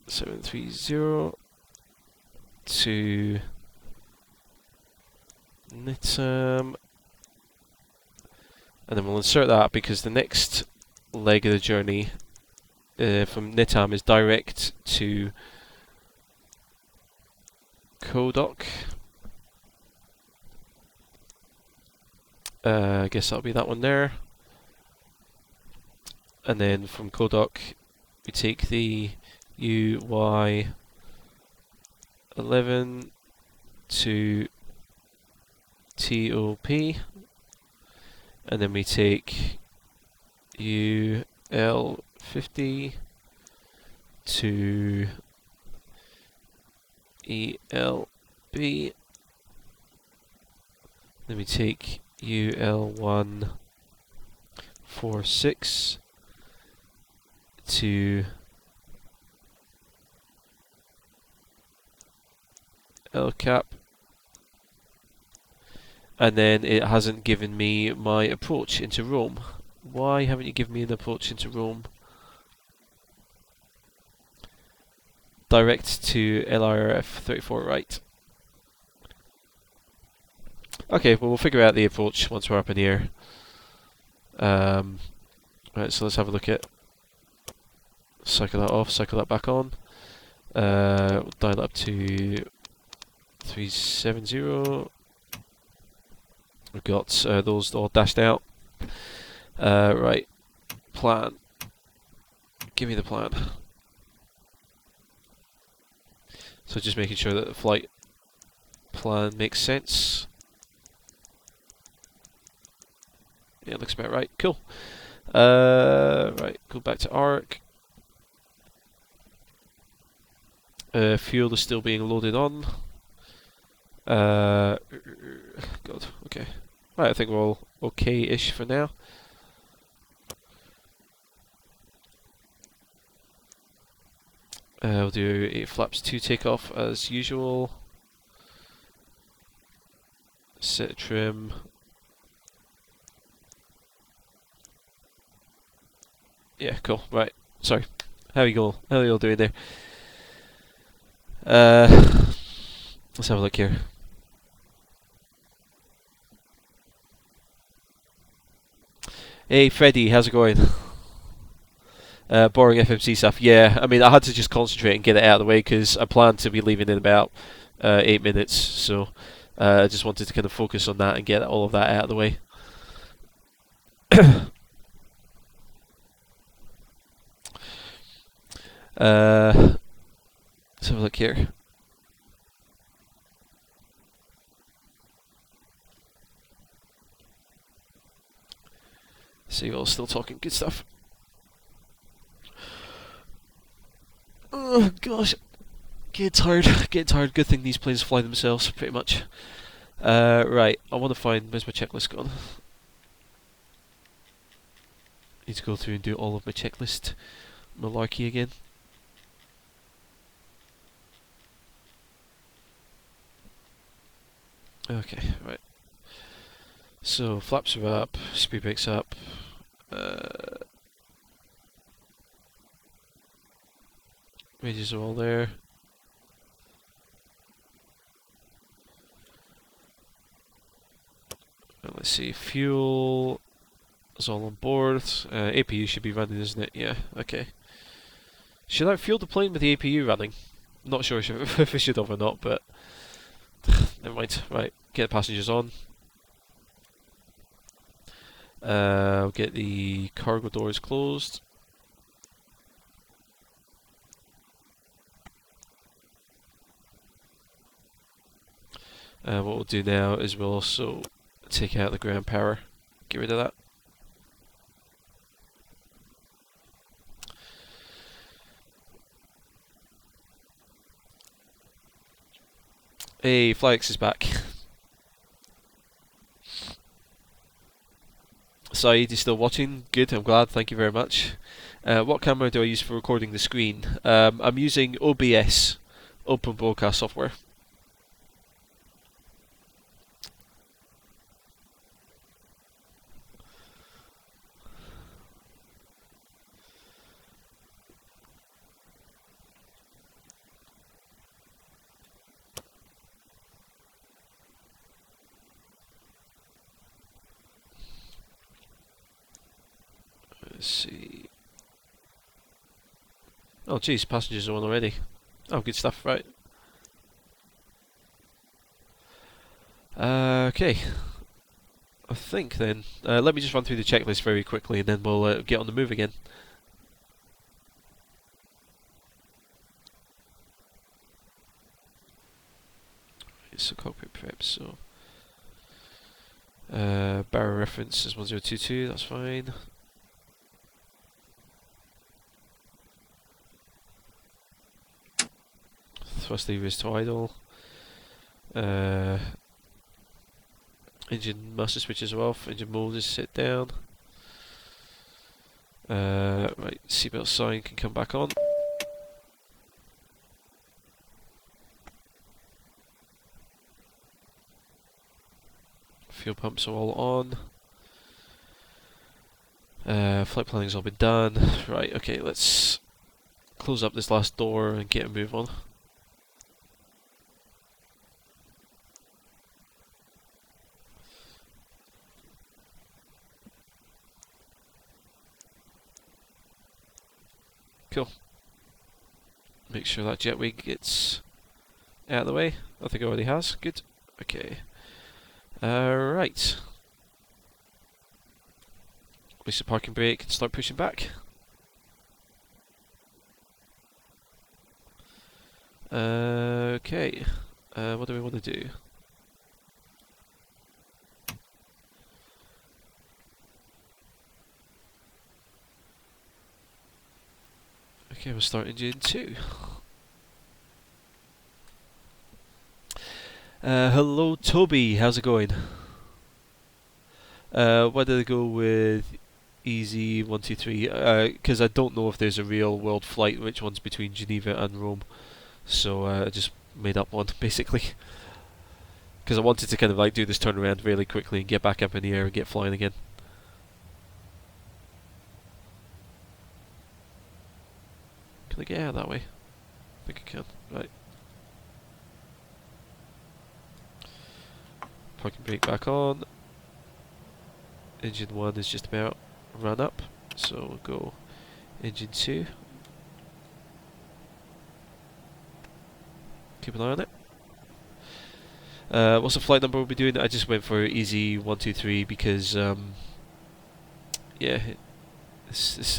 730 to Nitam, and then we'll insert that because the next leg of the journey from Nitam is direct to Kodok. I guess that'll be that one there. And then from Kodok we take the UY11 to TOP, and then we take UL50 to ELB, then we take UL146 to LCAP, and then it hasn't given me my approach into Rome. Why haven't you given me an approach into Rome? Direct to LRF 34 right. Okay, well we'll figure out the approach once we're up in here. Right, so let's have a look at. Cycle that off, cycle that back on. We'll dial up to 370. We've got those all dashed out. Right, plan. Give me the plan. So just making sure that the flight plan makes sense. Yeah, looks about right. Cool. Right, go back to ARC. Fuel is still being loaded on. God, okay. Right, I think we're all okay-ish for now. We'll do a flaps 2 takeoff as usual. Set trim. Yeah, cool. Right. Sorry. How are you all doing there? Let's have a look here. Hey Freddy, how's it going? Boring FMC stuff. Yeah, I mean I had to just concentrate and get it out of the way because I planned to be leaving in about 8 minutes, so I just wanted to kind of focus on that and get all of that out of the way. Let's have a look here. So you're all still talking, good stuff. Oh gosh, getting tired, getting tired. Good thing these planes fly themselves, pretty much. Right, I want to find, where's my checklist gone? Need to go through and do all of my checklist malarkey again. Okay, right. So flaps are up, speed brakes up. Radios are all there. Let's see, fuel is all on board. APU should be running, isn't it? Yeah, okay. Should I fuel the plane with the APU running? Not sure if I should have or not, but never mind. Right, get the passengers on. I'll get the cargo doors closed. What we'll do now is we'll also take out the ground power. Get rid of that. Hey, FlyX is back. Saeed is still watching. Good, I'm glad. Thank you very much. What camera do I use for recording the screen? I'm using OBS, Open Broadcast Software. Let's see. Oh, geez, passengers are on already. Oh, good stuff, right. Okay. I think then, let me just run through the checklist very quickly and then we'll get on the move again. It's a cockpit prep, so barrel reference is 1022, that's fine. Thrust lever is to idle. Engine master switches are off, engine mode is set down. Right, seatbelt sign can come back on. Fuel pumps are all on. Flight planning's all been done. Right, okay, let's close up this last door and get a move on. Cool. Make sure that jet wing gets out of the way. I think it already has. Good. Okay. Right. Release the parking brake and start pushing back. Okay. What do we want to do? Okay, we'll start engine 2. Hello Toby, how's it going? Why did I go with Easy 123? Because I don't know if there's a real world flight, which one's between Geneva and Rome. So I just made up one, basically. Because I wanted to kind of like do this turnaround really quickly and get back up in the air and get flying again. Can I get out that way? I think I can. Right. Parking brake back on. Engine 1 is just about run up, so we'll go engine 2. Keep an eye on it. What's the flight number we'll be doing? I just went for Easy 123 because, yeah,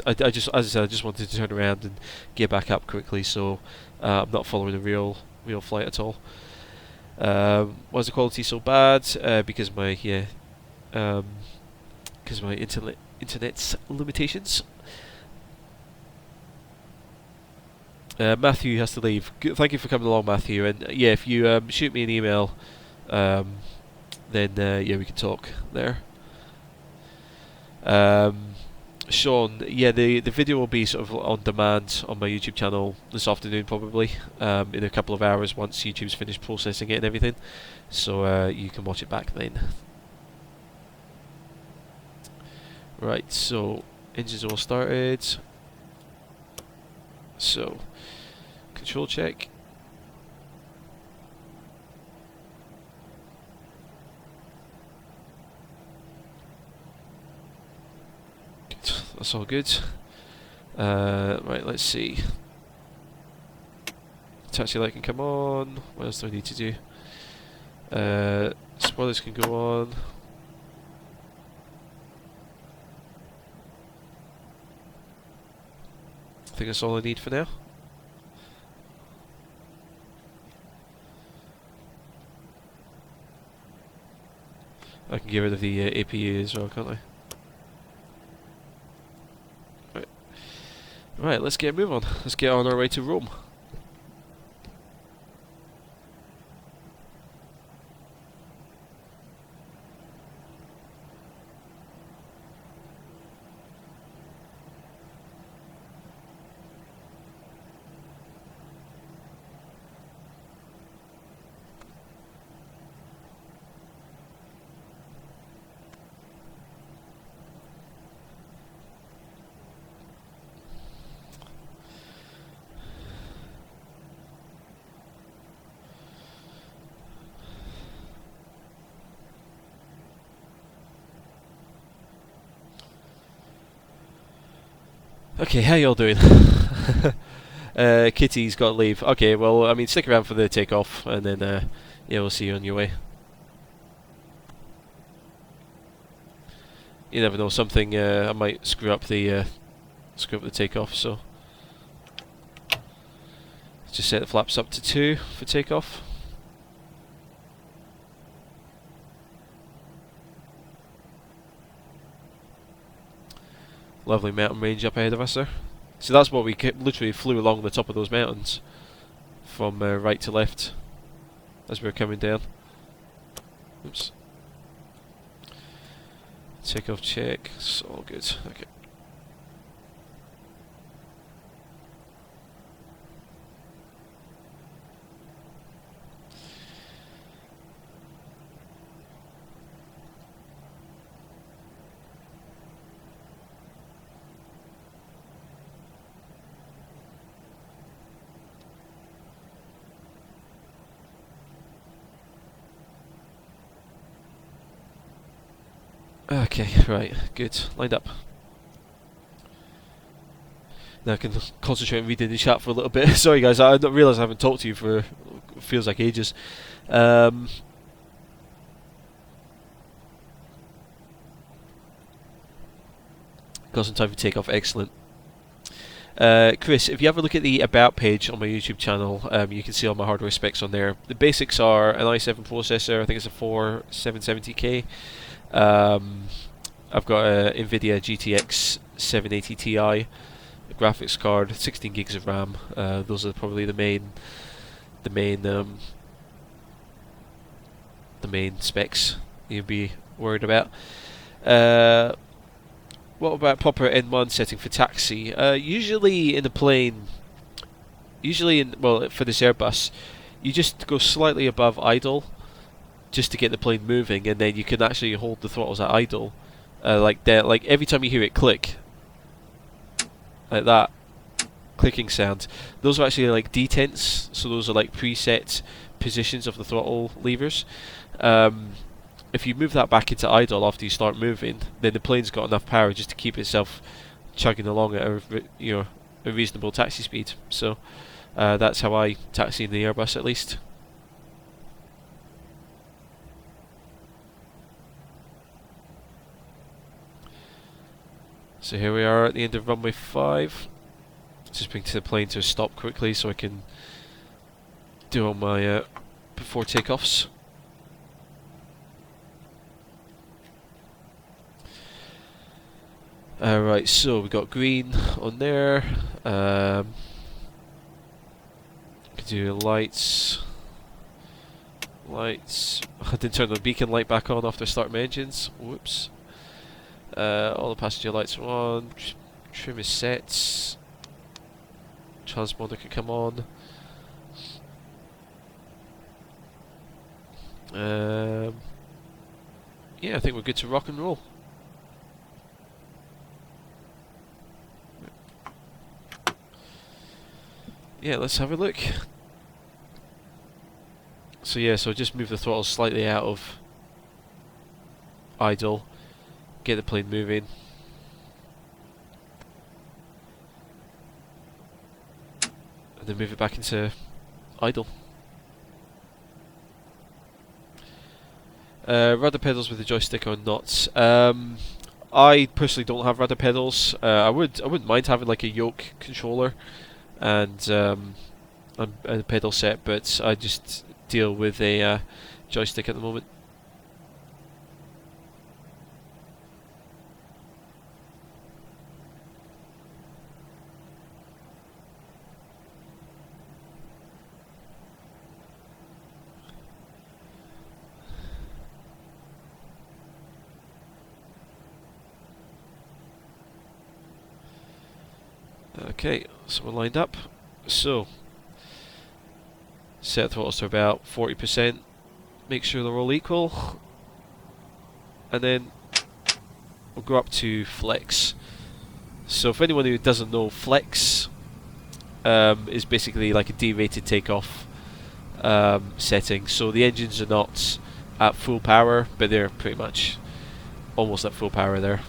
I just, as I said, I just wanted to turn around and get back up quickly, so I'm not following a real flight at all. Why is the quality so bad? Because my internet internet's limitations. Matthew has to leave. Thank you for coming along, Matthew. And yeah, if you shoot me an email, then yeah, we can talk there. Sean, yeah, the video will be sort of on demand on my YouTube channel this afternoon, probably in a couple of hours once YouTube's finished processing it and everything. So you can watch it back then. Right, so engines all started. So control check. Good, that's all good. Right, let's see. Taxi light can come on. What else do I need to do? Spoilers can go on. I think that's all I need for now. I can get rid of the APU as well, can't I? Right. Right, let's get a move on. Let's get on our way to Rome. Okay, how y'all doing? Kitty's got to leave. Okay, well, I mean, stick around for the takeoff, and then, yeah, we'll see you on your way. You never know, something, I might screw up the takeoff, so... Just set the flaps up to 2 for takeoff. Lovely mountain range up ahead of us there. So that's what we literally flew along the top of those mountains from right to left as we were coming down. Oops. Takeoff check. It's all good. Okay. Okay, right, good. Lined up. Now I can concentrate on reading the chat for a little bit. Sorry guys, I didn't realise I haven't talked to you for, feels like ages. Got some time for takeoff, excellent. Chris, if you have a look at the About page on my YouTube channel, you can see all my hardware specs on there. The basics are an i7 processor, I think it's a 4770K. I've got a NVIDIA GTX 780 Ti, a graphics card, 16 gigs of RAM. Those are probably the main specs you'd be worried about. What about proper N1 setting for taxi? Usually in the plane, well, for this Airbus, you just go slightly above idle, just to get the plane moving, and then you can actually hold the throttles at idle, like that. Like every time you hear it click, like that clicking sound, those are actually like detents. So those are like preset positions of the throttle levers. If you move that back into idle after you start moving, then the plane's got enough power just to keep itself chugging along at a reasonable taxi speed. So that's how I taxi in the Airbus, at least. So here we are at the end of runway 5. Just bring the plane to a stop quickly so I can do all my before takeoffs. Right, so we got green on there. Could do lights. Lights. I didn't turn the beacon light back on after starting my engines. Whoops. All the passenger lights are on. Trim is set. Transponder could come on. Yeah, I think we're good to rock and roll. Yeah, let's have a look. So yeah, so just move the throttle slightly out of idle, get the plane moving. And then move it back into idle. Rudder pedals with the joystick or not. I personally don't have rudder pedals. I wouldn't mind having like a yoke controller and a pedal set, but I just deal with a joystick at the moment. Okay, so we're lined up. So set throttles to about 40%. Make sure they're all equal, and then we'll go up to flex. So for anyone who doesn't know, flex is basically like a derated takeoff setting. So the engines are not at full power, but they're pretty much almost at full power there.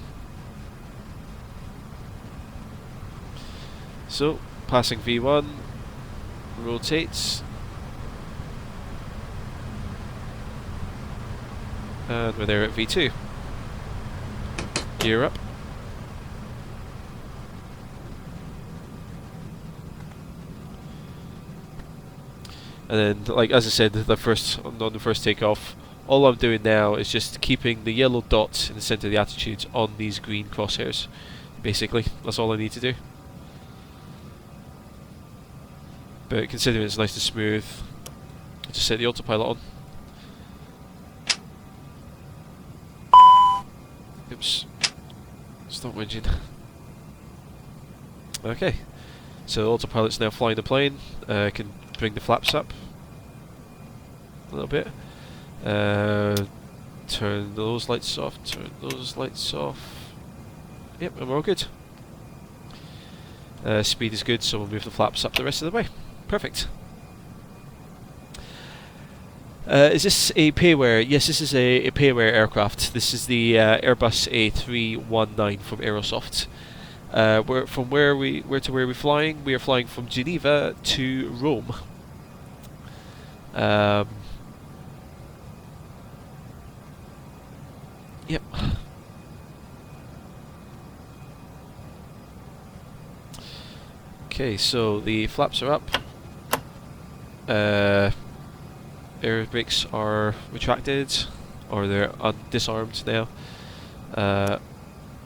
So passing V1, rotates, and we're there at V2. Gear up. And then, like as I said, on the first takeoff, all I'm doing now is just keeping the yellow dot in the centre of the attitude on these green crosshairs. Basically, that's all I need to do. But considering it's nice and smooth, I'll just set the autopilot on. Oops. Stop whinging. Okay. So the autopilot's now flying the plane. Can bring the flaps up a little bit. Turn those lights off, turn those lights off. Yep, and we're all good. Speed is good, so we'll move the flaps up the rest of the way. Perfect. Is this a payware? Yes, this is a payware aircraft. This is the Airbus A319 from Aerosoft. Where are we flying? We are flying from Geneva to Rome. Yep. Okay, so the flaps are up. Air brakes are retracted, or they're disarmed now.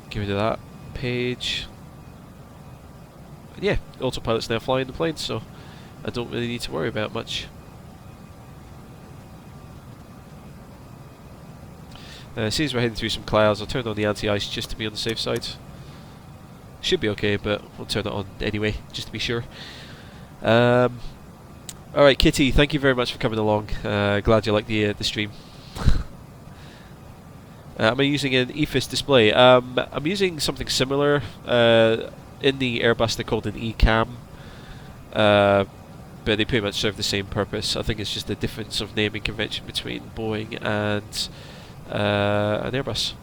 Get rid of that page. And yeah, autopilot's now flying the plane, so I don't really need to worry about much. Seems we're heading through some clouds. I'll turn on the anti-ice just to be on the safe side. Should be okay, but we'll turn it on anyway, just to be sure. Alright, Kitty, thank you very much for coming along. Glad you like the stream. Am I using an EFIS display? I'm using something similar. In the Airbus they're called an ECAM. But they pretty much serve the same purpose. I think it's just a difference of naming convention between Boeing and an Airbus.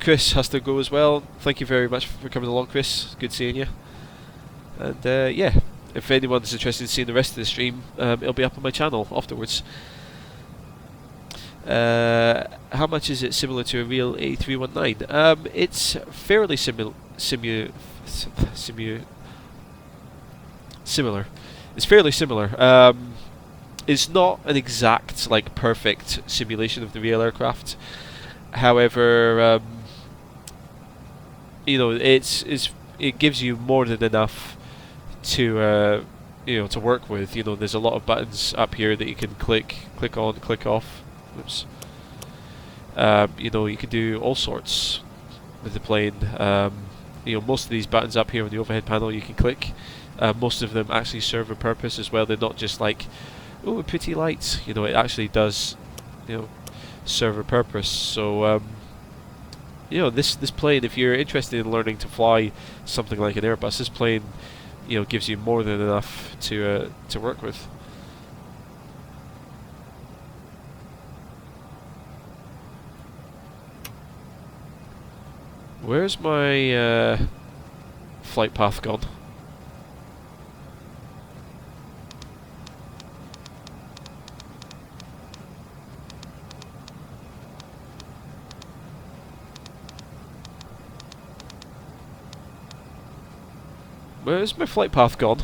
Chris has to go as well. Thank you very much for coming along, Chris. Good seeing you. And yeah, if anyone's interested in seeing the rest of the stream, it'll be up on my channel afterwards. How much is it similar to a real A319? It's fairly Similar. It's fairly similar. It's not an exact, like, perfect simulation of the real aircraft. However, you know, it gives you more than enough to to work with. You know, there's a lot of buttons up here that you can click on, click off. Oops. You know, you can do all sorts with the plane. You know, most of these buttons up here on the overhead panel you can click. Most of them actually serve a purpose as well. They're not just like, oh, pretty lights. You know, it actually does, you know, serve a purpose. So, you know, this plane, if you're interested in learning to fly something like an Airbus, this plane, you know, gives you more than enough to work with. Where's my flight path gone? Where's my flight path gone?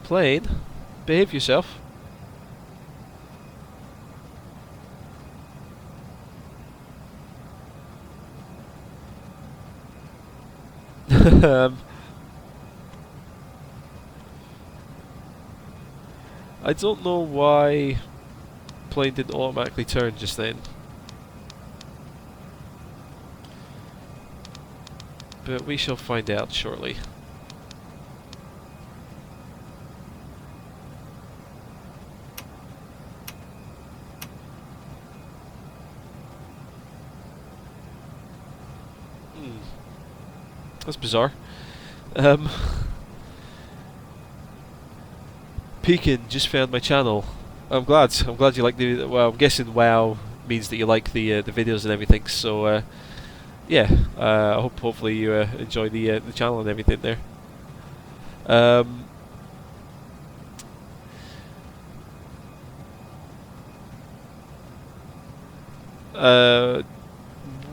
Plane, behave yourself. I don't know why plane didn't automatically turn just then. But we shall find out shortly. That's bizarre. Pekin just found my channel. I'm glad you like the. Well, I'm guessing WoW means that you like the videos and everything. So yeah, I hopefully you enjoy the channel and everything there.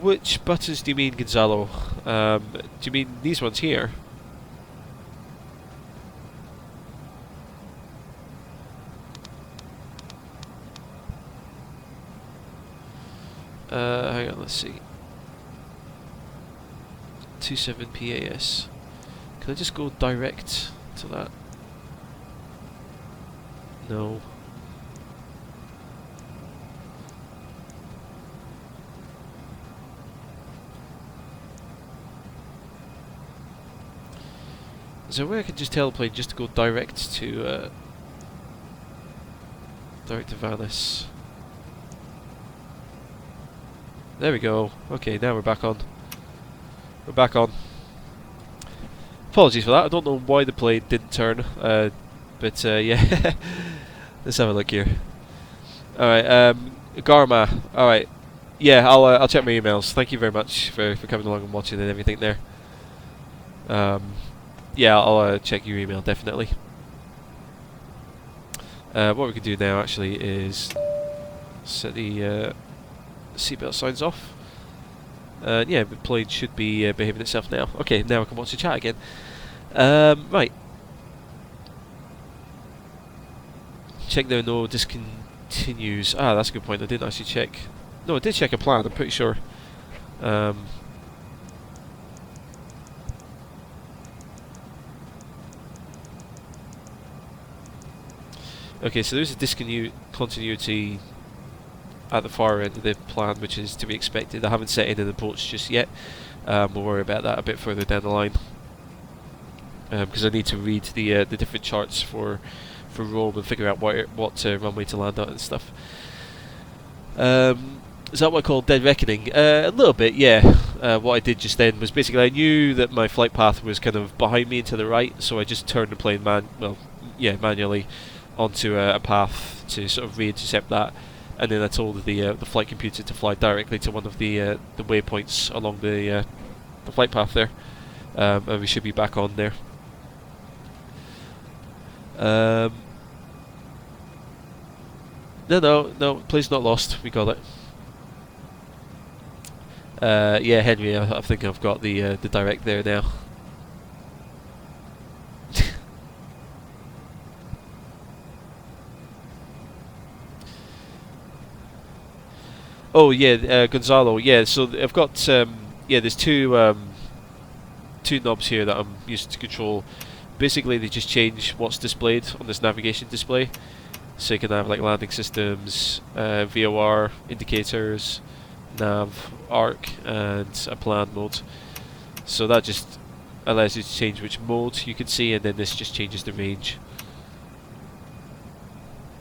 Which buttons do you mean, Gonzalo? Do you mean these ones here? Hang on, let's see. 27 PAS. Can I just go direct to that? No. Is there a way I can just tell the plane just to go direct to Venice? There we go. Okay, now we're back on. We're back on. Apologies for that. I don't know why the plane didn't turn, but yeah. Let's have a look here. All right, Garma. All right, yeah. I'll check my emails. Thank you very much for coming along and watching and everything there. Yeah, I'll check your email definitely. What we can do now actually is set the seatbelt signs off. Yeah, the plane should be behaving itself now. Okay, now I can watch the chat again. Right. Check there, no discontinues. Ah, that's a good point. I didn't actually check. No, I did check a plan, I'm pretty sure. Okay, so there's a discontinuity at the far end of the plan, which is to be expected. I haven't set in an approach just yet. We'll worry about that a bit further down the line, because I need to read the different charts for Rome and figure out what runway to land at and stuff. Is that what I call dead reckoning? A little bit, yeah. What I did just then was basically I knew that my flight path was kind of behind me and to the right, so I just turned the plane manually onto a path to sort of re-intercept that, and then I told the flight computer to fly directly to one of the waypoints along the flight path there, and we should be back on there. No, plane's not lost. We got it. Yeah, Henry, I think I've got the direct there now. Oh yeah, Gonzalo. Yeah, so I've got yeah. There's two knobs here that I'm using to control. Basically, they just change what's displayed on this navigation display. So you can have like landing systems, VOR indicators, nav, arc, and a plan mode. So that just allows you to change which mode you can see, and then this just changes the range.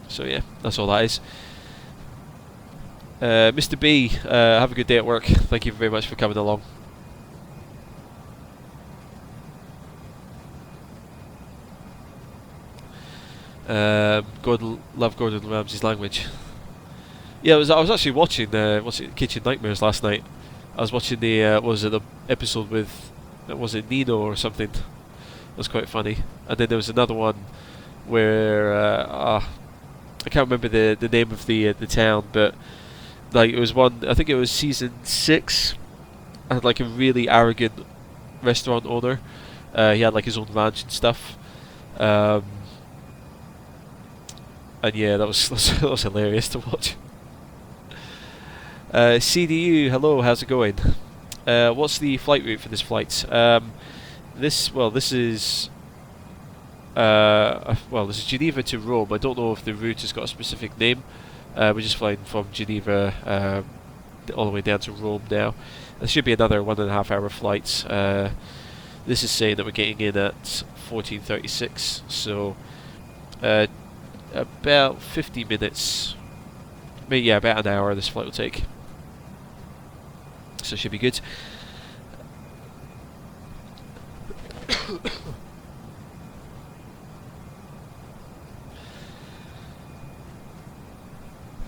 So yeah, that's all that is. Mr. B, have a good day at work. Thank you very much for coming along. Love Gordon Ramsay's language. Yeah, I was actually watching Kitchen Nightmares last night. I was watching the the episode with was it Nino or something. It was quite funny. And then there was another one where I can't remember the name of the town, but like it was one. I think it was season 6. And like a really arrogant restaurant owner. He had like his own ranch and stuff. And yeah, that was hilarious to watch. CDU, hello, how's it going? What's the flight route for this flight? This is Geneva to Rome. I don't know if the route has got a specific name. We're just flying from Geneva all the way down to Rome now. There should be another 1.5 hour flight. This is saying that we're getting in at 14:36, so about 50 minutes. Maybe, yeah, about an hour this flight will take. So it should be good.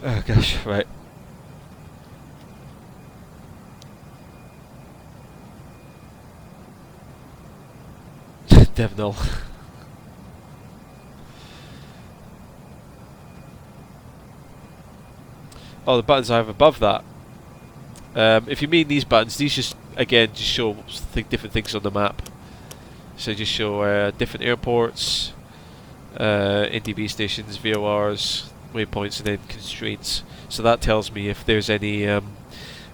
Oh gosh, right. Devnall. Oh, the buttons I have above that. If you mean these buttons, these just show different things on the map. So just show different airports, NDB stations, VORs, waypoints, and then constraints. So that tells me if there's any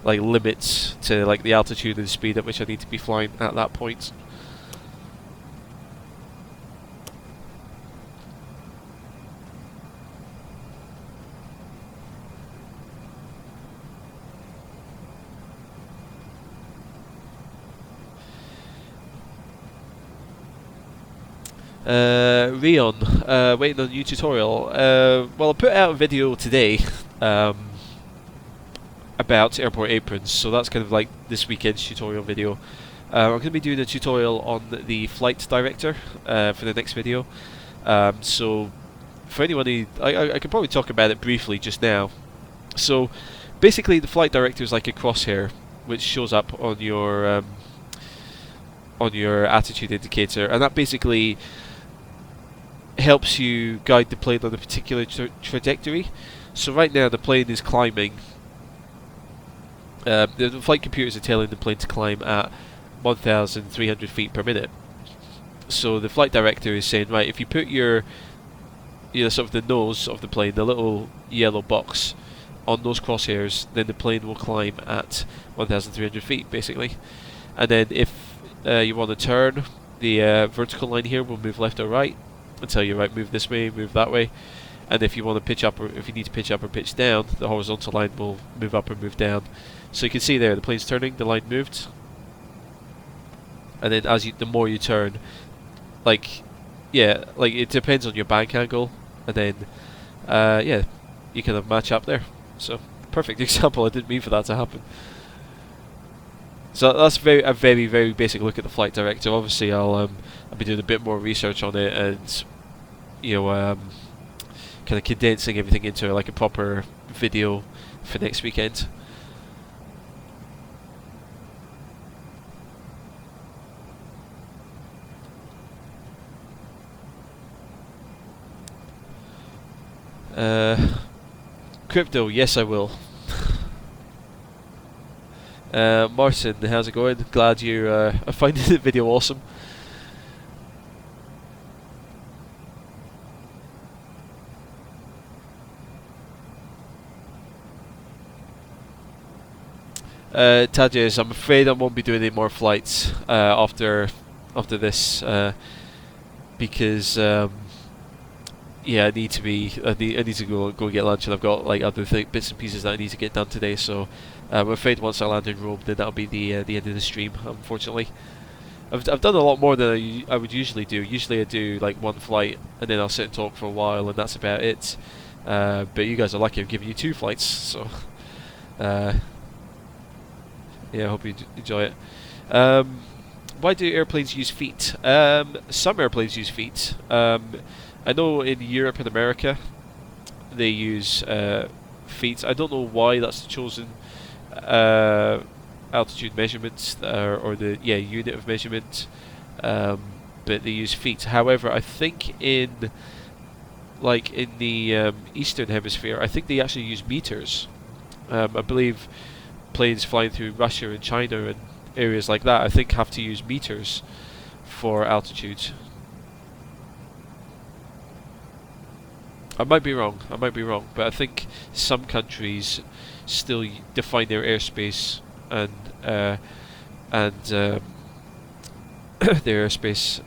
like limits to like the altitude and speed at which I need to be flying at that point. Rion, waiting on a new tutorial. Well, I put out a video today about airport aprons, so that's kind of like this weekend's tutorial video. I'm going to be doing a tutorial on the flight director for the next video. So, for anyone who... I can probably talk about it briefly just now. So, basically the flight director is like a crosshair, which shows up on your attitude indicator, and that basically helps you guide the plane on a particular trajectory. So right now the plane is climbing. The flight computers are telling the plane to climb at 1,300 feet per minute. So the flight director is saying, right, if you put your sort of the nose of the plane, the little yellow box, on those crosshairs, then the plane will climb at 1,300 feet basically. And then if you want to turn, the vertical line here will move left or right and tell you, right, move this way, move that way. And if you want to pitch up, or if you need to pitch up or pitch down, the horizontal line will move up or move down. So you can see there, the plane's turning, the line moved. And then the more you turn, like it depends on your bank angle, and then yeah, you kind of match up there. So perfect example. I didn't mean for that to happen. So that's a very very basic look at the flight director. Obviously, I'll be doing a bit more research on it, and kind of condensing everything into like a proper video for next weekend. Crypto, yes I will. Martin, how's it going? Glad you're finding the video awesome. Tajes, I'm afraid I won't be doing any more flights after this because yeah, I need to go get lunch, and I've got like other bits and pieces that I need to get done today. So I'm afraid once I land in Rome, then that'll be the end of the stream. Unfortunately, I've done a lot more than I would usually do. Usually I do like one flight and then I'll sit and talk for a while, and that's about it. But you guys are lucky I've given you 2 flights, so yeah, I hope you enjoy it. Why do airplanes use feet? Some airplanes use feet. I know in Europe and America they use feet. I don't know why that's the chosen altitude measurement or the unit of measurement, but they use feet. However, I think in the Eastern Hemisphere, I think they actually use meters. I believe planes flying through Russia and China and areas like that, I think, have to use meters for altitude. I might be wrong, but I think some countries still define their airspace and their airspace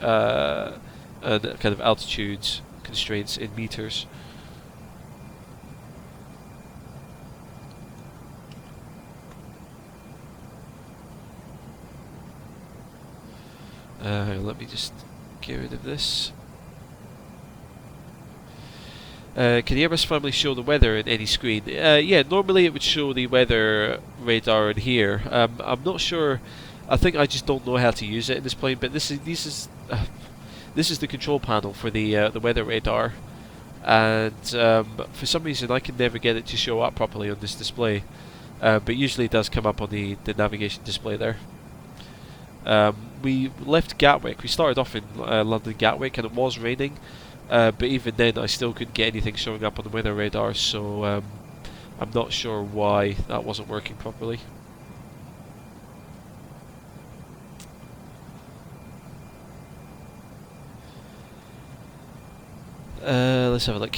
and kind of altitude constraints in meters. Let me just get rid of this. Can the Airbus family show the weather in any screen? Yeah, normally it would show the weather radar in here. I'm not sure. I think I just don't know how to use it in this plane. But this is the control panel for the weather radar, and for some reason I can never get it to show up properly on this display. But usually it does come up on the navigation display there. We left Gatwick. We started off in London Gatwick, and it was raining. But even then, I still couldn't get anything showing up on the weather radar, so I'm not sure why that wasn't working properly. Let's have a look.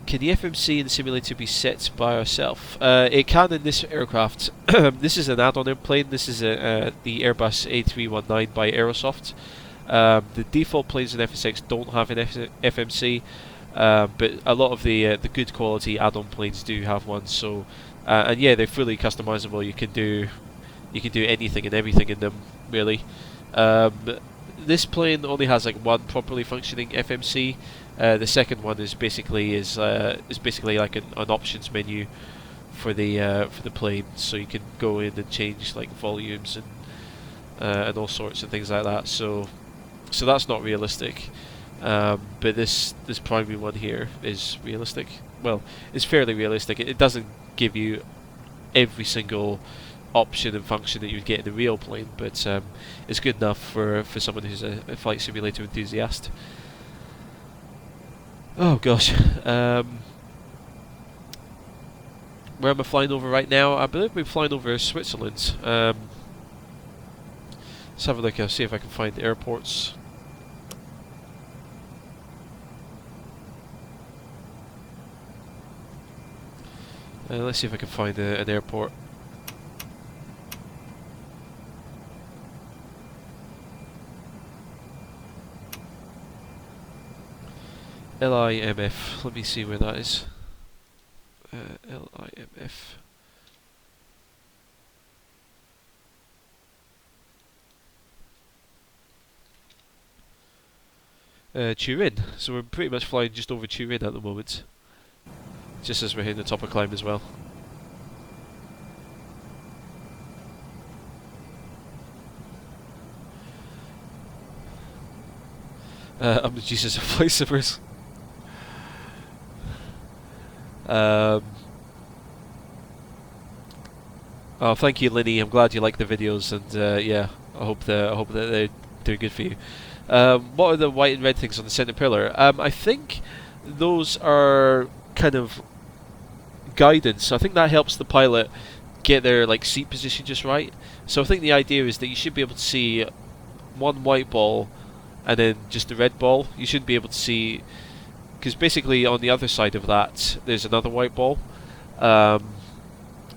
Can the FMC in the simulator be set by ourselves? It can in this aircraft. This is an add-on airplane. This is the Airbus A319 by Aerosoft. The default planes in FSX don't have an FMC, but a lot of the good quality add-on planes do have one. So, and yeah, they're fully customizable. You can do anything and everything in them, really. This plane only has like one properly functioning FMC. The second one is basically like an options menu for the plane, so you can go in and change like volumes and all sorts of things like that. So that's not realistic. But this primary one here is realistic. Well, it's fairly realistic. It doesn't give you every single option and function that you'd get in a real plane, but it's good enough for someone who's a flight simulator enthusiast. Oh gosh. Where am I flying over right now? I believe we're flying over Switzerland. Let's have a look. I'll see if I can find airports. Let's see if I can find an airport. LIMF. Let me see where that is. LIMF. Turin. So we're pretty much flying just over Turin at the moment. Just as we're hitting the top of climb as well. I'm the Jesus of flight simmers. Oh, thank you, Linny. I'm glad you like the videos, and yeah, I hope that they're doing good for you. What are the white and red things on the centre pillar? I think those are kind of guidance. I think that helps the pilot get their like seat position just right. So I think the idea is that you should be able to see one white ball and then just the red ball. You shouldn't be able to see, because basically on the other side of that there's another white ball.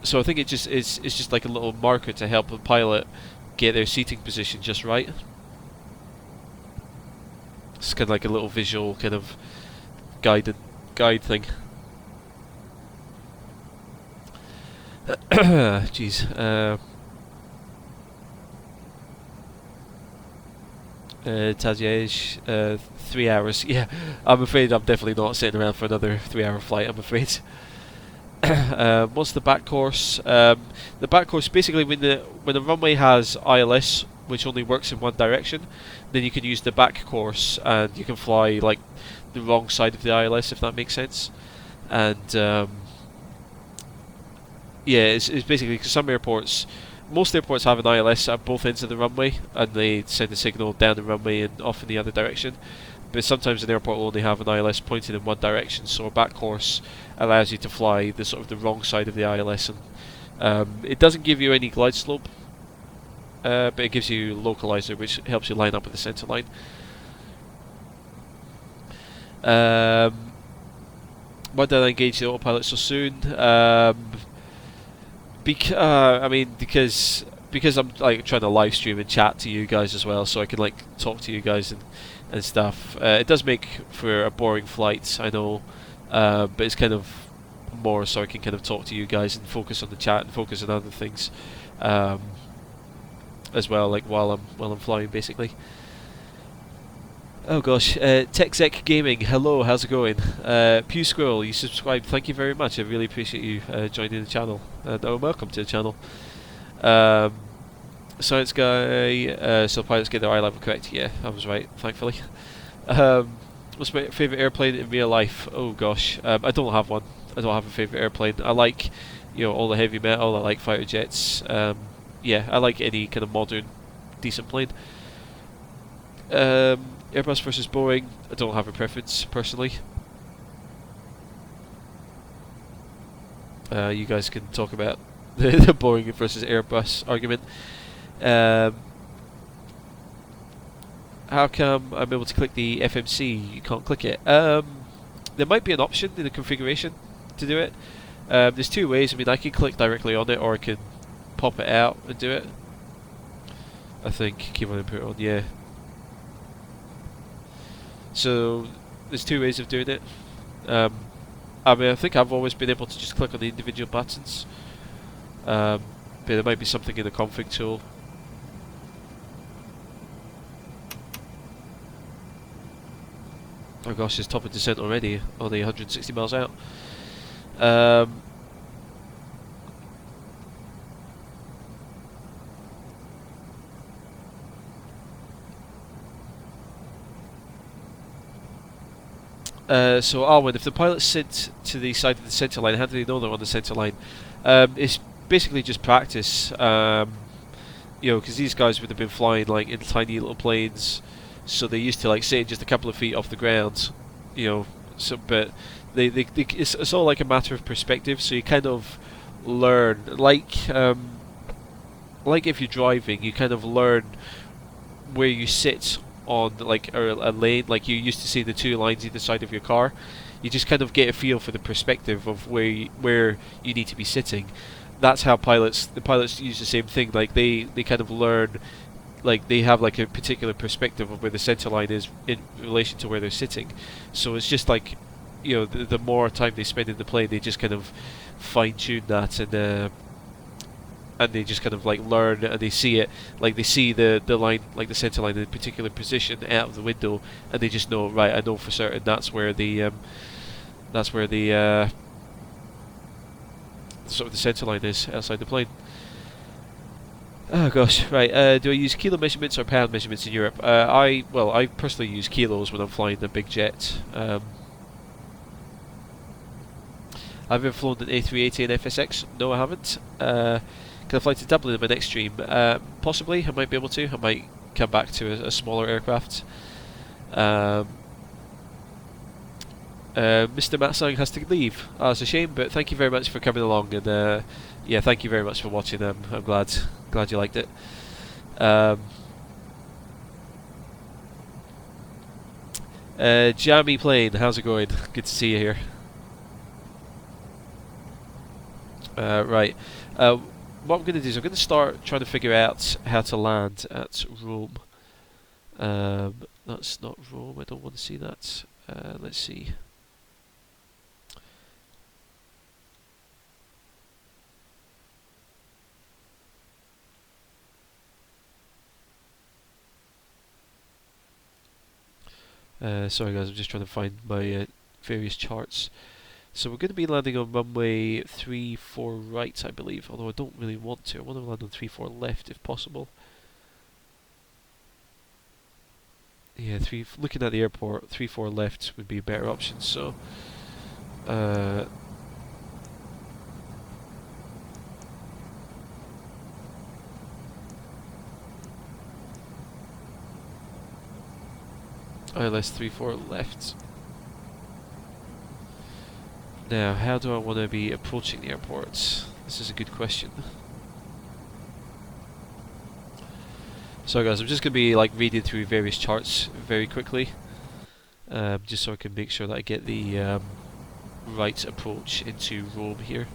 So I think it's just like a little marker to help the pilot get their seating position just right. It's kind of like a little visual kind of guide thing. Jeez. Tajiej, 3 hours. Yeah, I'm afraid I'm definitely not sitting around for another 3-hour flight, I'm afraid. What's the back course? The back course, basically when the runway has ILS, which only works in one direction, then you can use the back course and you can fly like the wrong side of the ILS, if that makes sense. And yeah, it's basically because some airports, most airports have an ILS at both ends of the runway, and they send a signal down the runway and off in the other direction. But sometimes an airport will only have an ILS pointed in one direction, so a back course allows you to fly the sort of the wrong side of the ILS, and it doesn't give you any glide slope, but it gives you localizer, which helps you line up with the centre line. Why did I engage the autopilot so soon? I mean, because I'm like trying to live stream and chat to you guys as well, so I can like talk to you guys and stuff. It does make for a boring flight, I know, but it's kind of more so I can kind of talk to you guys and focus on the chat and focus on other things as well, like while I'm flying, basically. Oh gosh, TechZek Gaming, hello, how's it going? Pew Squirrel, you subscribed, thank you very much, I really appreciate you joining the channel, and welcome to the channel. Science Guy, so pilots get their eye level correct, yeah, I was right, thankfully. What's my favourite airplane in real life? Oh gosh, I don't have one, I don't have a favourite airplane. I like, all the heavy metal, I like fighter jets, yeah, I like any kind of modern, decent plane. Airbus versus Boeing, I don't have a preference personally. You guys can talk about the Boeing versus Airbus argument. How come I'm able to click the FMC? You can't click it. There might be an option in the configuration to do it. There's two ways. I mean, I can click directly on it, or I can pop it out and do it. I think keyboard input on, yeah. So there's two ways of doing it. I mean, I think I've always been able to just click on the individual buttons, but there might be something in the config tool. Oh gosh, it's top of descent already, only 160 miles out. So Arwen, if the pilot's sent to the side of the centre line, how do they know they're on the centre line? It's basically just practice, because these guys would have been flying like in tiny little planes, so they're used to like sitting just a couple of feet off the ground, So, but it's all like a matter of perspective. So you kind of learn, like if you're driving, you kind of learn where you sit on like a lane, like you used to see the two lines either side of your car. You just kind of get a feel for the perspective of where you need to be sitting. That's how the pilots use the same thing. Like they kind of learn, like they have like a particular perspective of where the center line is in relation to where they're sitting. So it's just like, the more time they spend in the plane, they just kind of fine tune that, and they just kind of like learn, and they see it, like they see the line, like the center line in a particular position out of the window, and they just know, right, I know for certain that's where the sort of the center line is outside the plane. Oh gosh, right, do I use kilo measurements or pound measurements in Europe? I personally use kilos when I'm flying a big jet. I've ever flown an A319 and FSX? No, I haven't. Can I fly to Dublin in my next stream? Possibly, I might be able to. I might come back to a smaller aircraft. Mr. Matsang has to leave. Oh, it's a shame, but thank you very much for coming along, and yeah, thank you very much for watching. I'm glad you liked it. Jammy Plane, how's it going? Good to see you here. Right. What I'm going to do is I'm going to start trying to figure out how to land at Rome. That's not Rome, I don't want to see that. Let's see. Sorry guys, I'm just trying to find my various charts. So we're going to be landing on runway 34 right, I believe, although I don't really want to. I want to land on 34 left if possible. Yeah, looking at the airport, 34 left would be a better option, so... ILS 34 left. Now, how do I want to be approaching the airport? This is a good question. So guys, I'm just going to be like reading through various charts very quickly, just so I can make sure that I get the right approach into Rome here.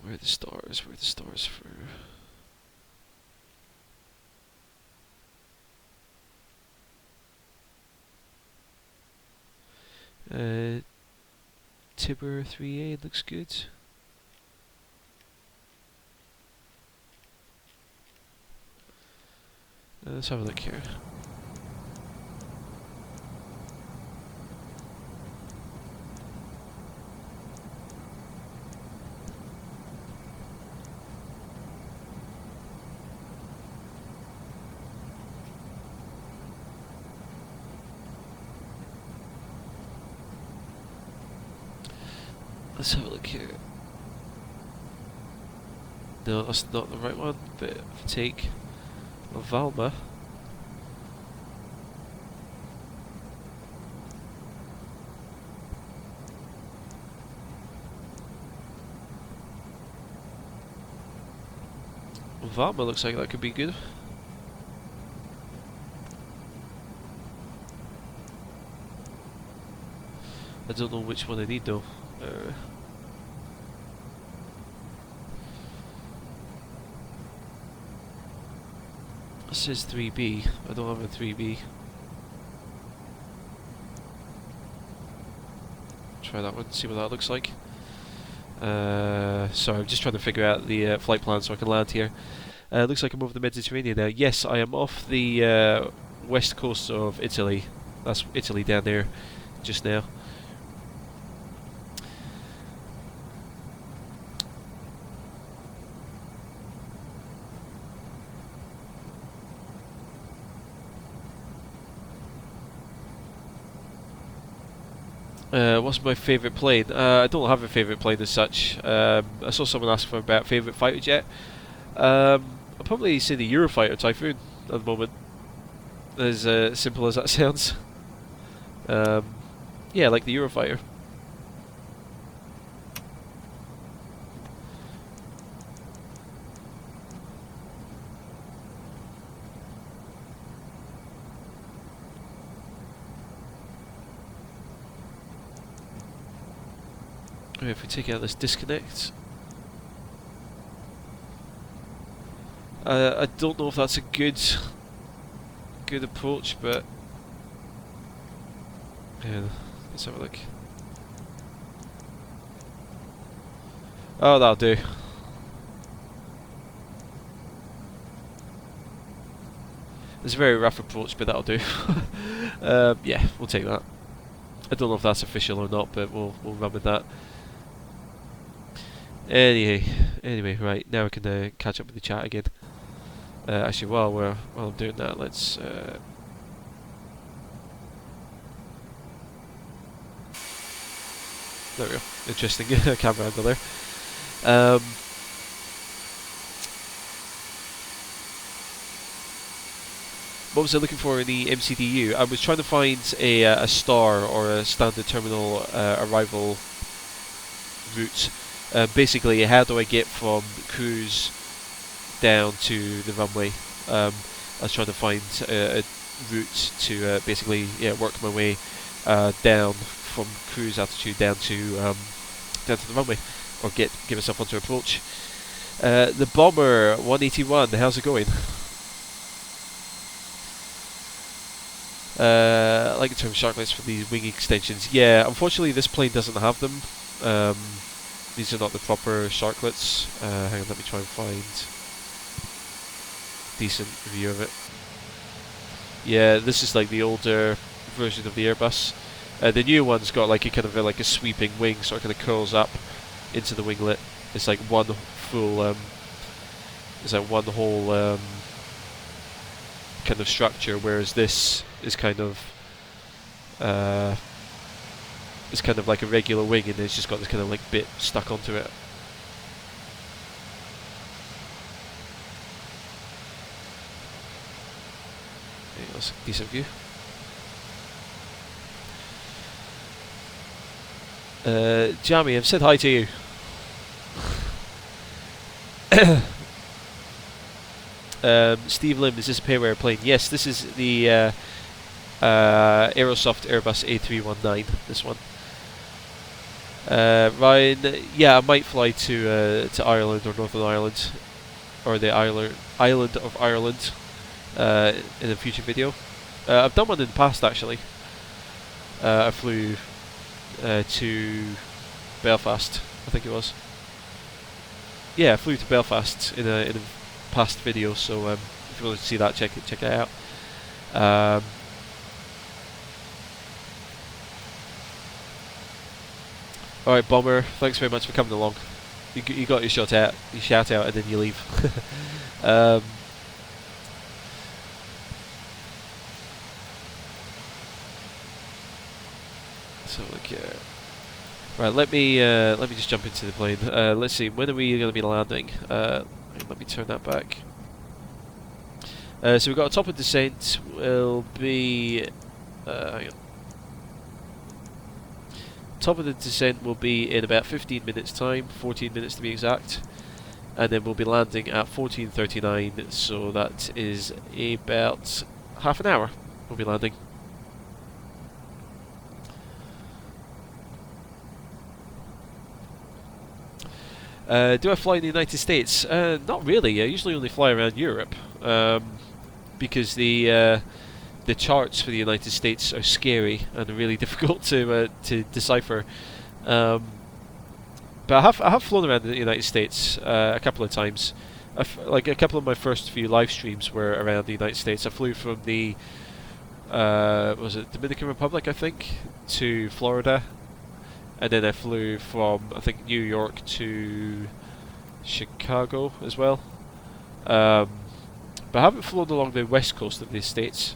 Where are the stars? Where are the stars for... Tibber 3A looks good. Let's have a look here. Let's have a look here. No, that's not the right one, but if I take Valma. Valma looks like that could be good. I don't know which one I need though. It says 3B. I don't have a 3B. Try that one, see what that looks like. Sorry, I'm just trying to figure out the flight plan so I can land here. Looks like I'm over the Mediterranean now. Yes, I am off the west coast of Italy. That's Italy down there just now. What's my favourite plane? I don't have a favourite plane as such. I saw someone ask for about favourite fighter jet. I'll probably say the Eurofighter Typhoon at the moment. As simple as that sounds. Yeah, like the Eurofighter. If we take out this disconnect, I don't know if that's a good approach, but yeah, let's have a look. Oh, that'll do. It's a very rough approach, but that'll do. Yeah, we'll take that. I don't know if that's official or not, but we'll run with that. Anyway, right, now we can catch up with the chat again. Actually, while I'm doing that, let's There we go. Interesting camera angle there. Um, what was I looking for in the MCDU? I was trying to find a star or a standard terminal arrival route. Basically, how do I get from cruise down to the runway? I was trying to find a route to basically work my way down from cruise altitude down to the runway, or get myself onto approach. The Bomber 181, how's it going? I like the term sharklets for these wing extensions. Yeah, unfortunately this plane doesn't have them. These are not the proper sharklets. Hang on, let me try and find a decent view of it. Yeah, this is like the older version of the Airbus. The new one's got like a kind of like a sweeping wing, so it kind of curls up into the winglet. It's like one full, it's like one whole kind of structure, whereas this is kind of it's kind of like a regular wing, and it's just got this kind of like bit stuck onto it. There you go, that's a decent view. Jamie, I've said hi to you. Steve Lim, is this a pair airplane? Yes, this is the Aerosoft Airbus A319, this one. Ryan, yeah, I might fly to Ireland or Northern Ireland, or the island of Ireland in a future video. I've done one in the past actually. I flew to Belfast, I think it was. Yeah, I flew to Belfast in a past video, so if you want to see that, check it out. Alright, Bomber, thanks very much for coming along. You got your shout out, and then you leave. So look here. Right, let me just jump into the plane. Let's see, when are we going to be landing? Let me turn that back. So we've got a top of descent will be hang on. Top of the descent will be in about 15 minutes time, 14 minutes to be exact, and then we'll be landing at 14:39, so that is about half an hour we'll be landing. Do I fly in the United States? Not really. I usually only fly around Europe, because the charts for the United States are scary and really difficult to decipher. But I have flown around the United States a couple of times. Like a couple of my first few live streams were around the United States. I flew from the was it Dominican Republic, I think, to Florida. And then I flew from, I think, New York to Chicago as well. But I haven't flown along the west coast of the States.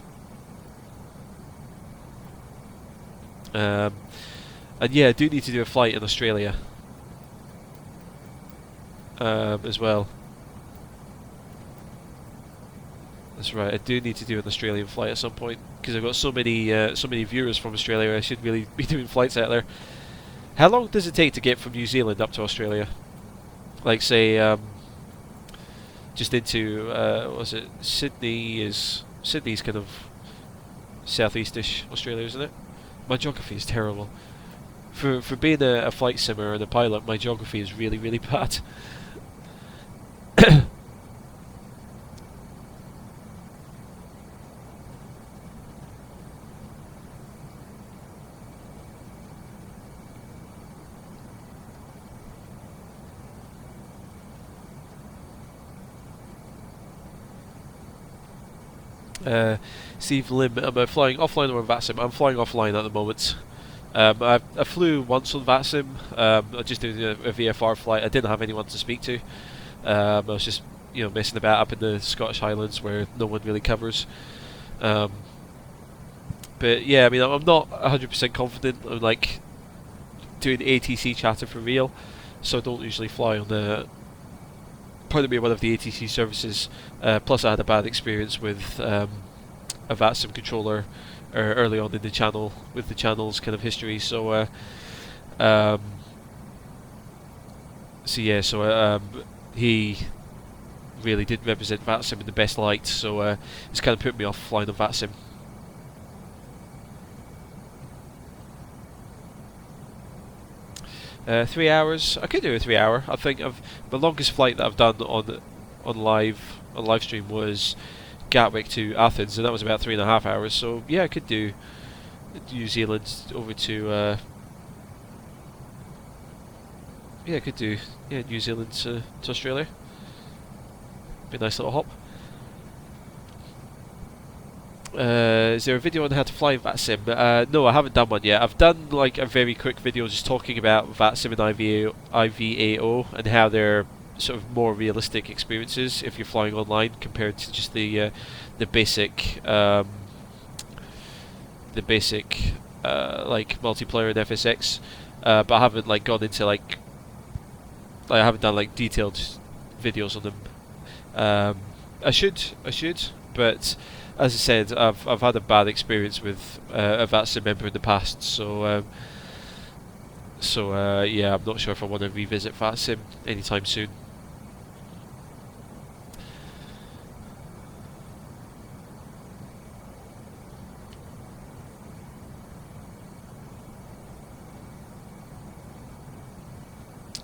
And yeah, I do need to do a flight in Australia as well. That's right, I do need to do an Australian flight at some point, because I've got so many viewers from Australia. I should really be doing flights out there. How long does it take to get from New Zealand up to Australia? Like, say, just into, what was it? Sydney's kind of southeastish Australia, isn't it? My geography is terrible. For being a flight simmer and a pilot, my geography is really, really bad. Steve Lim, am I flying offline or on VATSIM? I'm flying offline at the moment. I flew once on VATSIM. I just did a VFR flight. I didn't have anyone to speak to. I was just messing about up in the Scottish Highlands where no one really covers. But yeah, I mean, I'm not 100% confident. I'm like doing ATC chatter for real, so I don't usually fly on the one of the ATC services. Plus, I had a bad experience with a VATSIM controller early on in the channel with the channel's kind of history. So, he really didn't represent VATSIM in the best light. So it's kind of put me off flying on VATSIM. 3 hours. I could do a 3 hour. I think the longest flight that I've done on Livestream was Gatwick to Athens, and that was about 3.5 hours. So yeah, I could do New Zealand over to I could do New Zealand to Australia. Be a nice little hop. Is there a video on how to fly VATSIM? No, I haven't done one yet. I've done like a very quick video just talking about VATSIM and IVAO and how they're sort of more realistic experiences if you're flying online compared to just the basic like multiplayer and FSX. But I haven't like gone into I haven't done like detailed videos on them. I should, but as I said, I've had a bad experience with a VATSIM member in the past, so yeah, I'm not sure if I want to revisit VATSIM anytime soon.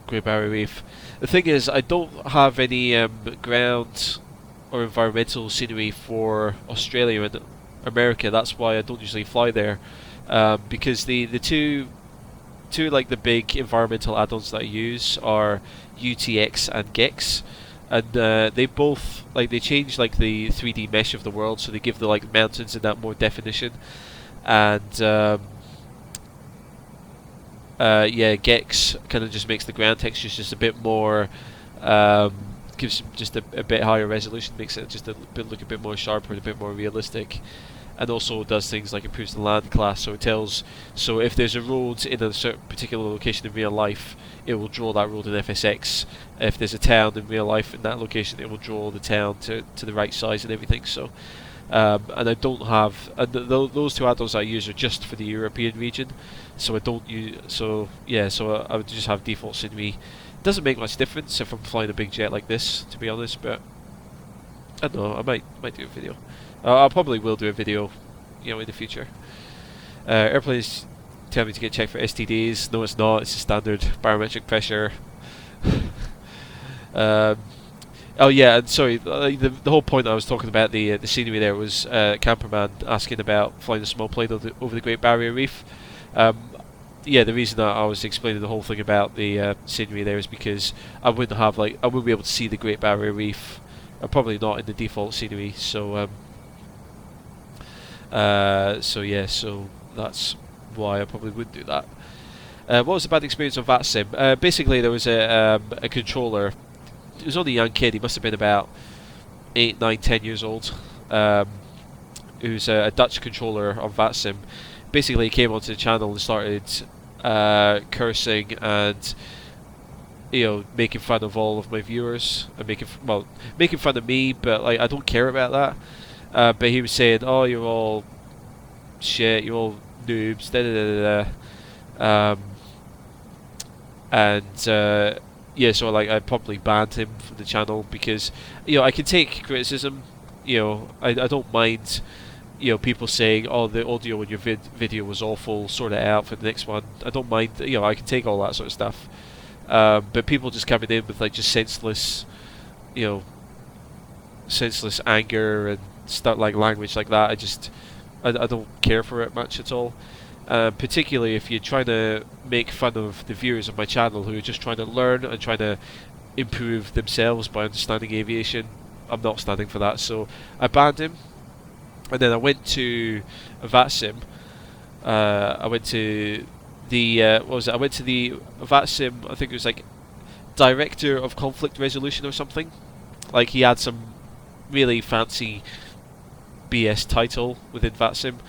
Great Barrier Reef. The thing is, I don't have any ground or environmental scenery for Australia and America. That's why I don't usually fly there, because the two like the big environmental add-ons that I use are UTX and GEX, and they both they change like the 3D mesh of the world, so they give the like mountains and that more definition, and GEX kind of just makes the ground textures just a bit more. Gives just a bit higher resolution, makes it just look a bit more sharper and a bit more realistic, and also does things like improves the land class. So so if there's a road in a certain particular location in real life, it will draw that road in FSX. If there's a town in real life in that location, it will draw the town to the right size and everything. So and I don't have those two add-ons I use are just for the European region, so I don't use so I would just have default scenery. Doesn't make much difference if I'm flying a big jet like this, to be honest, but I don't know, I might do a video. I probably will do a video, in the future. Airplanes tell me to get checked for STDs. No, it's not. It's a standard barometric pressure. Oh yeah, and sorry, the whole point I was talking about the scenery there was Camperman asking about flying a small plane over the Great Barrier Reef. Yeah, the reason that I was explaining the whole thing about the scenery there is because I wouldn't be able to see the Great Barrier Reef. Probably not in the default scenery. So so that's why I probably wouldn't do that. What was the bad experience on VATSIM? Basically, there was a controller. It was only a young kid. He must have been about 8, 9, 10 years old. Who's a Dutch controller on VATSIM. Basically, he came onto the channel and started cursing and making fun of all of my viewers and making fun of me, but I don't care about that. But he was saying, "Oh, you're all shit. You're all noobs." Da da da da. So I probably banned him from the channel because I can take criticism. I don't mind. People saying, "Oh, the audio in your video was awful. Sort it out for the next one." I don't mind. I can take all that sort of stuff. But people just coming in with just senseless anger and stuff like language like that. I don't care for it much at all. Particularly if you're trying to make fun of the viewers of my channel who are just trying to learn and trying to improve themselves by understanding aviation. I'm not standing for that, so I banned him. And then I went to VATSIM. I went to the I went to the VATSIM. I think it was Director of Conflict Resolution or something. He had some really fancy BS title within VATSIM.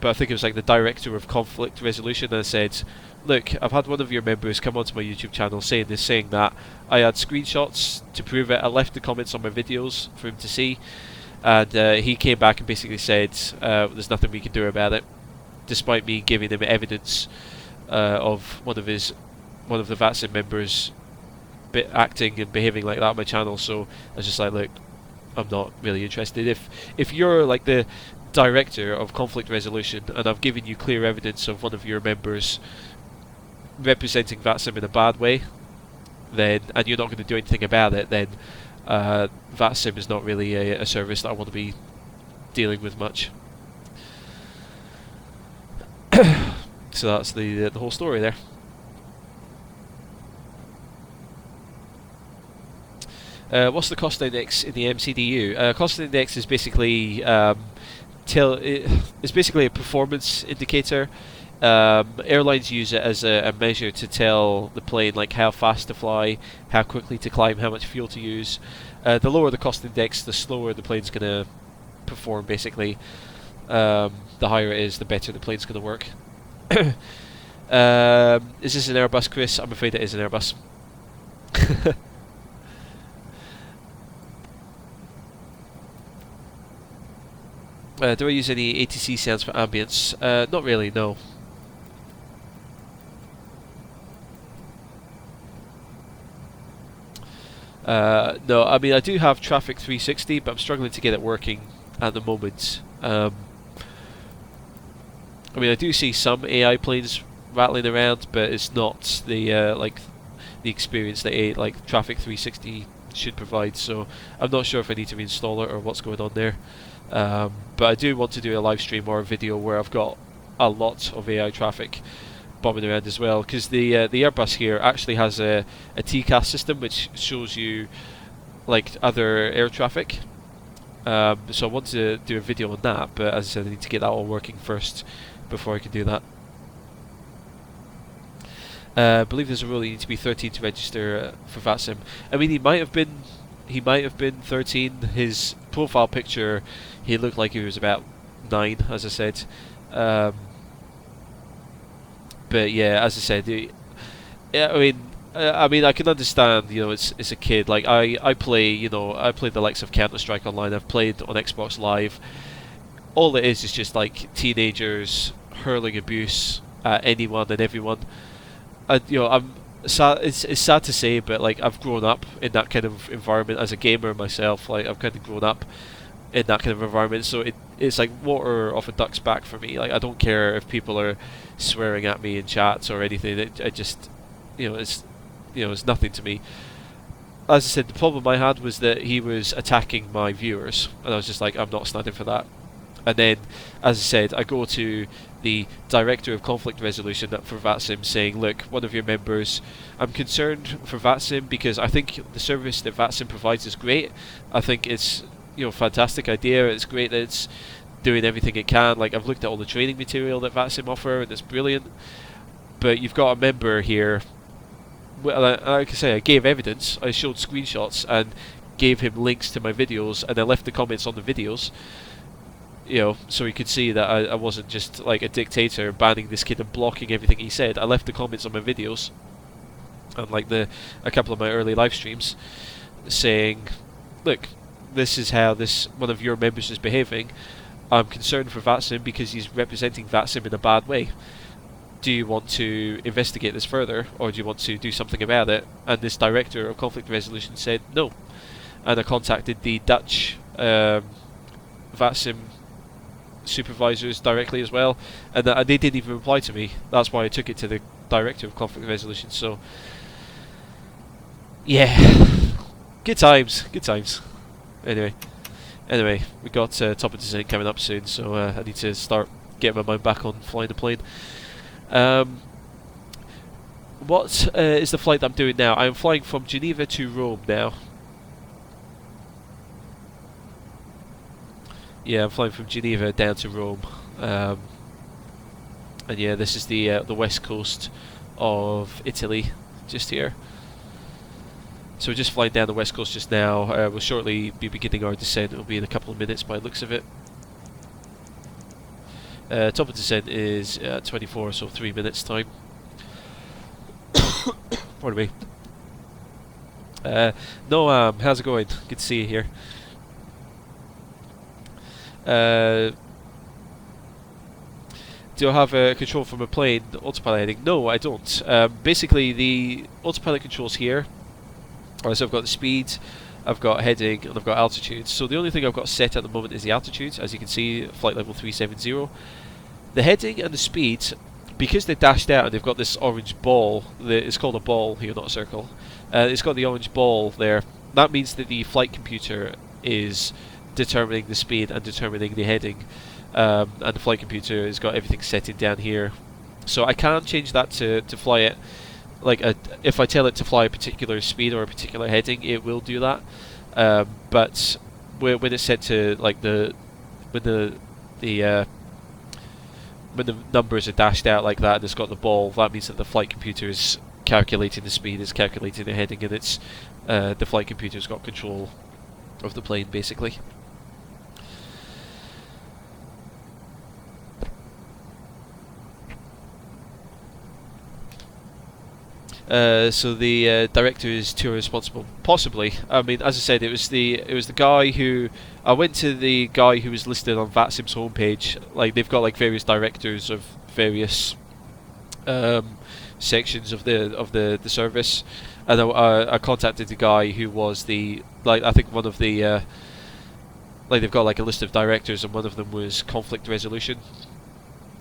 but I think it was like the director of conflict resolution, and I said, look, I've had one of your members come onto my YouTube channel saying that. I had screenshots to prove it. I left the comments on my videos for him to see, and he came back and basically said there's nothing we can do about it, despite me giving him evidence of one of the VATSIM members acting and behaving like that on my channel. So I was just like, look, I'm not really interested. If you're like the director of conflict resolution and I've given you clear evidence of one of your members representing VATSIM in a bad way, then, and you're not going to do anything about it, then VATSIM is not really a service that I want to be dealing with much. So that's the whole story there. What's the cost index in the MCDU? Cost index is basically it's basically a performance indicator. Airlines use it as a measure to tell the plane like how fast to fly, how quickly to climb, how much fuel to use. The lower the cost index, the slower the plane's going to perform. Basically, the higher it is, the better the plane's going to work. Is this an Airbus, Chris? I'm afraid it is an Airbus. Do I use any ATC sounds for ambience? Not really, no. No, I mean I do have Traffic 360, but I'm struggling to get it working at the moment. I mean I do see some AI planes rattling around, but it's not the like the experience that like Traffic 360 should provide. So I'm not sure if I need to reinstall it or what's going on there. But I do want to do a live stream or a video where I've got a lot of AI traffic bombing around as well, because the Airbus here actually has a TCAS system which shows you like other air traffic. So I want to do a video on that, but as I said, I need to get that all working first before I can do that. I believe there's a rule you need to be 13 to register for VATSIM. I mean, he might have been 13. His profile picture, he looked like he was about 9, as I said. But yeah, as I said, I mean, I can understand. You know, it's a kid. Like I play the likes of Counter-Strike Online. I've played on Xbox Live. All it is just like teenagers hurling abuse at anyone and everyone. I'm sad. It's sad to say, but like I've grown up in that kind of environment as a gamer myself. Like I've kind of grown up in that kind of environment, so it's like water off a duck's back for me. Like I don't care if people are swearing at me in chats or anything. It's nothing to me. As I said, the problem I had was that he was attacking my viewers, and I was just like, I'm not standing for that. And then, as I said, I go to the director of conflict resolution for VATSIM saying, look, one of your members, I'm concerned for VATSIM because I think the service that VATSIM provides is great. I think it's fantastic idea. It's great that it's doing everything it can. Like I've looked at all the training material that VATSIM offer and it's brilliant. But you've got a member here. Like I say, I gave evidence. I showed screenshots and gave him links to my videos, and I left the comments on the videos. So he could see that I wasn't just like a dictator banning this kid and blocking everything he said. I left the comments on my videos and like a couple of my early live streams saying, look, this is how one of your members is behaving. I'm concerned for VATSIM because he's representing VATSIM in a bad way. Do you want to investigate this further, or do you want to do something about it? And this director of conflict resolution said no. And I contacted the Dutch VATSIM supervisors directly as well, and they didn't even reply to me. That's why I took it to the director of conflict resolution. So yeah, good times. Anyway, we got Top of Descent coming up soon, so I need to start getting my mind back on flying the plane. What is the flight that I'm doing now? I'm flying from Geneva to Rome now. Yeah, I'm flying from Geneva down to Rome, and yeah, this is the west coast of Italy, just here. So we're just flying down the west coast just now. We'll shortly be beginning our descent. It'll be in a couple of minutes by the looks of it. Top of descent is 24, so 3 minutes time. Pardon me. Noam, how's it going? Good to see you here. Do I have a control from a plane, autopilot heading? No, I don't. Basically, the autopilot controls here. So I've got the speed, I've got heading, and I've got altitude. So the only thing I've got set at the moment is the altitude. As you can see, flight level 370. The heading and the speed, because they're dashed out and they've got this orange ball, it's called a ball here, not a circle. It's got the orange ball there. That means that the flight computer is determining the speed and determining the heading. And the flight computer has got everything set in down here. So I can change that to fly it. Like if I tell it to fly a particular speed or a particular heading, it will do that. But when it's set to like when the numbers are dashed out like that and it's got the ball, that means that the flight computer is calculating the speed, is calculating the heading, and it's the flight computer's got control of the plane basically. So the director is too responsible, possibly. I mean, as I said, it was the guy who I went to the guy who was listed on VATSIM's homepage. Like they've got like various directors of various sections of the service, and I contacted the guy who was I think one of the they've got like a list of directors, and one of them was conflict resolution,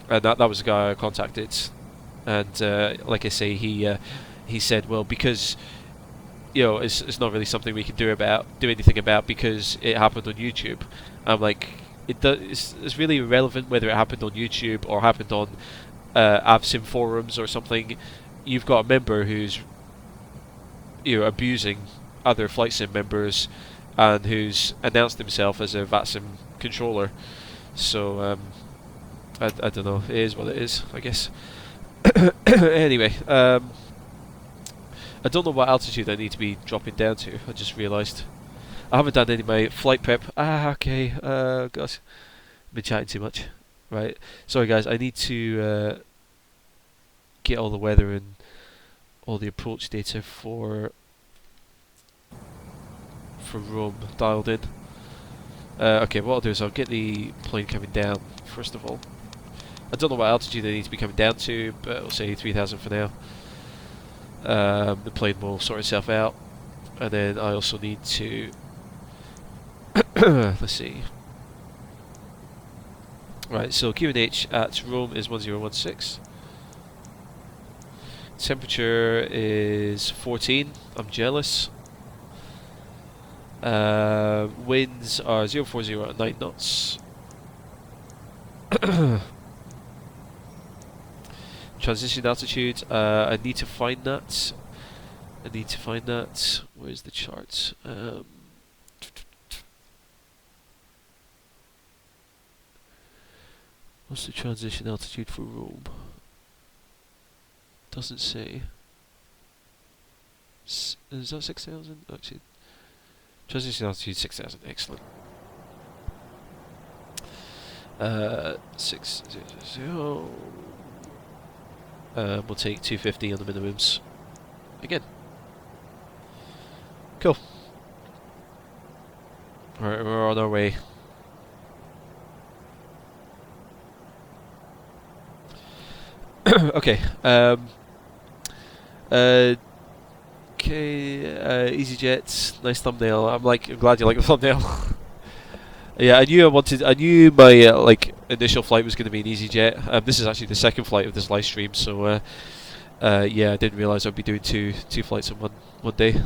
and that was the guy I contacted, and like I say, he said, well, because it's not really something we can do anything about because it happened on YouTube. I'm like, it's really irrelevant whether it happened on YouTube or happened on AvSim forums or something. You've got a member who's abusing other flight sim members and who's announced himself as a VATSIM controller. So I don't know, it is what it is, I guess. Anyway, I don't know what altitude I need to be dropping down to. I just realised I haven't done any of my flight prep. Okay. Gosh, I've been chatting too much. Right. Sorry, guys. I need to get all the weather and all the approach data for Rome dialed in. Okay. What I'll do is I'll get the plane coming down first of all. I don't know what altitude I need to be coming down to, but I'll say 3,000 for now. The plane will sort itself out, and then I also need to let's see. Right, so QNH at Rome is 1016. Temperature is 14. I'm jealous. Winds are 040 at 9 knots. Transition altitude, I need to find that. Where's the chart? What's the transition altitude for Rome? Doesn't say. Is that 6,000? Actually, transition altitude 6,000. Excellent. 600. We'll take 250 on the minimums again. Cool. Alright, we're on our way. Okay. EasyJet, nice thumbnail. I'm glad you like the thumbnail. Yeah, I knew my initial flight was going to be an EasyJet. This is actually the second flight of this live stream, so yeah, I didn't realise I'd be doing two flights in one day.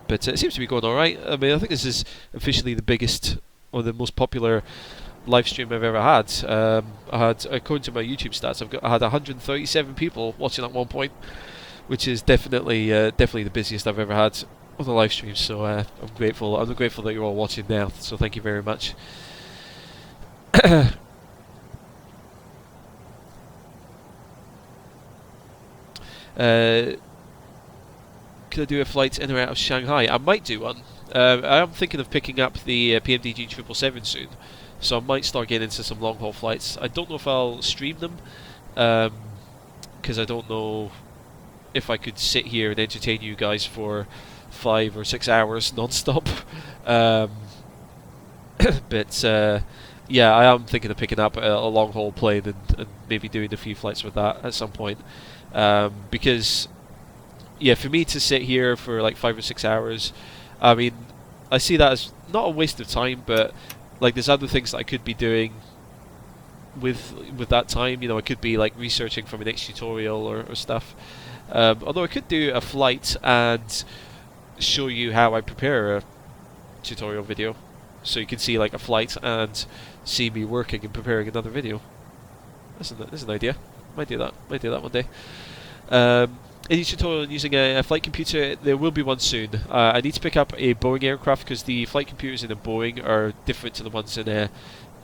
But it seems to be going all right. I mean, I think this is officially the biggest or the most popular live stream I've ever had. I had, according to my YouTube stats, I had 137 people watching at one point, which is definitely the busiest I've ever had on the live stream. So I'm grateful. I'm grateful that you're all watching now. So thank you very much. Could I do a flight in or out of Shanghai? I might do one. I am thinking of picking up the PMDG 777 soon. So I might start getting into some long haul flights. I don't know if I'll stream them, because I don't know if I could sit here and entertain you guys for 5 or 6 hours non-stop. But yeah, I am thinking of picking up a long haul plane and maybe doing a few flights with that at some point. Because yeah, for me to sit here for like 5 or 6 hours, I mean, I see that as not a waste of time, but like there's other things that I could be doing with that time. You know, I could be like researching for my next tutorial or stuff. Although I could do a flight and show you how I prepare a tutorial video, so you can see like a flight and see me working and preparing another video. That's an idea. Might do that one day. Any tutorial using a flight computer, there will be one soon. I need to pick up a Boeing aircraft because the flight computers in a Boeing are different to the ones in an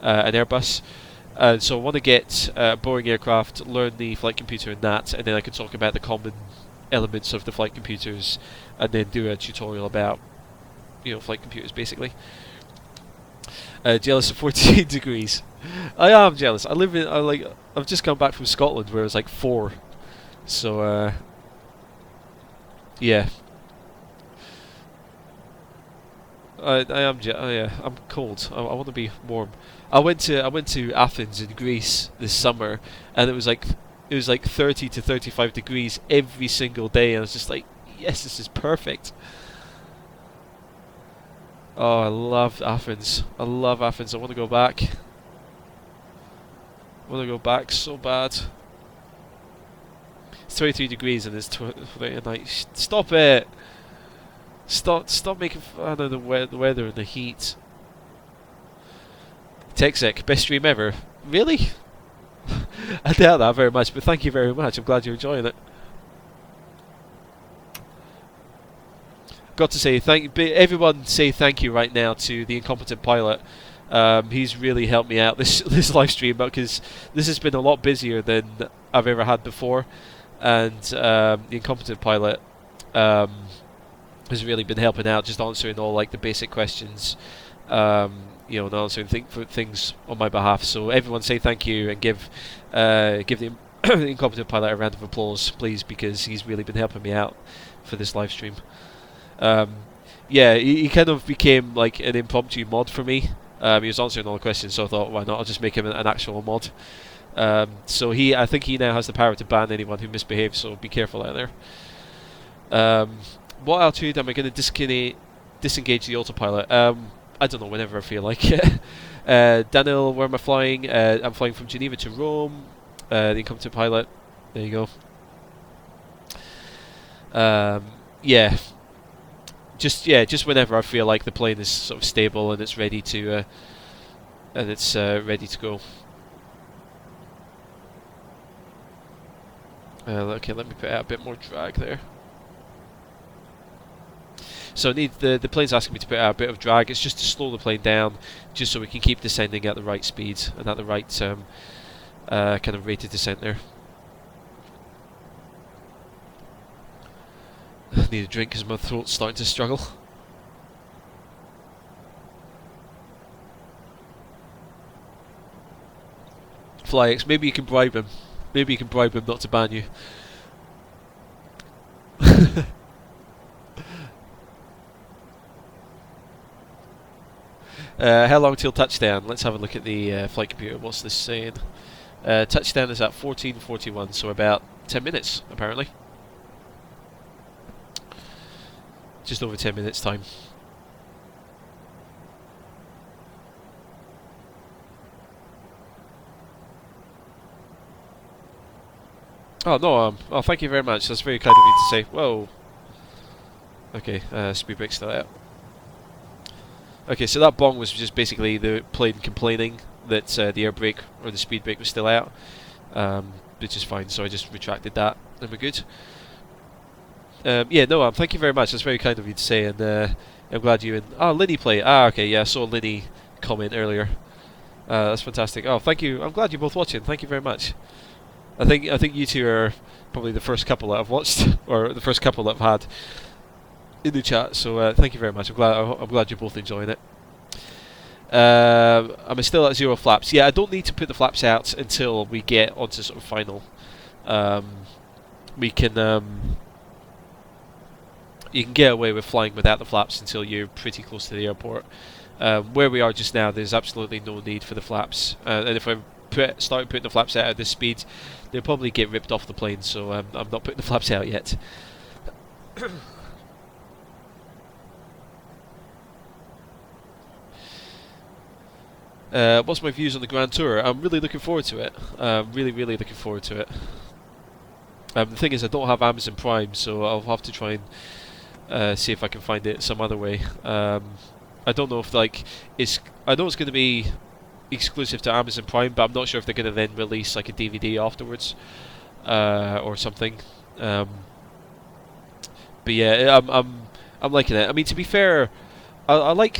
Airbus. So I want to get a Boeing aircraft, learn the flight computer in that, and then I can talk about the common elements of the flight computers, and then do a tutorial about, you know, flight computers basically. Jealous of 14 degrees. I am jealous. I've just come back from Scotland where it was like 4. So yeah. I am yeah, I'm cold. I want to be warm. I went to Athens in Greece this summer, and it was like 30 to 35 degrees every single day, and I was just like, yes, this is perfect. Oh, I love Athens. I love Athens. I want to go back. I want to go back so bad. It's 23 degrees and it's 20 at night. Stop it! Stop making fun of the weather and the heat. TechSec, best stream ever. Really? I doubt that very much, but thank you very much. I'm glad you're enjoying it. Got to say everyone say thank you right now to the incompetent pilot. He's really helped me out this live stream, because this has been a lot busier than I've ever had before, and the incompetent pilot has really been helping out, just answering all like the basic questions, you know, and answering things on my behalf. So everyone say thank you and give the incompetent pilot a round of applause, please, because he's really been helping me out for this live stream. Yeah, he kind of became like an impromptu mod for me. He was answering all the questions, so I thought, why not? I'll just make him an actual mod. So I think he now has the power to ban anyone who misbehaves, so be careful out there. What altitude am I going to disengage the autopilot? I don't know, whenever I feel like it. Daniel, where am I flying? I'm flying from Geneva to Rome. The incompetent pilot. There you go. Yeah. Just whenever I feel like the plane is sort of stable and it's ready to go. Okay, let me put out a bit more drag there. So I need the plane's asking me to put out a bit of drag. It's just to slow the plane down, just so we can keep descending at the right speed and at the right kind of rate of descent there. I need a drink because my throat's starting to struggle. FlyX, maybe you can bribe him. Maybe you can bribe him not to ban you. How long till touchdown? Let's have a look at the flight computer. What's this saying? Touchdown is at 14:41, so about 10 minutes, apparently. Just over 10 minutes time. Oh no, oh thank you very much, that's very kind of you to say. Whoa. Okay, speed brake's still out. Okay, so that bong was just basically the plane complaining that the air brake or the speed brake was still out, which is fine, so I just retracted that and we're good. Yeah, no, thank you very much. That's very kind of you to say, and I'm glad you and Linny play. Okay, yeah, I saw Linny comment earlier. That's fantastic. Oh, thank you. I'm glad you're both watching. Thank you very much. I think you two are probably the first couple that I've watched, or the first couple that I've had in the chat. So thank you very much. I'm glad you're both enjoying it. I'm still at 0 flaps. Yeah, I don't need to put the flaps out until we get onto sort of final. We can you can get away with flying without the flaps until you're pretty close to the airport. Where we are just now, there's absolutely no need for the flaps, and if I start putting the flaps out at this speed, they'll probably get ripped off the plane. So I'm not putting the flaps out yet. What's my views on the Grand Tour? I'm really looking forward to it. Really looking forward to it. The thing is, I don't have Amazon Prime, so I'll have to try and see if I can find it some other way. I don't know if I know it's going to be exclusive to Amazon Prime, but I'm not sure if they're going to then release like a DVD afterwards or something. But yeah, I'm liking it. I mean, to be fair, I'll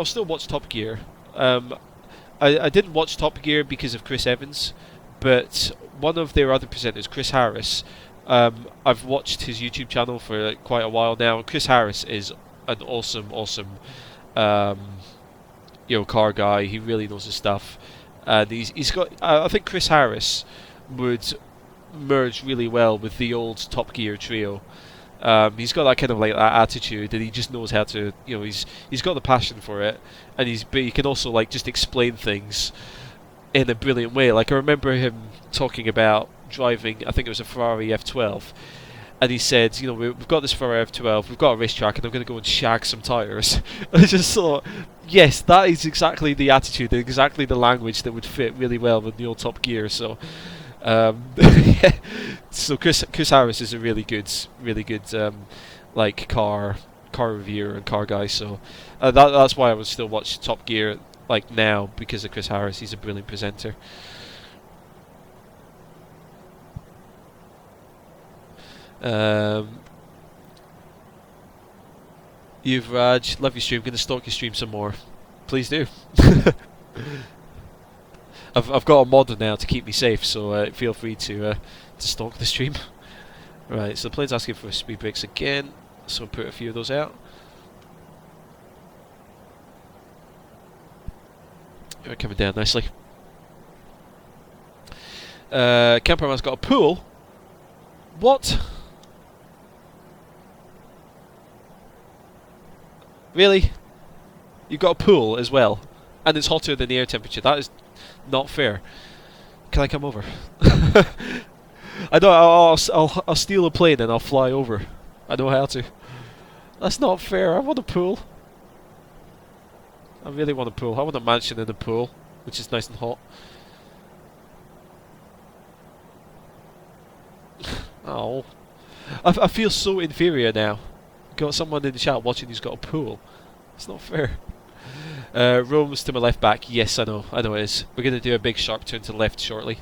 still watch Top Gear. I didn't watch Top Gear because of Chris Evans, but one of their other presenters, Chris Harris, I've watched his YouTube channel for quite a while now, and Chris Harris is an awesome car guy. He really knows his stuff, and he's got. I think Chris Harris would merge really well with the old Top Gear trio. He's got that kind of like that attitude, and he just knows how to. He's got the passion for it, and but he can also like just explain things in a brilliant way. Like I remember him talking about driving. I think it was a Ferrari F12. And he said, we've got this Ferrari F12, we've got a racetrack, and I'm going to go and shag some tyres. I just thought, yes, that is exactly the attitude, and exactly the language that would fit really well with the old Top Gear. So, so Chris Harris is a really good, like car reviewer and car guy. So that's why I would still watch Top Gear like now, because of Chris Harris. He's a brilliant presenter. You've Raj, love your stream. Gonna stalk your stream some more. Please do. I've got a mod now to keep me safe, so feel free to stalk the stream. Right, so the plane's asking for speed brakes again, so I'll put a few of those out. You're coming down nicely. Camperman's got a pool. What? Really? You've got a pool as well, and it's hotter than the air temperature. That is not fair. Can I come over? I know. I'll steal a plane and I'll fly over. I know how to. That's not fair. I want a pool. I really want a pool. I want a mansion in a pool, which is nice and hot. Oh, I feel so inferior now. Got someone in the chat watching who's got a pool. It's not fair. Rome's to my left back. Yes, I know it is. We're going to do a big sharp turn to the left shortly.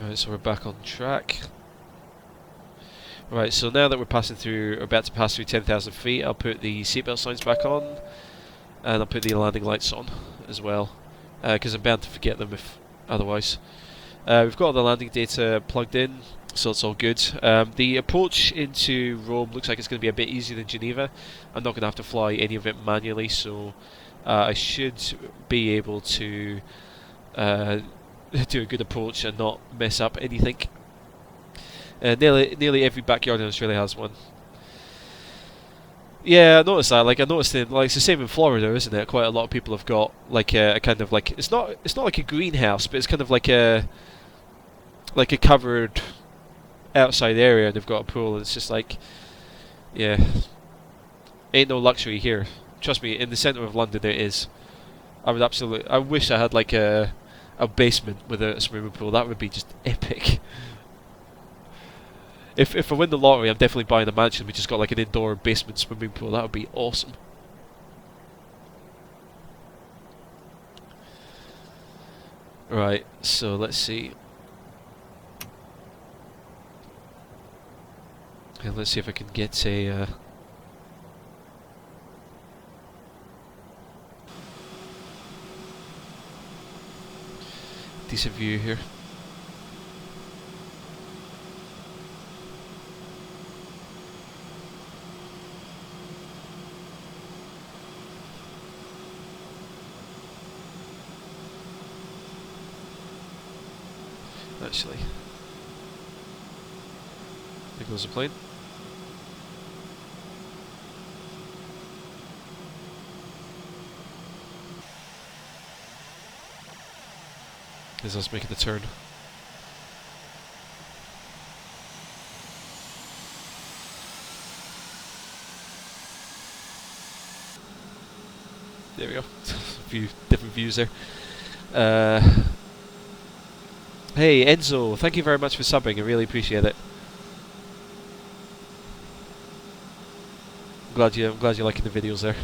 Right, so we're back on track. Right, so now that we're about to pass through 10,000 feet, I'll put the seatbelt signs back on, and I'll put the landing lights on as well, because I'm bound to forget them if otherwise. We've got all the landing data plugged in, so it's all good. The approach into Rome looks like it's going to be a bit easier than Geneva. I'm not going to have to fly any of it manually, so I should be able to do a good approach and not mess up anything. Nearly every backyard in Australia has one. Yeah, I noticed that. Like I noticed it's the same in Florida, isn't it? Quite a lot of people have got like a kind of like it's not like a greenhouse, but it's kind of like a covered outside area, and they've got a pool. And it's just like, yeah, ain't no luxury here. Trust me, in the centre of London there is. I wish I had like a basement with a swimming pool. That would be just epic. If I win the lottery, I'm definitely buying a mansion which has got like an indoor basement swimming pool. That would be awesome. Right, so let's see. And let's see if I can get a... decent view here. Actually, there goes the plane. As I was making the turn. There we go. A few different views there. Hey Enzo, thank you very much for subbing. I really appreciate it. I'm glad you're liking the videos there.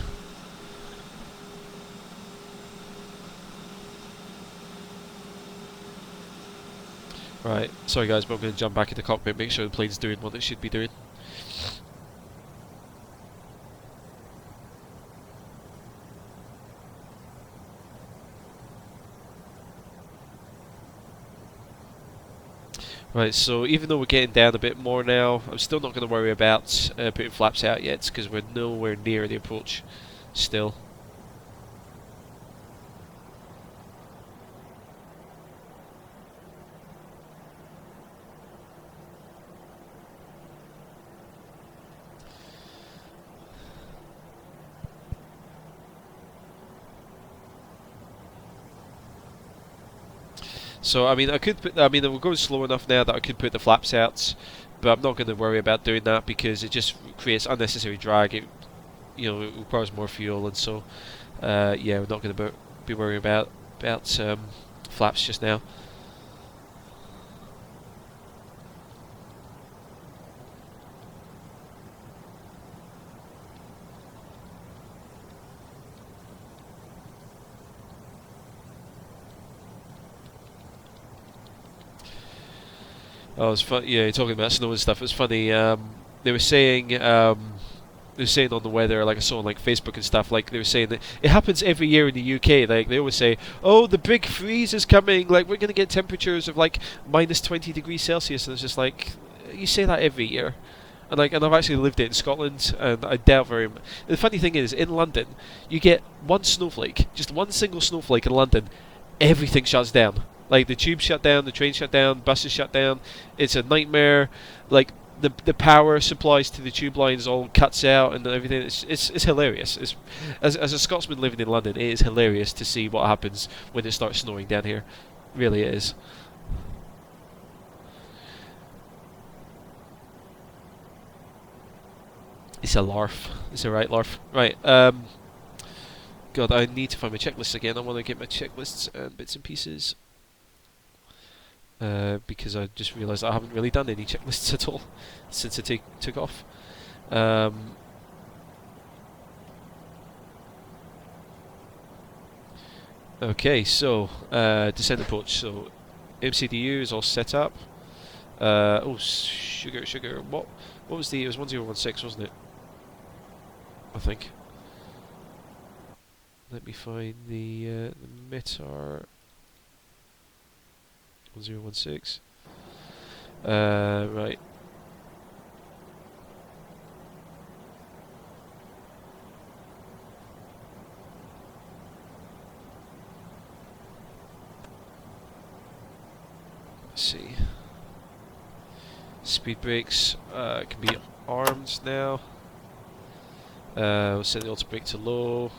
Right, sorry guys, but I'm going to jump back in the cockpit, make sure the plane's doing what it should be doing. Right, so even though we're getting down a bit more now, I'm still not going to worry about putting flaps out yet, because we're nowhere near the approach still. So I mean, we're going slow enough now that I could put the flaps out, but I'm not going to worry about doing that because it just creates unnecessary drag. It requires more fuel, and so yeah, we're not going to be worrying about flaps just now. Oh, it's fun. Yeah, you're talking about snow and stuff. It's funny. They were saying on the weather, like I saw on like Facebook and stuff. Like they were saying that it happens every year in the UK. Like they always say, "Oh, the big freeze is coming. Like we're gonna get temperatures of like minus 20 degrees Celsius." And it's just like you say that every year. And I've actually lived it in Scotland, and I doubt very much. The funny thing is, in London, you get one snowflake, just one single snowflake in London, everything shuts down. Like the tubes shut down, the trains shut down, buses shut down. It's a nightmare. Like the power supplies to the tube lines all cuts out and everything. It's hilarious. As a Scotsman living in London, it is hilarious to see what happens when it starts snowing down here. Really, it is. It's a larf. It's a right larf. Right. God, I need to find my checklists again. I want to get my checklists and bits and pieces. Because I just realised I haven't really done any checklists at all since I took off. Okay, so descent approach. So MCDU is all set up. Oh, sugar. What was the? It was 1016, wasn't it? I think. Let me find the METAR. 1016. Right. Let's see. Speed brakes can be armed now. We'll set the auto brake to low.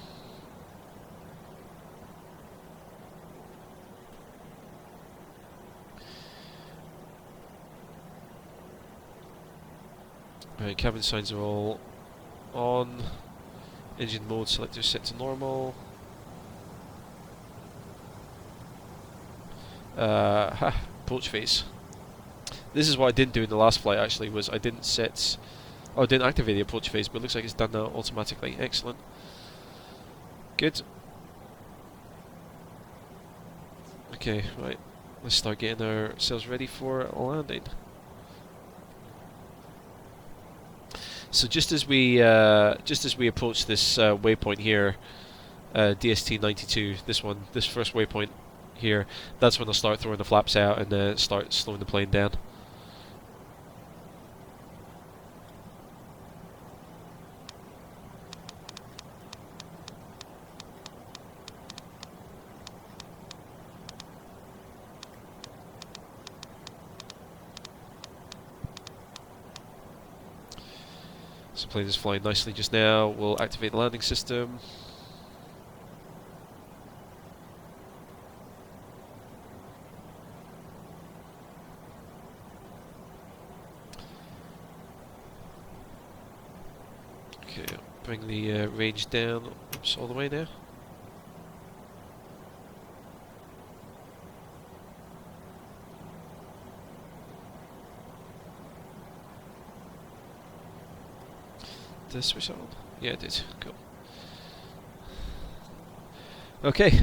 Right, cabin signs are all on. Engine mode selector set to normal. Approach phase. This is what I didn't do in the last flight actually, was I didn't activate the approach phase, but it looks like it's done now automatically. Excellent. Good. Okay, right. Let's start getting ourselves ready for landing. So just as we approach this waypoint here, DST 92, this first waypoint, here, that's when I'll start throwing the flaps out and start slowing the plane down. So the plane is flying nicely just now. We'll activate the landing system. Okay, bring the range down. Oops, all the way now. Did I switch on? Yeah, I did. Cool. Okay.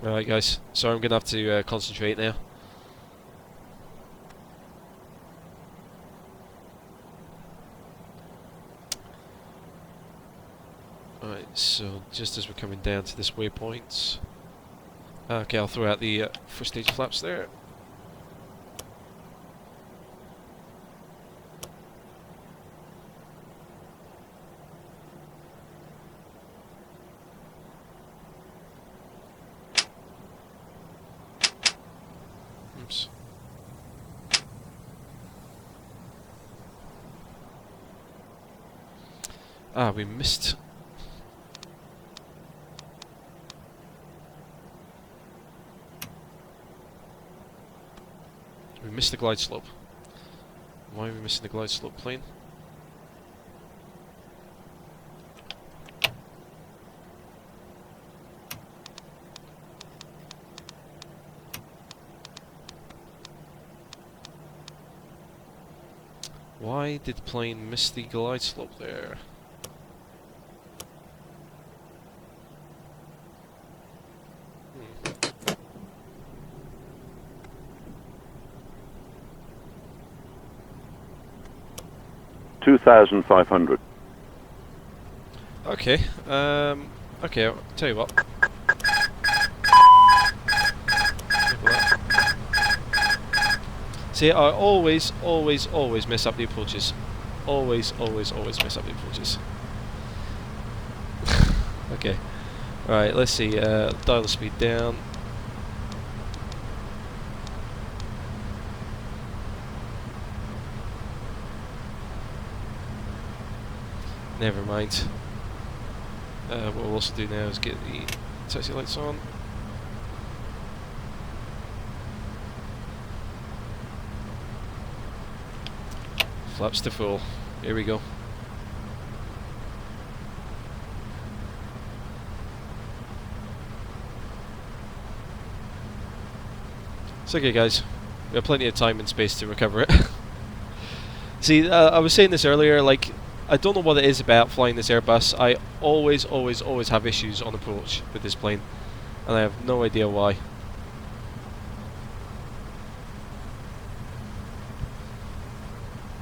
Alright guys, so I'm going to have to concentrate now. Alright, so just as we're coming down to this waypoint, okay, I'll throw out the first stage flaps there. Oops. Ah, we missed. We missed the glide slope. Why are we missing the glide slope plane? Why did the plane miss the glide slope there? 2,500. Okay, okay, I'll tell you what. See, I always mess up the approaches. Always mess up the approaches. Okay, right, let's see, dial the speed down. Never mind. What we'll also do now is get the taxi lights on. Flaps to full. Here we go. It's okay guys, we have plenty of time and space to recover it. See, I was saying this earlier, like, I don't know what it is about flying this Airbus. I always have issues on approach with this plane, and I have no idea why.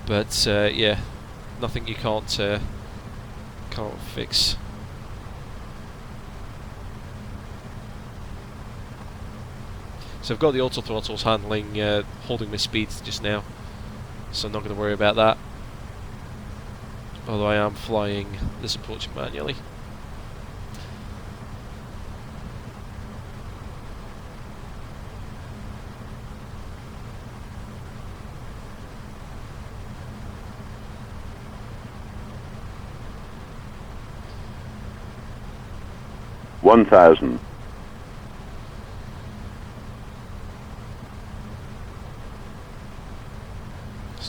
But yeah, nothing you can't fix. So I've got the auto throttles handling, holding my speed just now, so I'm not going to worry about that. Although I am flying this approach manually. $1,000.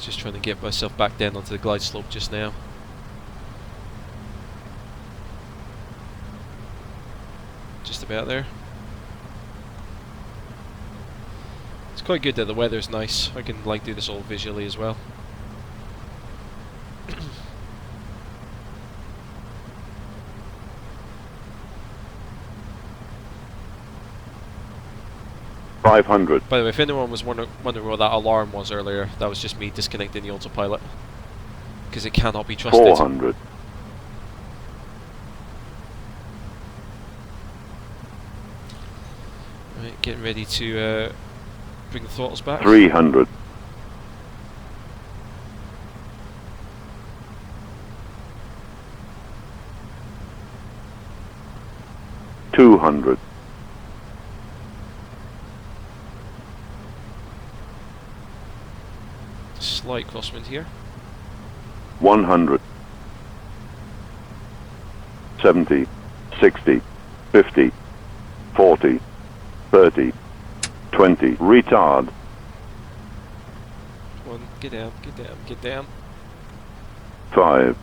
Just trying to get myself back down onto the glide slope just now. Just about there. It's quite good that the weather's nice. I can like do this all visually as well. 500. By the way, if anyone was wondering what that alarm was earlier, that was just me disconnecting the autopilot. Because it cannot be trusted. 400. Right, getting ready to bring the throttles back. 300. 200. Slight crosswind here. 100. 70. 60. 50. 40. 30. 20. Retard. One, get down, get down, get down. 5.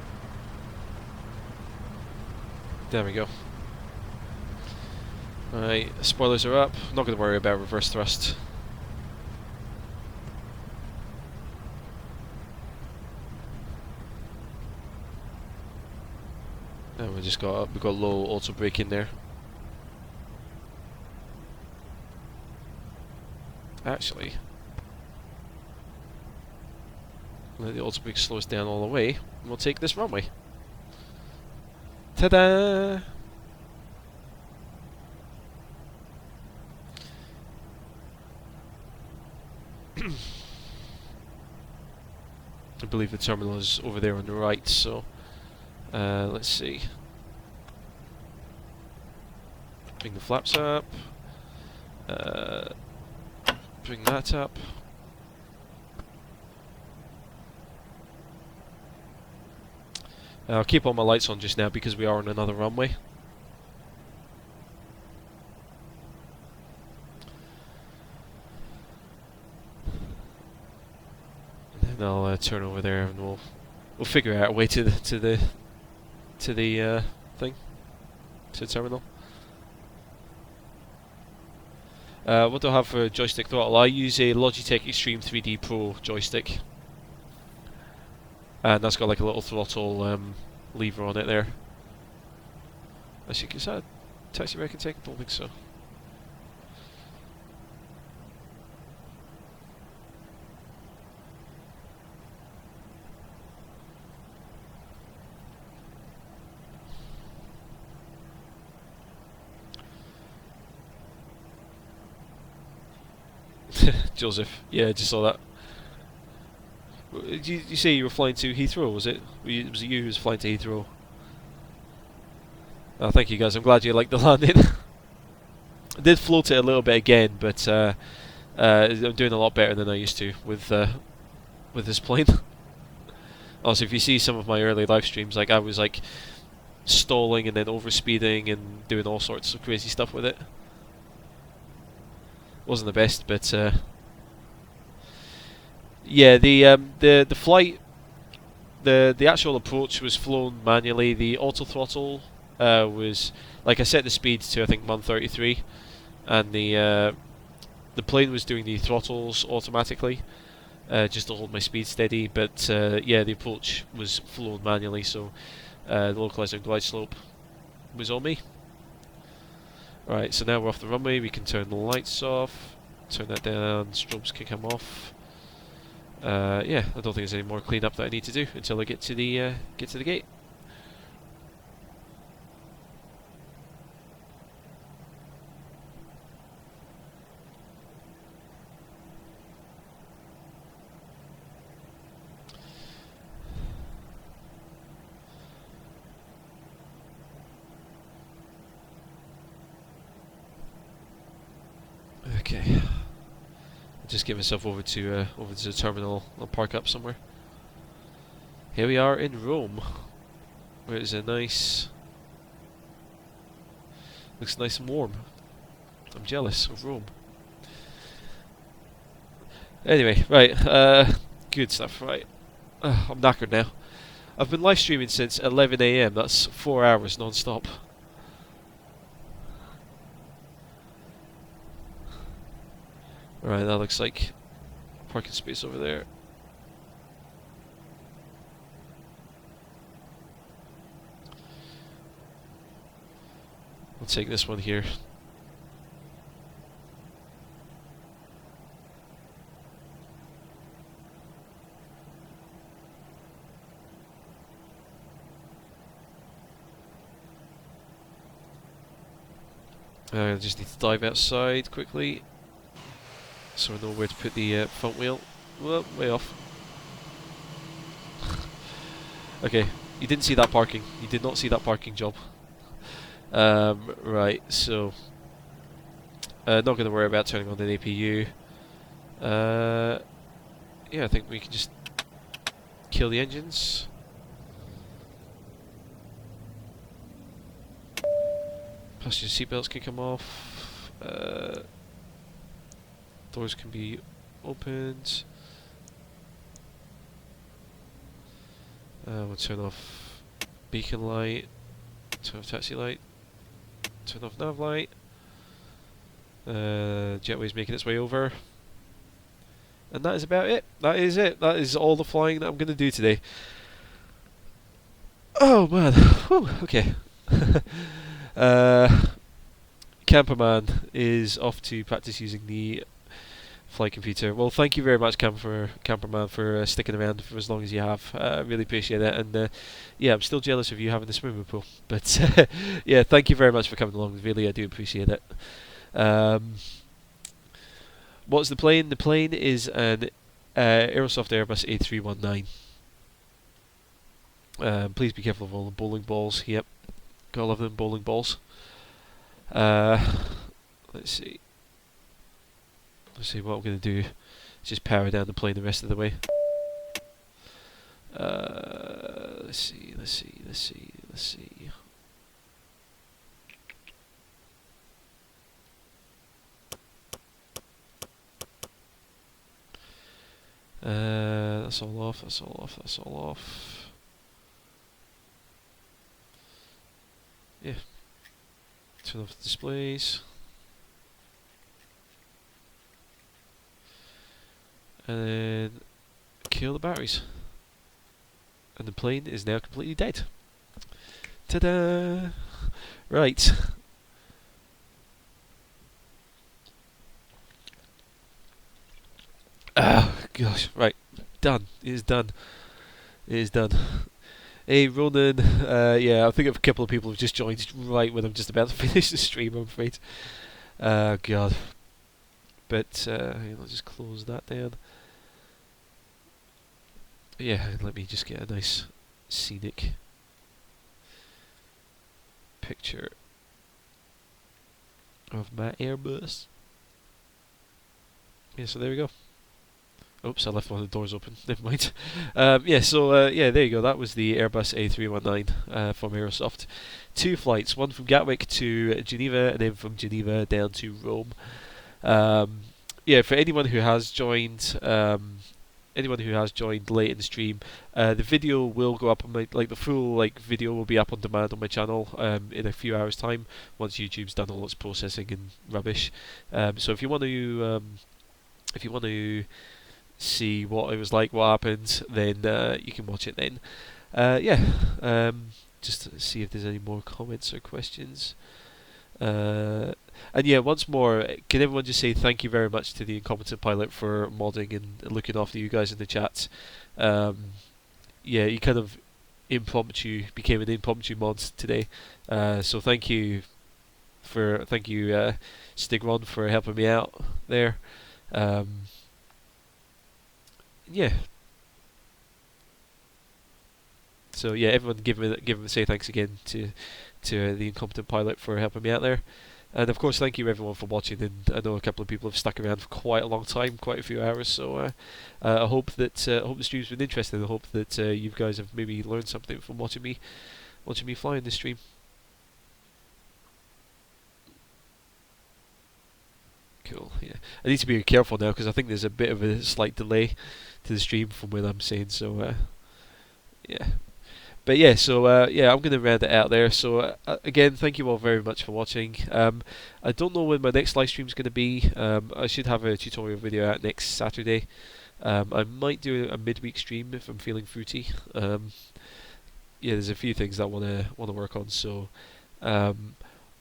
There we go. Alright, spoilers are up. Not going to worry about reverse thrust. And we got low auto brake in there. Actually, let the auto brake slow us down all the way, and we'll take this runway. Ta-da! I believe the terminal is over there on the right, so let's see. Bring the flaps up. Bring that up. I'll keep all my lights on just now because we are on another runway. And then I'll turn over there and we'll figure out a way to the thing, to the terminal. What do I have for joystick throttle? I use a Logitech Extreme 3D Pro joystick, and that's got like a little throttle lever on it there. Actually, is that a taxi wreck and take? I don't think so. Joseph, yeah, just saw that. Did you say you were flying to Heathrow? Was it you who was flying to Heathrow? Oh, thank you guys. I'm glad you liked the landing. I did float it a little bit again, but I'm doing a lot better than I used to with this plane. Also, if you see some of my early live streams, like I was like stalling and then overspeeding and doing all sorts of crazy stuff with it. Wasn't the best, but yeah, the flight, the actual approach was flown manually. The auto throttle was, like, I set the speed to I think 133, and the plane was doing the throttles automatically, just to hold my speed steady. But yeah, the approach was flown manually, so the localizer glide slope was on me. Right, so now we're off the runway. We can turn the lights off, turn that down, strobes can come off. Yeah, I don't think there's any more cleanup that I need to do until I get to the gate. Okay. Just get myself over to the terminal. I'll park up somewhere. Here we are in Rome, where it's a nice, looks nice and warm. I'm jealous of Rome. Anyway, right, good stuff. Right, I'm knackered now. I've been live streaming since 11 AM. That's 4 hours non-stop. Alright, that looks like parking space over there. We'll take this one here. I just need to dive outside quickly, so I know where to put the front wheel. Well, way off. Okay, you didn't see that parking. You did not see that parking job. Right, so not going to worry about turning on the APU. Yeah, I think we can just kill the engines. Passenger seatbelts can come off. Doors can be opened. We'll turn off beacon light. Turn off taxi light. Turn off nav light. Jetway's making its way over. And that is about it. That is it. That is all the flying that I'm going to do today. Oh man. Whew, okay. Camperman is off to practice using the flight computer. Well, thank you very much, Camperman, for sticking around for as long as you have. I really appreciate it. And yeah, I'm still jealous of you having the swimming pool. But yeah, thank you very much for coming along. Really, I do appreciate it. What's the plane? The plane is an Aerosoft Airbus A319. Please be careful of all the bowling balls. Yep, gotta love them bowling balls. Let's see. Let's see what I'm gonna do. Just power down the plane the rest of the way. Let's see. That's all off. That's all off. Yeah. Turn off the displays. And then kill the batteries. And the plane is now completely dead. Ta-da! Right. Ah, gosh. Right. Done. It is done. It is done. Hey, Ronan. Yeah, I think a couple of people have just joined right when I'm just about to finish the stream, I'm afraid. God. But, I'll just close that down. Yeah, let me just get a nice scenic picture of my Airbus. Yeah, so there we go. Oops, I left one of the doors open. Never mind. Yeah, so yeah, there you go. That was the Airbus A319 from Aerosoft. 2 flights, one from Gatwick to Geneva, and then from Geneva down to Rome. Yeah, for anyone who has joined, late in the stream, the video will go up on my the full video will be up on demand on my channel in a few hours' time once YouTube's done all its processing and rubbish. So if you want to see what it was like, what happened, then you can watch it then. Yeah, just to see if there's any more comments or questions. And yeah, once more, can everyone just say thank you very much to the Incompetent Pilot for modding and looking after you guys in the chat. Yeah, he kind of became an impromptu mod today. So thank you, Stigron, for helping me out there. Yeah. So yeah, everyone give him say thanks again to the Incompetent Pilot for helping me out there. And of course, thank you everyone for watching. And I know a couple of people have stuck around for quite a long time, quite a few hours. So I hope that the stream's been interesting. I hope that you guys have maybe learned something from watching me fly in this stream. Cool. Yeah, I need to be careful now because I think there's a bit of a slight delay to the stream from what I'm saying. So yeah. But yeah, so yeah, I'm going to round it out there. So again, thank you all very much for watching. I don't know when my next live stream is going to be. I should have a tutorial video out next Saturday. I might do a midweek stream if I'm feeling fruity. Yeah, there's a few things that I wanna work on. So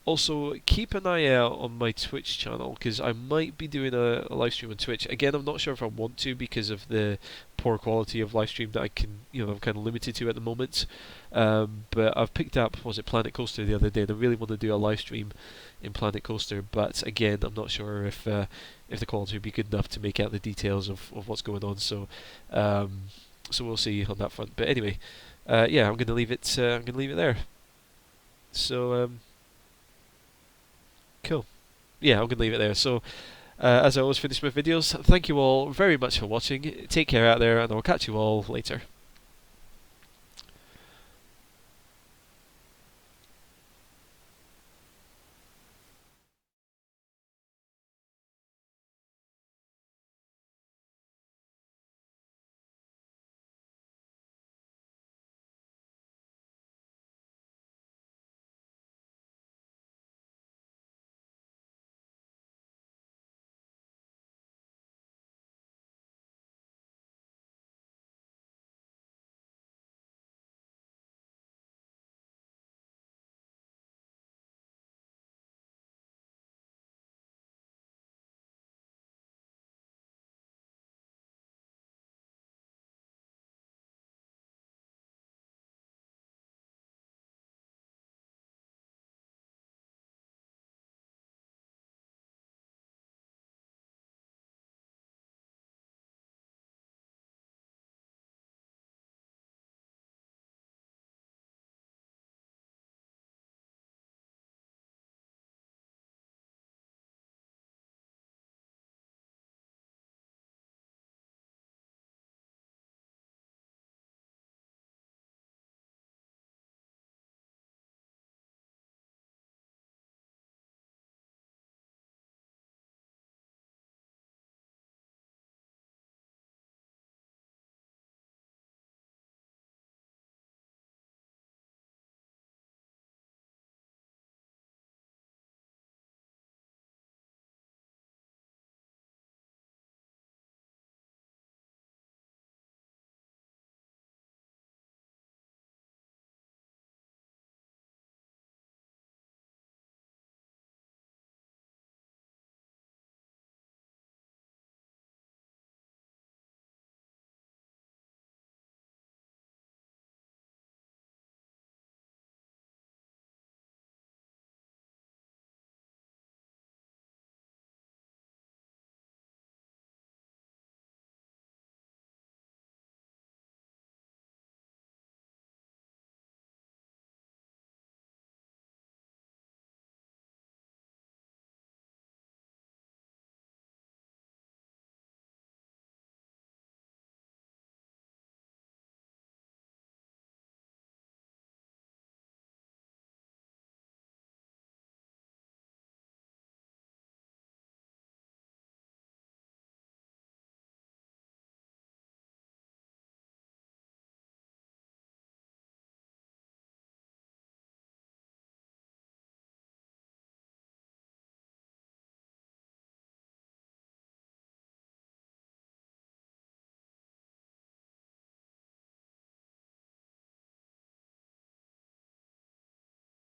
also keep an eye out on my Twitch channel because I might be doing a live stream on Twitch. Again, I'm not sure if I want to because of the poor quality of live stream that I can, I'm kind of limited to at the moment. But I've picked up, was it Planet Coaster the other day, and I really want to do a live stream in Planet Coaster. But again, I'm not sure if the quality would be good enough to make out the details of what's going on. So so we'll see on that front. But anyway, yeah, I'm gonna leave it. I'm gonna leave it there. So cool. Yeah, I'm gonna leave it there. So as I always finish my videos, thank you all very much for watching. Take care out there, and I'll catch you all later.